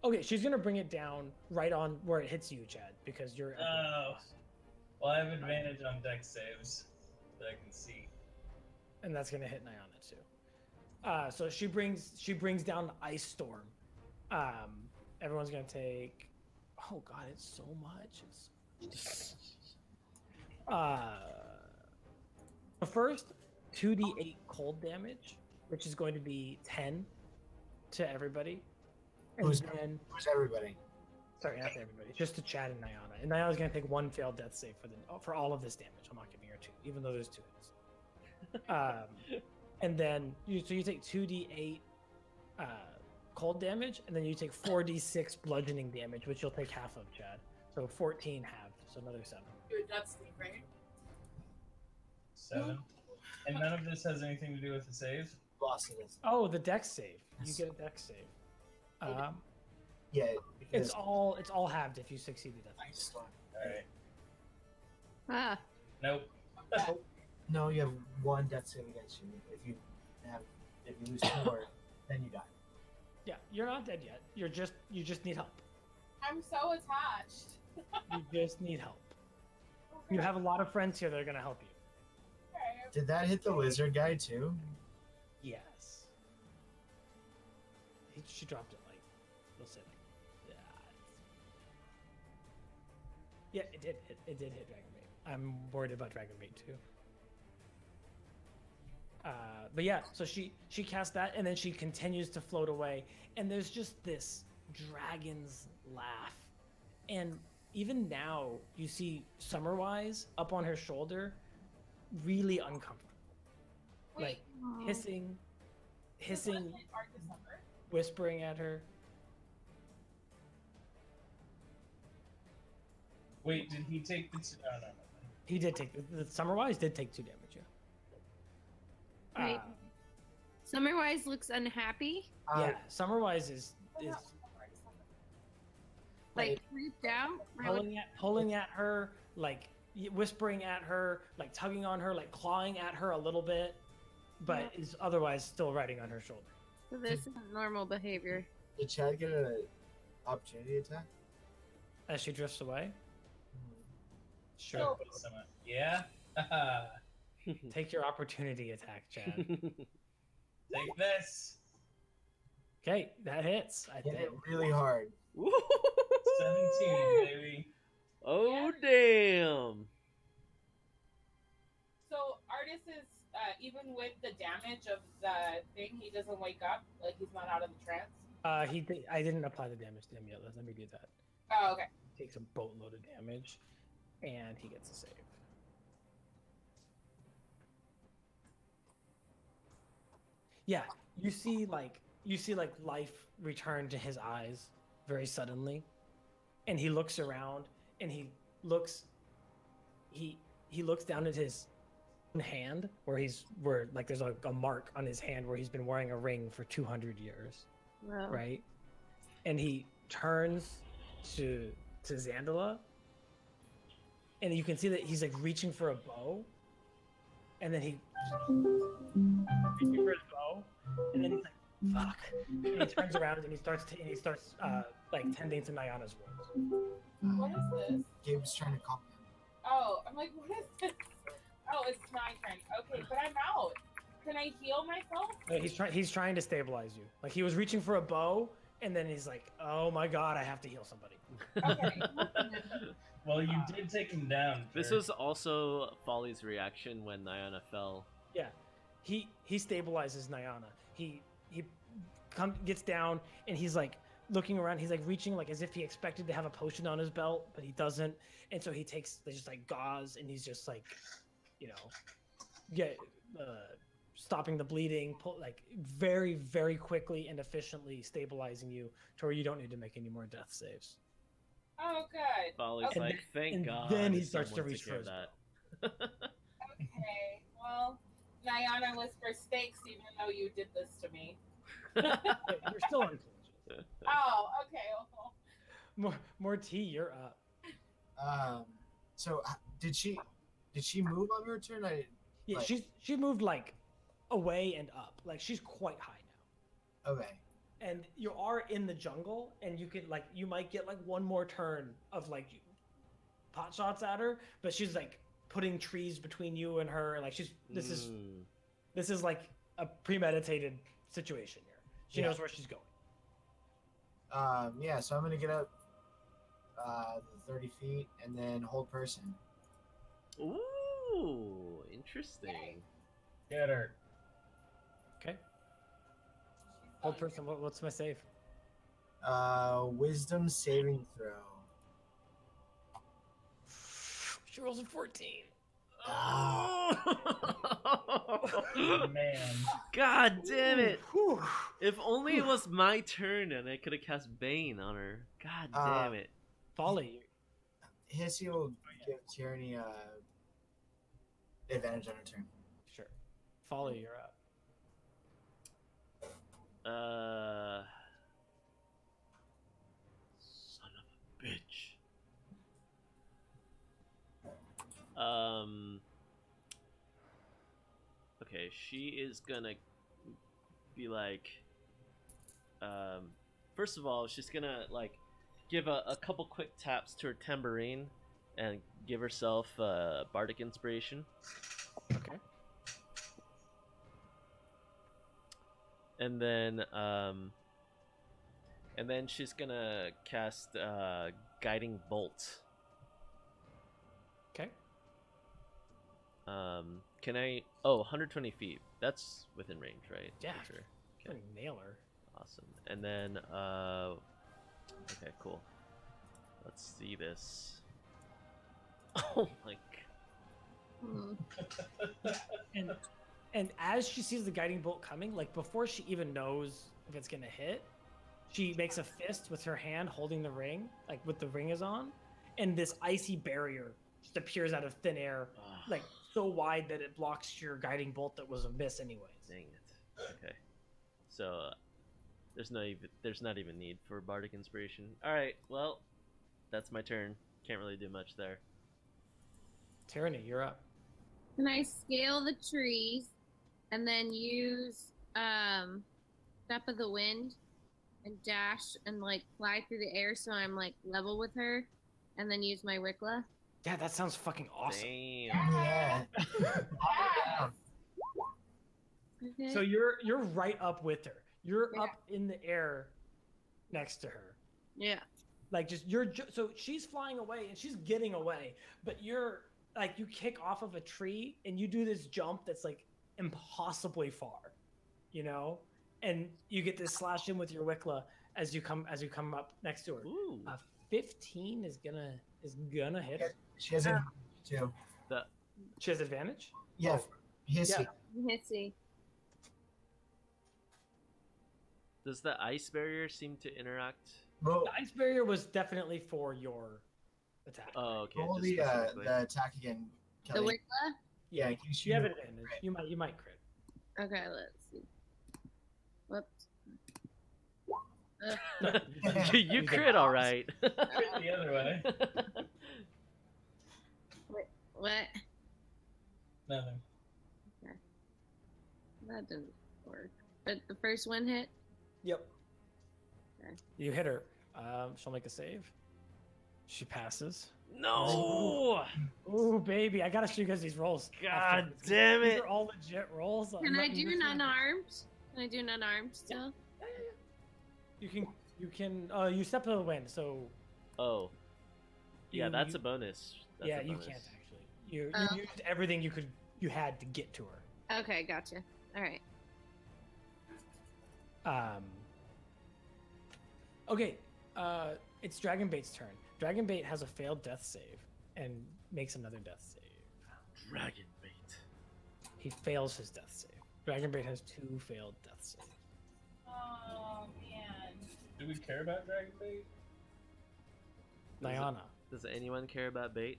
Okay, she's gonna bring it down right on where it hits you, Chad, because you're.
Oh. Well, I have advantage on dex saves that I can see.
And that's gonna hit Nayana too. So she brings down the ice storm. Everyone's gonna take. Oh God, it's so much. The first 2d8 cold damage, which is going to be 10 to everybody, and
Who's everybody?
Sorry, not to everybody, just to Chad and Nayana. And Nayana's gonna take 1 failed death save for all of this damage. I'm not giving her 2, even though there's 2 hits. And then you take 2d8 cold damage, and then you take 4d6 bludgeoning damage, which you'll take half of, Chad. So 14 halved, so another 7.
Dude, that's the right?
7. And none of this has anything to do with the save?
Lost it is.
Oh, the dex save. You get a dex save.
Yeah.
It's all halved if you succeed the death save.
Ice storm.
Alright.
Ah,
Nope.
No, you have 1 death save against you. If you lose 4, then you die.
Yeah, you're not dead yet. You just need help.
I'm so attached.
You just need help. You have a lot of friends here that are gonna help you.
Okay.
Did that hit the lizard guy too?
Yes. She dropped it like, we'll say like that. Yeah, it did hit Dragonbait. I'm worried about Dragonbait too. But yeah, so she cast that, and then she continues to float away, and there's just this dragon's laugh, and even now you see Summerwise up on her shoulder, really uncomfortable,
Wait,
like hissing,
does that hit Art December?
whispering at her.
Wait, did he take the... No.
He did take the Summerwise did take 2 damage. Yeah.
Wait. Summerwise looks unhappy,
Yeah, Summerwise is
like creeped out.
pulling at her, like whispering at her, like tugging on her, like clawing at her a little bit, but is otherwise still riding on her shoulder.
So this isn't normal behavior.
Did Chad get an opportunity attack?
As she drifts away.
Sure. Yeah?
Take your opportunity attack, Chad.
Take this!
Okay, that hits. I
Hit
think.
it really hard.
17, baby.
Oh, damn.
So Artis is even with the damage of the thing, he doesn't wake up. Like he's not out of the trance.
I didn't apply the damage to him yet. Let me do that.
Oh, okay.
He takes a boatload of damage, and he gets a save. Yeah, you see like life return to his eyes very suddenly, and he looks around, and he looks down at his hand where like there's a mark on his hand where he's been wearing a ring for 200 years.
Wow.
Right? And he turns to Xandala, and you can see that he's like reaching for a bow, and then reaching for his bow, and then he's like, "Fuck!" And he turns around and he starts like tending to Nayana's wounds.
What is this?
Gabe's trying to calm him.
Oh, I'm like, what is this? Oh, it's my turn. Okay, but I'm out. Can I heal myself?
He's trying to stabilize you. Like he was reaching for a bow, and then he's like, "Oh my god, I have to heal somebody."
Okay.
Well, you did take him down.
This
sure.
was also Folly's reaction when Nayana fell.
Yeah, he stabilizes Nayana. He gets down, and he's like looking around. He's like reaching, like as if he expected to have a potion on his belt, but he doesn't. And so he takes just like gauze, and he's just like, stopping the bleeding, like very, very quickly and efficiently stabilizing you to where you don't need to make any more death saves.
Oh, good.
Folly's
Okay.
like, thank
and
God.
then he starts to
someone
reach
took care
for
of
his
that.
Okay. Well, Nayana was for stakes, even though you did this to me.
You're still unconscious.
Oh, okay. Well,
Mortee, you're up.
So did she move on her turn?
Yeah,
Like-
she moved like away and up. Like she's quite high now.
Okay.
And you are in the jungle, and you could like you might get like one more turn of like pot shots at her, but she's like putting trees between you and her. Like this is like a premeditated situation here. She knows where she's going.
Yeah. So I'm gonna get up the 30 feet and then hold person.
Ooh, interesting.
Get her.
Okay. Hold person. What's my save?
Wisdom saving throw.
She rolls a 14.
Oh,
Man.
God damn it!
Whew.
If only it was my turn and I could have cast Bane on her. God damn it!
Folly.
Hissy will give Tyranny advantage on her turn.
Sure. Folly, you're up.
Son of a bitch. Okay, she is gonna be like, first of all, she's gonna like give a couple quick taps to her tambourine and give herself bardic inspiration.
Okay.
And then she's gonna cast guiding bolt.
Okay.
Can I? Oh, 120 feet. That's within range, right?
Yeah.
For sure.
Okay. Nail her.
Awesome. And then, okay, cool. Let's see this. Oh my god.
And as she sees the guiding bolt coming, like before she even knows if it's gonna hit, she makes a fist with her hand holding the ring, like what the ring is on, and this icy barrier just appears out of thin air, like so wide that it blocks your guiding bolt that was a miss anyways.
Dang it. Okay. So there's not even need for bardic inspiration. All right. Well, that's my turn. Can't really do much there.
Tyranny, you're up.
Can I scale the trees and then use Step of the Wind and dash and like fly through the air so I'm like level with her, and then use my Wickla?
Yeah, that sounds fucking awesome.
Damn.
Yeah.
Okay.
So you're right up with her. You're up in the air next to her.
Yeah.
Like so she's flying away and she's getting away, but you're like you kick off of a tree and you do this jump that's like impossibly far, you know, and you get this slash in with your Wickla as you come up next to her.
Ooh.
15 is gonna hit her.
She has advantage too.
She has advantage.
Yeah. Hissy.
Let's see.
Does the ice barrier seem to interact?
Roll,
The ice barrier was definitely for your attack.
Oh, okay.
roll
just specifically.
the attack again,
The
Kelly.
Wickla?
Yeah, in case
You have an advantage. You might crit.
Okay, let's see. Whoops.
You crit all right.
The other way.
What?
Nothing.
That didn't work. But the first one hit?
Yep.
Okay.
You hit her. She'll make a save. She passes.
No!
Ooh, baby, I gotta show you guys these rolls.
God damn
These
it!
are all legit rolls.
Can I do unarmed? Can I do unarmed still?
You can. You step to the wind, so
Oh. Yeah,
You-
that's
you-
a bonus. That's
yeah,
a
you
bonus.
can't actually. You
Oh.
used everything you had to get to her.
Okay, gotcha. All right.
Okay. It's Dragonbait's turn. Dragonbait has a failed death save and makes another death save.
Dragon bait.
He fails his death save. Dragonbait has 2 failed death saves.
Oh man.
Do we care about Dragon Bait?
Nayana.
Does anyone care about bait?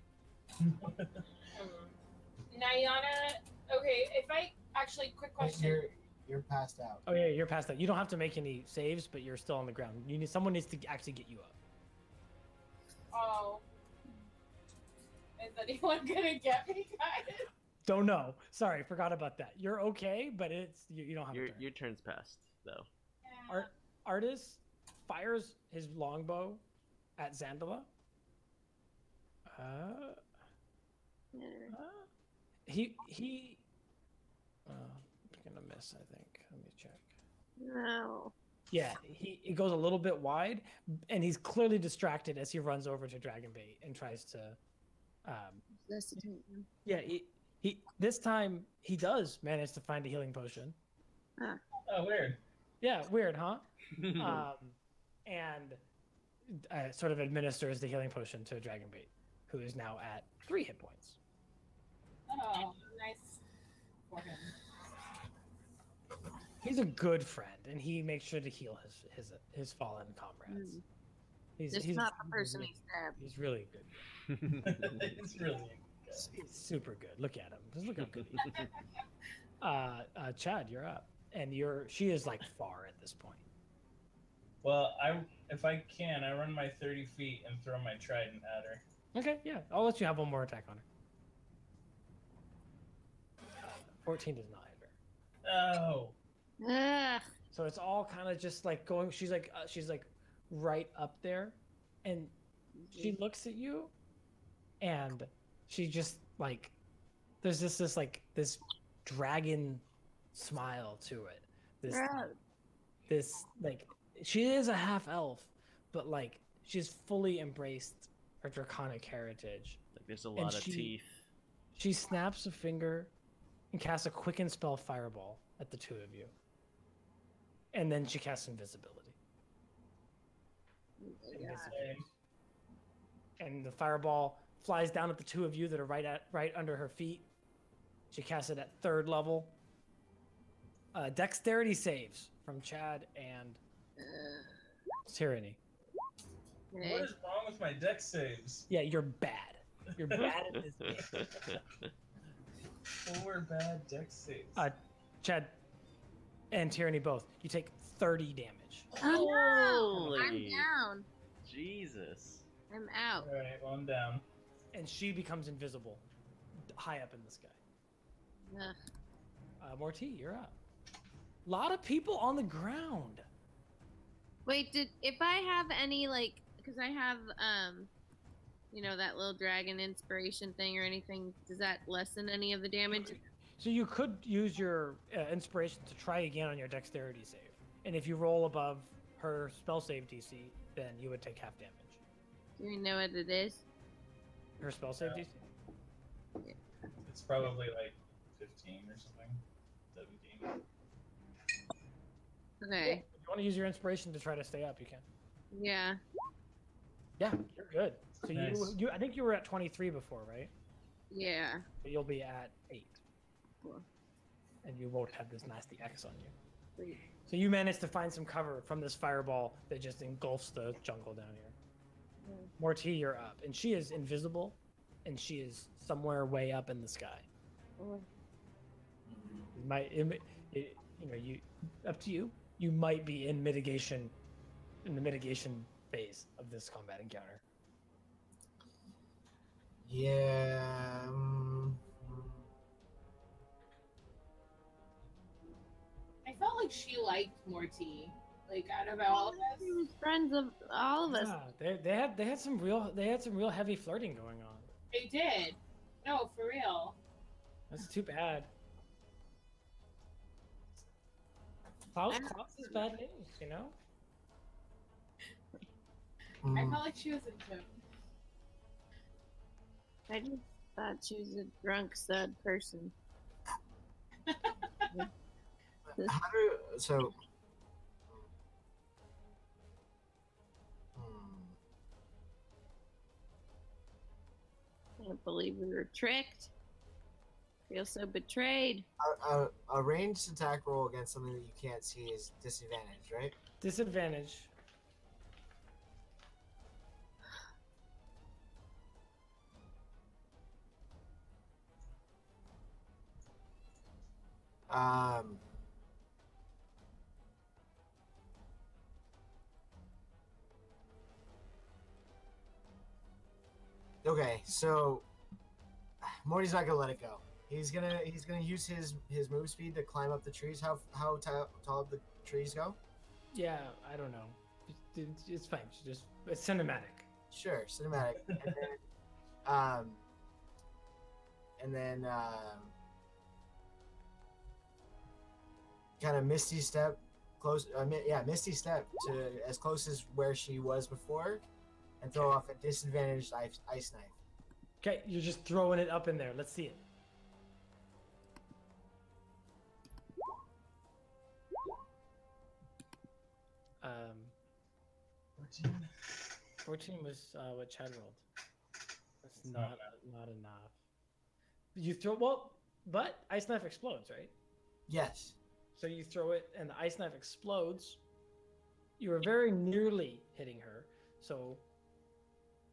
Nayana. Okay, if I actually quick question.
You're passed out.
Oh yeah, you're past that. You don't have to make any saves, but you're still on the ground. Someone needs to actually get you up.
Oh. Is anyone gonna get me, guys?
Don't know. Sorry, forgot about that. You're okay, but it's you don't have a turn.
Your turn's passed though.
Yeah.
Artis fires his longbow at Zandala. He gonna miss, I think. Let me check.
No.
Yeah, he goes a little bit wide, and he's clearly distracted as he runs over to Dragonbait and tries to. Yeah, he this time he does manage to find a healing potion.
Huh.
Oh, weird.
Yeah, weird, huh? And sort of administers the healing potion to Dragonbait, who is now at 3 hit points.
Oh, nice for him.
He's a good friend, and he makes sure to heal his fallen comrades.
He's not the person he stabbed.
He's really good.
It's really good.
He's super good. Look at him. Just look how good he is. Chad, you're up, and she is like far at this point.
Well, if I can, I run my 30 feet and throw my trident at her.
Okay, yeah, I'll let you have one more attack on her. 14 does not hit her.
Oh.
Ugh.
So it's all kind of just like going. She's like right up there, and she looks at you, and she just like there's this dragon smile to it. This like she is a half elf, but like she's fully embraced her draconic heritage.
Like there's a lot of teeth.
She snaps a finger and casts a quicken spell fireball at the two of you. And then she casts invisibility. And the fireball flies down at the two of you that are right under her feet. She casts it at 3rd level. Dexterity saves from Chad and Tyranny.
What is wrong with my dex saves?
Yeah, you're bad. You're bad at this game.
4 bad dex saves.
Chad and Tyranny both. You take 30 damage.
Oh no!
Holy.
I'm down.
Jesus.
I'm out.
All right, well, I'm down.
And she becomes invisible, high up in the sky.
Ugh.
Mortee, you're up. A lot of people on the ground.
Wait, if I have any because I have that little dragon inspiration thing or anything, does that lessen any of the damage?
So you could use your inspiration to try again on your dexterity save. And if you roll above her spell save DC, then you would take half damage.
Do you know what it is?
Her spell save DC?
It's probably like 15 or something. 17.
Okay.
If you want to use your inspiration to try to stay up, you can.
Yeah.
Yeah, you're good. So
Nice.
I think you were at 23 before, right?
Yeah.
But you'll be at 8.
Cool.
And you won't have this nasty X on you.
Sweet.
So you managed to find some cover from this fireball that just engulfs the jungle down here. Mortee, you're up, and she is invisible, and she is somewhere way up in the sky. Up to you. You might be in the mitigation phase of this combat encounter.
Yeah.
I felt like she liked Mortee. Like out of all of us.
She was friends of all of us.
Yeah, they had some real heavy flirting going on.
They did. No, for real.
That's too bad. Klaus is bad news, you know?
I felt like she was into him.
I just thought she was a drunk, sad person.
So?
Can't believe we were tricked. Feel so betrayed.
A ranged attack roll against something that you can't see is disadvantage, right?
Disadvantage.
Okay, so Morty's not gonna let it go. He's gonna use his move speed to climb up the trees. How tall the trees go?
Yeah, I don't know. It's fine. It's cinematic.
Sure, cinematic. And then kind of Misty Step close. Misty Step to as close as where she was before, and throw off a disadvantaged ice knife.
Okay, you're just throwing it up in there. Let's see it. Um, 14 was what Chad rolled. That's not enough. You throw but ice knife explodes, right?
Yes.
So you throw it, and the ice knife explodes. You were very nearly hitting her. So,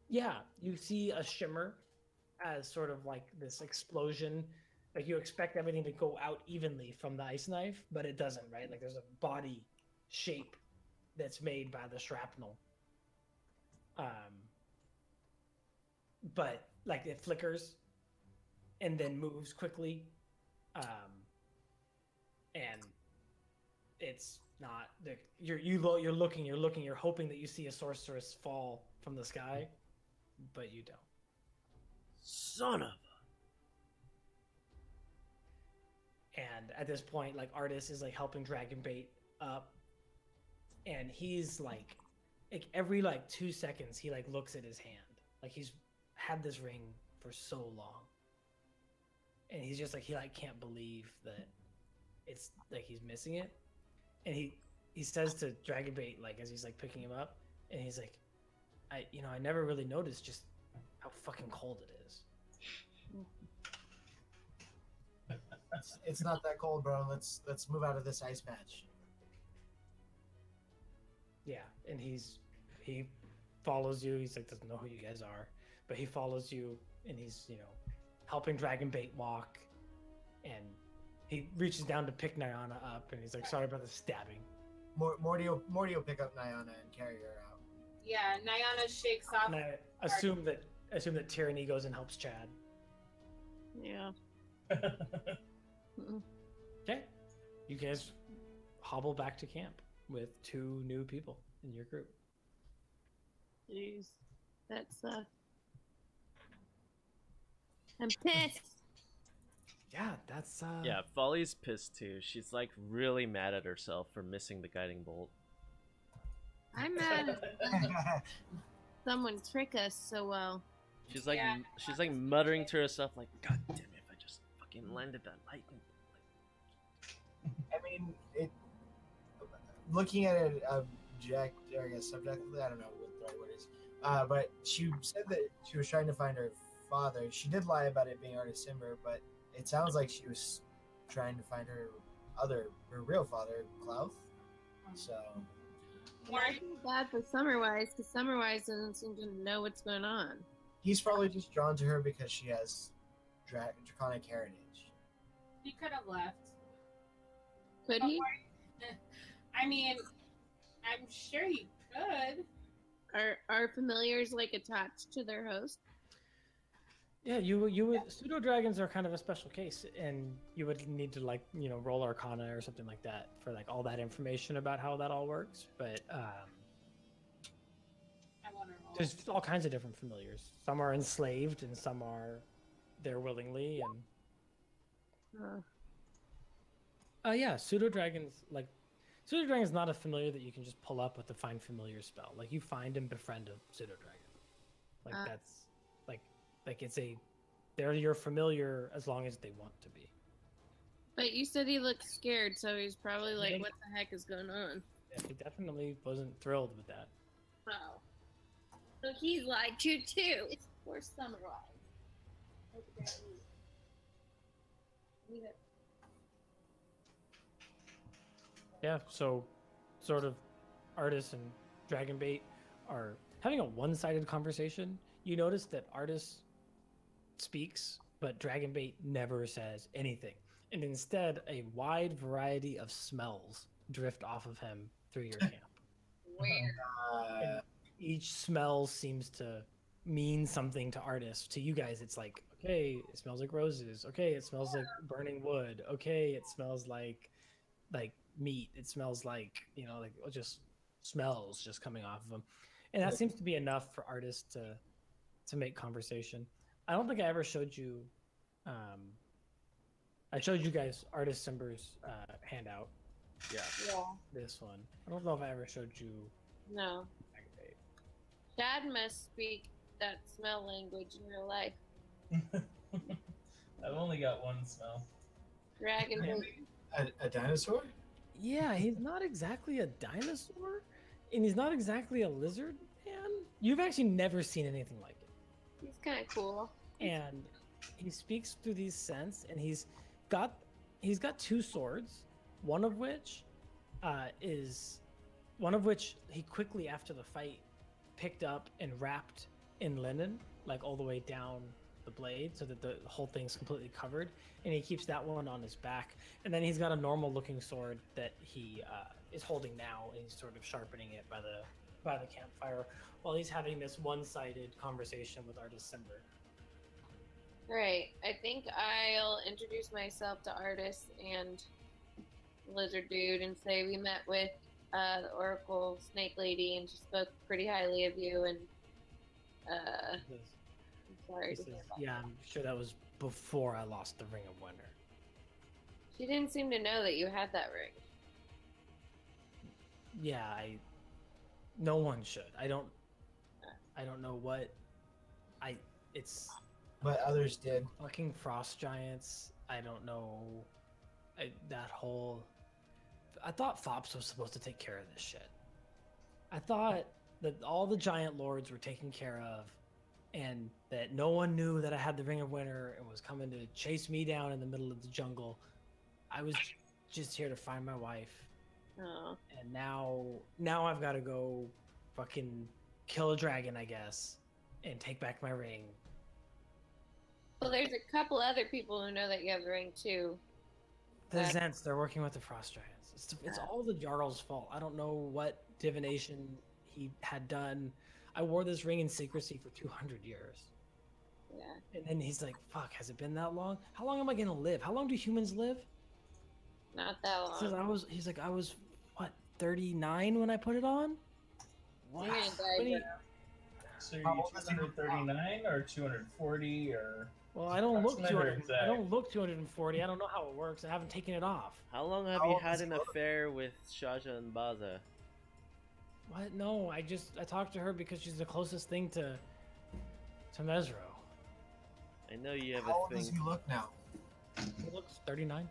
yeah, you see a shimmer as sort of like this explosion. Like you expect everything to go out evenly from the ice knife, but it doesn't, right? Like there's a body shape that's made by the shrapnel. But like it flickers and then moves quickly. And it's not you're looking, you're hoping that you see a sorceress fall from the sky, but you don't.
Son of
And at this point, like Artis is like helping Dragonbait up, and he's like every like 2 seconds he like looks at his hand, like he's had this ring for so long, and he's just like he like can't believe that it's like he's missing it, and he says to Dragonbait like as he's like picking him up, and he's like, I never really noticed just how fucking cold it is.
It's not that cold, bro. Let's move out of this ice patch.
Yeah, and he follows you. He's like doesn't know who you guys are, but he follows you, and he's helping Dragonbait walk, and he reaches down to pick Nayana up, and he's like, sorry about the stabbing.
Mortee will pick up Nayana and carry her out.
Yeah, Nayana shakes off.
And I assume that Tyranny goes and helps Chad.
Yeah.
Okay, you guys hobble back to camp with 2 new people in your group.
Jeez, that's I'm pissed.
Yeah, that's
Yeah, Folly's pissed too. She's like really mad at herself for missing the guiding bolt.
I'm mad at someone trick us so well.
She's like muttering to herself like, God damn it, if I just fucking landed that lightning.
I mean, looking at it subjectively, I don't know what the right word is. But she said that she was trying to find her father. She did lie about it being Artis Simber, but it sounds like she was trying to find her real father, Clouth. So.
Yeah, I feel bad for Summerwise because Summerwise doesn't seem to know what's going on.
He's probably just drawn to her because she has draconic heritage.
He could have left.
Could he?
I mean, I'm sure he could.
Are familiars like attached to their host?
Yeah, you would pseudo dragons are kind of a special case, and you would need to like roll Arcana or something like that for like all that information about how that all works. But
I want to roll.
there's all kinds of different familiars. Some are enslaved, and some are there willingly. And yeah, pseudo dragons is not a familiar that you can just pull up with the find familiar spell. Like you find and befriend a pseudo dragon. Like that's like it's they're your familiar as long as they want to be.
But you said he looked scared, so he's probably like, what the heck is going on?
Yeah, he definitely wasn't thrilled with that.
Oh. So he's lied to too. Poor Summerwise.
Yeah, so sort of Artis and Dragonbait are having a one-sided conversation. You notice that Artis speaks, but Dragonbait never says anything. And instead, a wide variety of smells drift off of him through your camp.
Where?
Each smell seems to mean something to Artis. To you guys, it's like Okay, it smells like roses. Okay, it smells like burning wood. Okay, it smells like meat. It smells like, like just smells just coming off of them. And that seems to be enough for artists to make conversation. I don't think I ever showed you I showed you guys Artist Simber's handout.
Yeah.
Yeah.
This one. I don't know if I ever showed you.
No. Chad must speak that smell language in real life.
I've only got one smell.
Dragon.
A dinosaur?
Yeah, he's not exactly a dinosaur, and he's not exactly a lizard man. You've actually never seen anything like it.
He's kind of cool.
And he speaks through these scents, and he's got two swords, one of which he quickly after the fight picked up and wrapped in linen, like all the way down the blade, so that the whole thing's completely covered. And he keeps that one on his back. And then he's got a normal looking sword that he is holding now, and he's sort of sharpening it by the campfire while he's having this one-sided conversation with Artist Simber.
Right. I think I'll introduce myself to Artist and Lizard Dude and say we met with the Oracle Snake Lady, and she spoke pretty highly of you. And I'm sorry to hear about that.
I'm sure that was before I lost the Ring of Winter.
She didn't seem to know that you had that ring.
Yeah, no one should. I don't know what it's
But others did.
fucking frost giants. I don't know. I thought Fops was supposed to take care of this shit. I thought that all the giant lords were taken care of, and that no one knew that I had the Ring of Winter and was coming to chase me down in the middle of the jungle. I was just here to find my wife.
Oh.
And now I've got to go fucking kill a dragon, I guess, and take back my ring.
Well, there's a couple other people who know that you have the ring too.
The Zents, they're working with the frost giants. It's all the Jarl's fault. I don't know what divination he had done. I wore this ring in secrecy for 200 years.
Yeah.
And then he's like, fuck, has it been that long? How long am I going to live? How long do humans live?
Not that long.
He's like, I was, what, 39 when I put it on?
You're gonna die, Joe.
So are you 239 or 240 or?
Well, I don't look
Approximate or
200.
exact?
I don't look 240. I don't know how it works. I haven't taken it off.
How long have you had an affair with Shaja and Baza?
What? No, I talked to her because she's the closest thing to Mesro.
I know you have
How
a
old does
thing.
he look now?
He looks 39.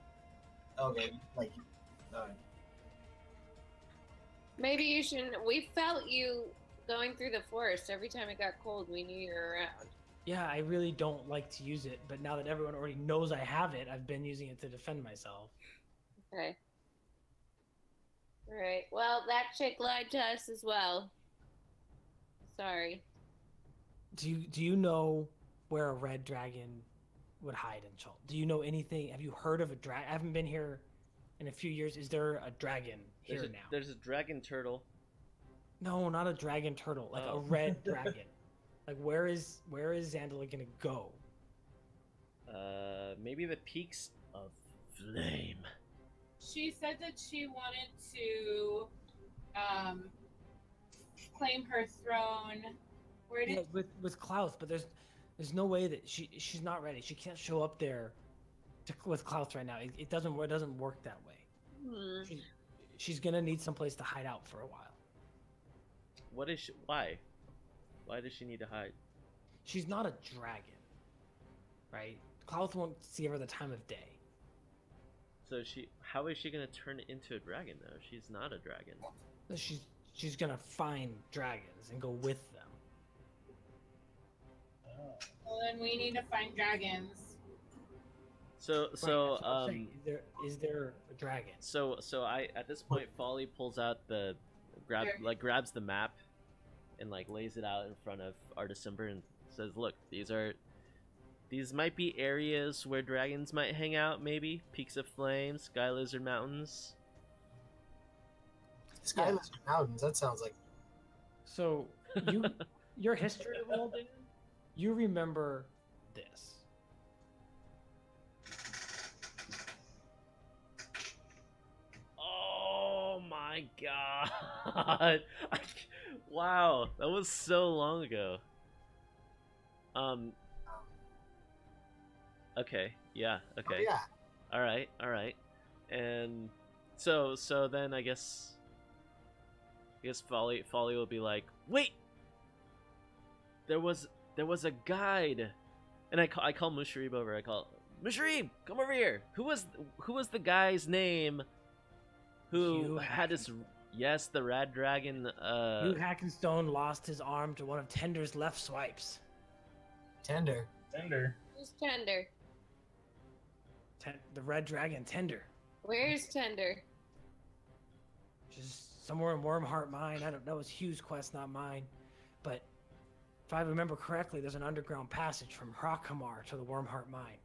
Okay, like,
Maybe you shouldn't. We felt you going through the forest. Every time it got cold, we knew you were around.
Yeah, I really don't like to use it, but now that everyone already knows I have it, I've been using it to defend myself.
Okay. Alright. Well, that chick lied to us as well. Sorry.
Do you know where a red dragon would hide in Chult? Do you know anything? Have you heard of a dragon? I haven't been here in a few years. Is there a dragon here now?
There's a dragon turtle.
No, not a dragon turtle. Like a red dragon. Like where is Xandala gonna go?
Maybe the peaks of flame.
She said that she wanted to claim her throne. Where did
With Klaus, but there's no way that she's not ready. She can't show up there with Klaus right now. It doesn't work that way. She's gonna need someplace to hide out for a while.
What is she? Why? Why does she need to hide?
She's not a dragon, right? Klaus won't give her the time of day.
So how is she gonna turn into a dragon though? She's not a dragon.
She's gonna find dragons and go with them.
Well, then we need to find dragons.
So
Right, that's what I'm saying. Is there a dragon?
So I at this point Folly pulls out grabs the map and like lays it out in front of Artisimber and says, "Look, these might be areas where dragons might hang out. Maybe Peaks of Flame, Sky Lizard Mountains."
Sky Lizard Mountains, that sounds like...
So your history roll, Dan, you remember this.
god! Wow, that was so long ago. Okay, yeah,
Oh,
okay.
yeah.
Alright. And so then I guess Folly will be like, wait! There was a guide! And I call Musharib over, I call, Musharib, come over here! Who was the guy's name who
Hugh
had his, yes, the Rad Dragon,
Hugh Hackenstone lost his arm to one of Tender's left swipes.
Tender.
Tender.
Who's Tender?
The Red Dragon, Tender.
Where's Tender?
Just somewhere in Wormheart Mine. I don't know. It's Hugh's quest, not mine. But if I remember correctly, there's an underground passage from Hrakamar to the Wormheart Mine.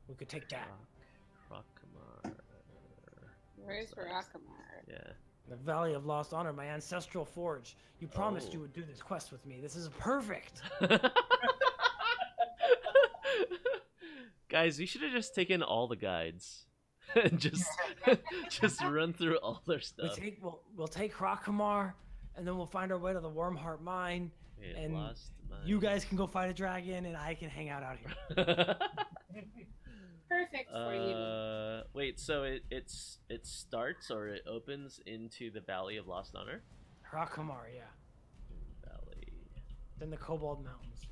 We could take that.
Hrakamar.
Where's Hrakamar?
Yeah.
The Valley of Lost Honor, my ancestral forge. You promised
Oh.
you would do this quest with me. This is perfect.
Guys, we should have just taken all the guides and just run through all their stuff.
We'll take Hrakamar, and then we'll find our way to the Wormheart Mine.
Yeah,
and
lost mine.
you guys can go fight a dragon, and I can hang out here.
Perfect for you.
Wait, so it starts or it opens into the Valley of Lost Honor?
Hrakamar, yeah.
Valley.
Then the Cobalt Mountains.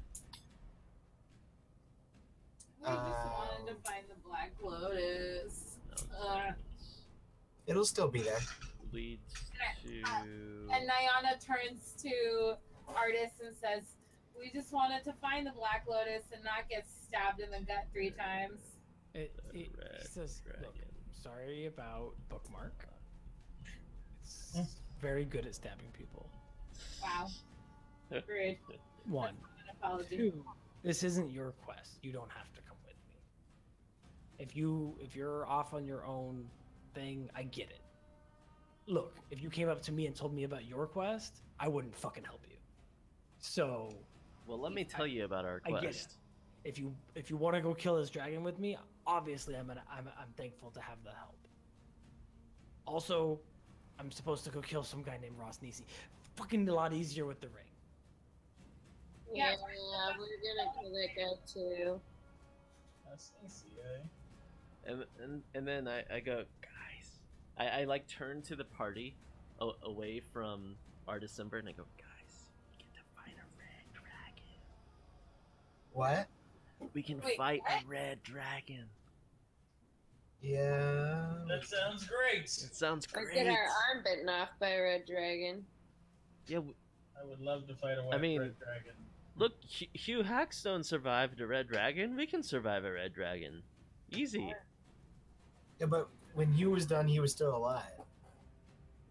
We just wanted to find the Black Lotus.
It'll still be there.
Leads to.
And Nayana turns to Artis and says, "We just wanted to find the Black Lotus and not get stabbed in the gut 3 times."
He
Red
says, "Look,
Dragon.
sorry about Bookmark. It's very good at stabbing people.
Wow. Rude.
One.
An apology.
2, this isn't your quest. You don't have to come with me. If you're off on your own thing, I get it. Look, if you came up to me and told me about your quest, I wouldn't fucking help you. So,
Well, let me tell you about our
I get
quest.
it. If you want to go kill this dragon with me, obviously I'm thankful to have the help. Also, I'm supposed to go kill some guy named Ross Nisi. Fucking a lot easier with the ring.
Yeah, we're gonna kill that guy too.
That's easy, eh?
And then I go, guys. I like turn to the party away from our December and I go, guys, we get to fight a red dragon.
What?
We can
Wait,
fight
what?
a red dragon.
Yeah.
That sounds great.
It sounds
Or
great.
get our arm bitten off by a red dragon.
Yeah,
I would love to fight a white
mean-
red dragon.
look, Hugh Hackstone survived a red dragon. We can survive a red dragon. Easy.
Yeah, but when Hugh was done, he was still alive.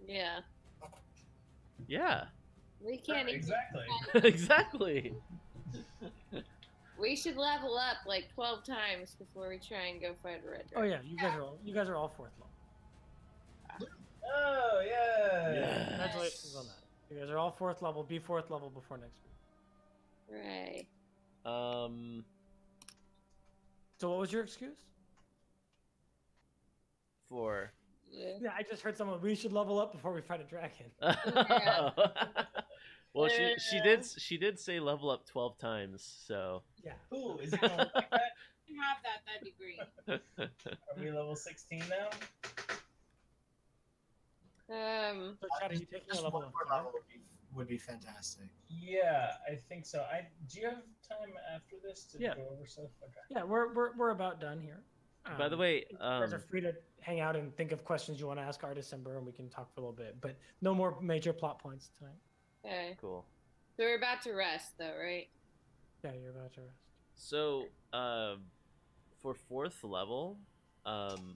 Yeah.
Yeah,
We can't even.
Exactly.
exactly.
We should level up like 12 times before we try and go fight a red
Oh
dragon.
yeah, you guys are all 4th level.
Oh, yeah.
Yes.
Congratulations on that. You guys are all 4th level. Be 4th level before next week.
Right.
So what was your excuse?
For.
Yeah.
Yeah, I just heard someone. We should level up before we fight a dragon.
Well, she did say level up 12 times, so.
Yeah.
Ooh, is it going like that?
If you have that, that'd be great.
Are we level 16 now?
So Chad, are you taking a
Just
level
one
of
more
5?
level would be fantastic.
Yeah, I think so. Do you have time after this to
Yeah.
go over stuff? Okay.
Yeah, we're about done here.
By the way,
you guys are free to hang out and think of questions you want to ask our December, and we can talk for a little bit. But no more major plot points tonight.
Okay.
cool.
So we're about to rest, though, right?
Yeah, you're about to rest.
So, for 4th level,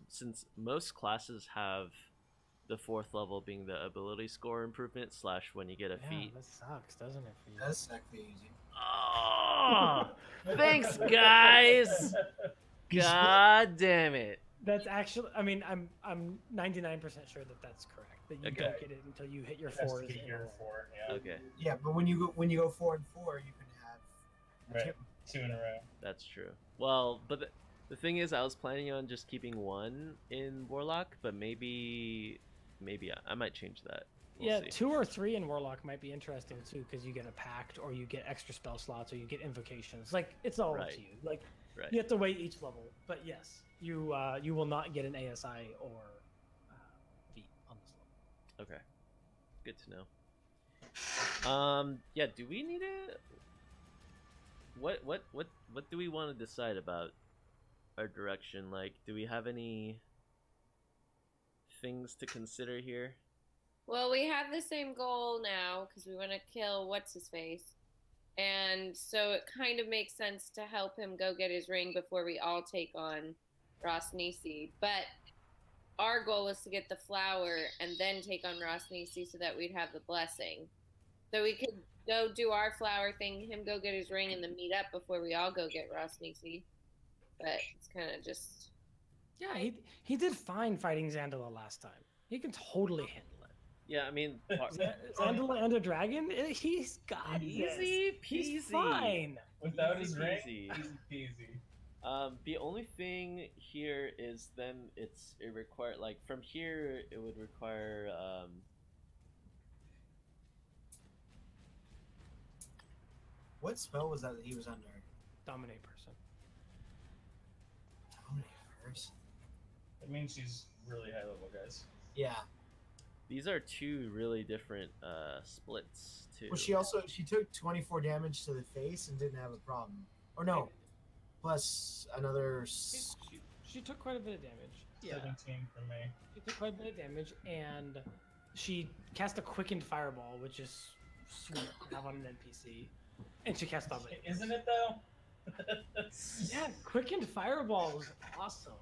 since most classes have the 4th level being the ability score improvement / when you get a
Yeah,
feat.
that sucks, doesn't it? For you?
That's sexy easy.
Oh, thanks, guys. God damn it.
That's actually. I mean, I'm 99% sure that that's correct. That you
Okay.
don't get it until you hit your
Has to
4s.
get
in a
your
row.
4, yeah.
Okay,
Yeah, but when you go 4 and 4, you can have
Right. 2 in a row.
that's true. Well, but the thing is, I was planning on just keeping 1 in Warlock, but maybe I might change that.
Yeah,
see.
2 or 3 in Warlock might be interesting too, because you get a pact, or you get extra spell slots, or you get invocations. Like, it's all up
Right.
to you. Like,
Right.
you have to wait each level. But yes, you will not get an ASI or feat on this level.
Okay. Good to know. Yeah. Do we need a? What do we want to decide about our direction? Like, do we have any things to consider here?
Well, we have the same goal now because we want to kill what's his face. And so it kind of makes sense to help him go get his ring before we all take on Ross Nisi. But our goal is to get the flower and then take on Ross Nisi so that we'd have the blessing. So we could go do our flower thing, him go get his ring, and then meet up before we all go get Ross Nisi. But it's kind of just...
Yeah, he did fine fighting Xandala last time. He can totally handle it.
Yeah, I mean,
Xandala and a dragon, he's got
easy
this.
peasy.
He's fine.
Without his
Easy
ring,
peasy.
easy peasy.
The only thing here is then it require, like, from here it would require
What spell was that he was under?
Dominate person.
Dominate person.
That means she's really high level, guys.
Yeah.
these are 2 really different splits too.
Well, she took 24 damage to the face and didn't have a problem. Or no, plus another.
She took quite a bit of damage.
17 from me.
She took quite a bit of damage, and she cast a quickened fireball, which is sweet to have on an NPC. And she cast dominate.
Isn't it though?
Yeah, quickened fireball is awesome.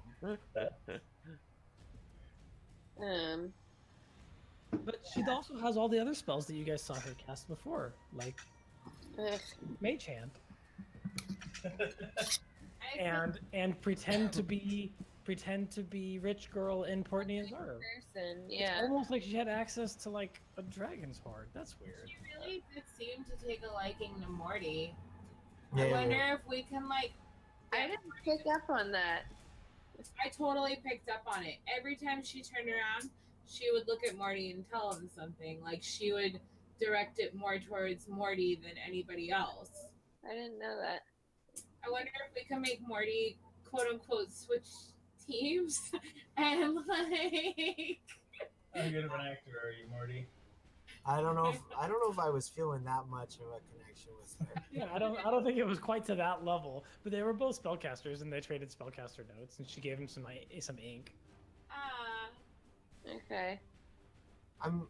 But she also has all the other spells that you guys saw her cast before, like Mage Hand, and pretend to be rich girl in Portney and Zara.
Person,
It's
yeah.
almost like she had access to like a dragon's hoard. That's weird.
She really did seem to take a liking to Mortee.
Yeah,
I
yeah,
wonder
yeah.
if we can like.
I didn't pick up on that.
I totally picked up on it. Every time she turned around, she would look at Mortee and tell him something. Like she would direct it more towards Mortee than anybody else.
I didn't know that.
I wonder if we can make Mortee quote unquote switch teams and like.
How good of an actor are you, Mortee?
I don't know if I was feeling that much of a connection with her.
Yeah, I don't think it was quite to that level, but they were both spellcasters and they traded spellcaster notes, and she gave him some ink.
Okay.
I'm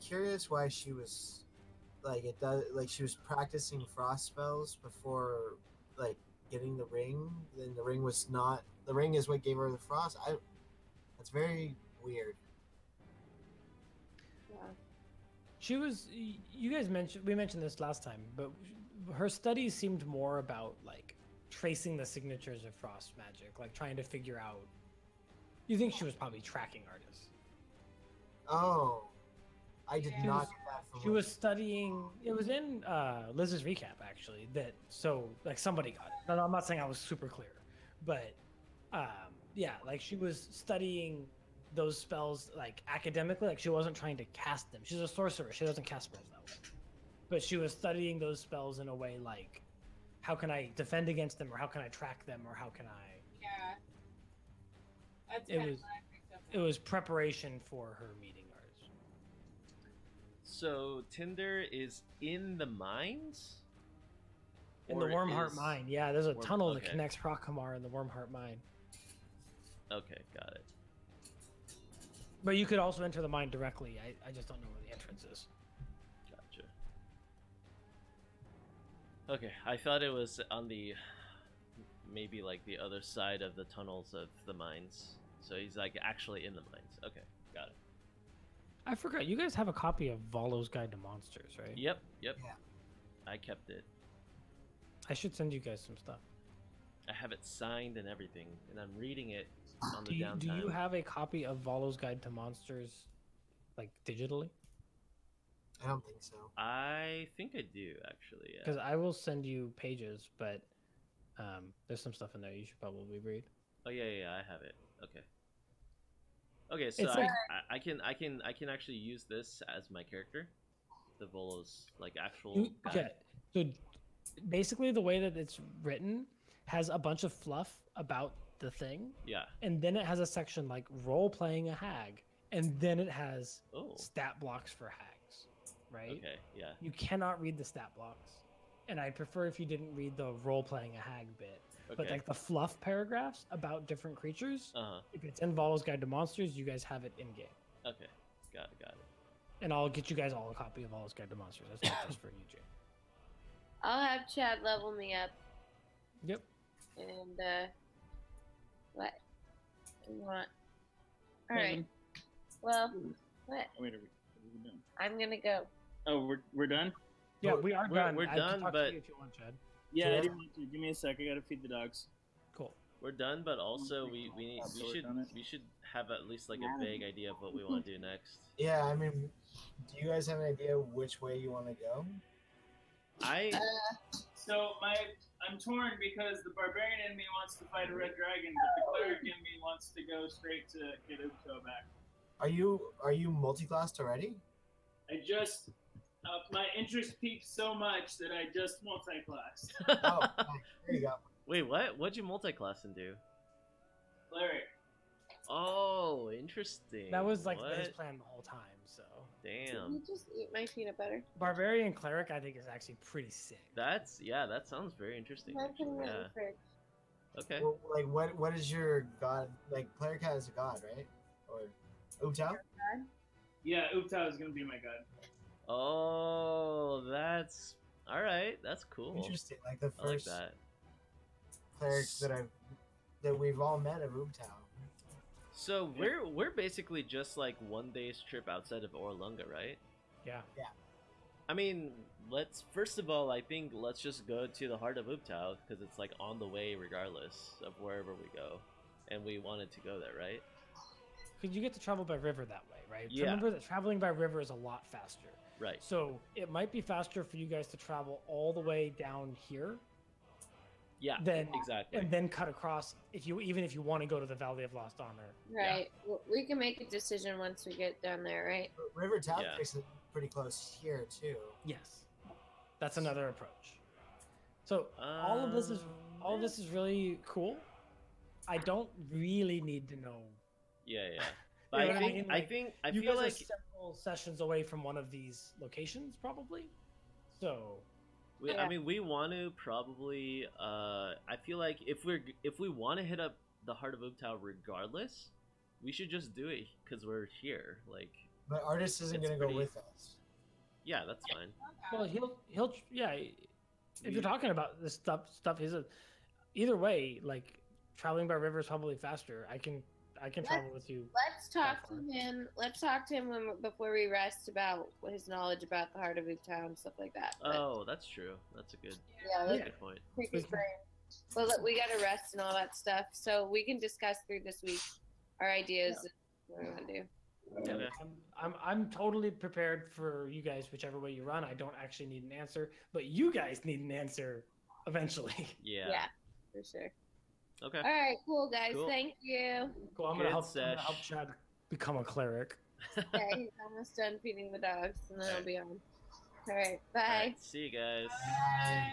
curious why she was she was practicing frost spells before like getting the ring. Then the ring is what gave her the frost. That's very weird.
Yeah.
She was. We mentioned this last time, but her studies seemed more about like tracing the signatures of frost magic, like trying to figure out. You think she was probably tracking artists?
Oh, I did
She
not
was-
get that from
She was studying. It was in Liz's recap actually. Like somebody got it. No, I'm not saying I was super clear, but yeah, like she was studying those spells like academically. Like she wasn't trying to cast them. She's a sorcerer. She doesn't cast spells that way. But she was studying those spells in a way like, how can I defend against them, or how can I track them, or how can I?
Yeah. That's
It
kind
was-
of what I picked up
It
on.
was preparation for her meeting artists.
So Tinder is in the mines?
In the
Or
Wormheart
is-
Mine, yeah, there's a
Worm-
tunnel that
okay.
connects Proximar and the Wormheart Mine.
Okay, got it.
But you could also enter the mine directly. I just don't know where the entrance is.
Gotcha. Okay, I thought it was on the maybe like the other side of the tunnels of the mines. So he's like actually in the mines. Okay, got it.
I forgot. You guys have a copy of Volo's Guide to Monsters, right?
Yep.
Yeah.
I kept it.
I should send you guys some stuff.
I have it signed and everything, and I'm reading it on the
Do
downtime.
you have a copy of Volo's Guide to Monsters, like digitally?
I don't think so.
I think I do actually. Yeah.
Because I will send you pages, but there's some stuff in there you should probably read.
Oh yeah, I have it. Okay. Okay, so
It's
I can actually use this as my character. The Volo's like actual guy.
Okay, so basically the way that it's written has a bunch of fluff about the thing,
Yeah.
and then it has a section like role playing a hag, and then it has
Oh.
stat blocks for hags, right?
Okay. Yeah.
You cannot read the stat blocks, and I'd prefer if you didn't read the role playing a hag bit.
Okay.
But like the fluff paragraphs about different creatures,
Uh-huh.
if it's in Volo's Guide to Monsters, you guys have it in game.
Okay. Got it.
And I'll get you guys all a copy of Volo's Guide to Monsters. That's not just for you, Jay.
I'll have Chad level me up.
Yep.
And what do you want? All right. Well, what?
Wait, are we done?
I'm gonna go.
Oh, we're done?
Yeah, we are done.
We're
I can
done,
talk to
but
you if you want, Chad.
Yeah,
Yeah.
I didn't want to. Give me a sec. I gotta feed the dogs.
Cool.
We're done, but also we
Sword on it.
should have at least like a vague idea of what we want to do next.
Yeah, I mean, do you guys have an idea which way you want to go?
So I'm torn because the barbarian in me wants to fight a red dragon, but the cleric in me wants to go straight to get Ubto back.
Are you multi-classed already?
I just my interest peaked so much that I just multi-classed.
Oh, nice. There you go.
Wait, what? What'd you multi-class and do?
Cleric.
Oh, interesting.
That was like his
What?
plan the whole time. So
Did
Damn.
you just eat my peanut butter?
barbarian cleric, I think, is actually pretty sick.
That sounds very interesting.
I'm putting it in
Yeah.
the fridge.
Okay.
Well, like, what is your god? Like, cleric has a god, right? Or Ubtao?
Yeah, Ubtao is gonna be my god.
Oh, that's all right. That's cool.
Interesting. Like the
I like
first
that.
cleric that we've all met of Ubtao.
So we're basically just like one day's trip outside of Orlunga, right?
Yeah.
I mean, first of all, I think let's just go to the heart of Ubtao because it's like on the way regardless of wherever we go, and we wanted to go there, right?
Because you get to travel by river that way, right?
Yeah.
Remember that traveling by river is a lot faster.
Right.
So it might be faster for you guys to travel all the way down here,
Yeah.
then
Exactly.
and then cut across even if you want to go to the Valley of Lost Honor.
Right. Well, we can make a decision once we get down there, right?
But River
Yeah.
Tactics is pretty close here too.
Yes, that's another approach. So all of this is really cool. I don't really need to know.
Yeah.
You
But
know
I
what I
think
mean?
I
Like,
think I
you
feel
guys
like
are several sessions away from one of these locations, probably. So
I mean we want to probably. I feel like if we want to hit up the heart of Ubtao regardless, we should just do it because we're here. Like,
But Artist isn't
It's
gonna go
pretty-
with us.
yeah, that's fine.
well, he'll yeah. If you're talking about this stuff, either way. Like traveling by river is probably faster. I can travel with you.
Let's talk to
far.
him. Let's talk to him before we rest about his knowledge about the heart of Ubtao and stuff like that. But,
Oh, that's true. That's a good
yeah, let's
good point.
pick his brain. Well, look, we got to rest and all that stuff, so we can discuss through this week our ideas and what we want to do.
Okay.
I'm totally prepared for you guys, whichever way you run. I don't actually need an answer, but you guys need an answer eventually.
Yeah.
Yeah, for sure.
Okay.
All right, cool guys.
Cool.
Thank you.
Cool. I'm
Good
gonna help
sesh.
Chad become a cleric.
Okay, he's almost done feeding the dogs, and then I'll be on. All right, bye.
All right, see you guys.
Bye.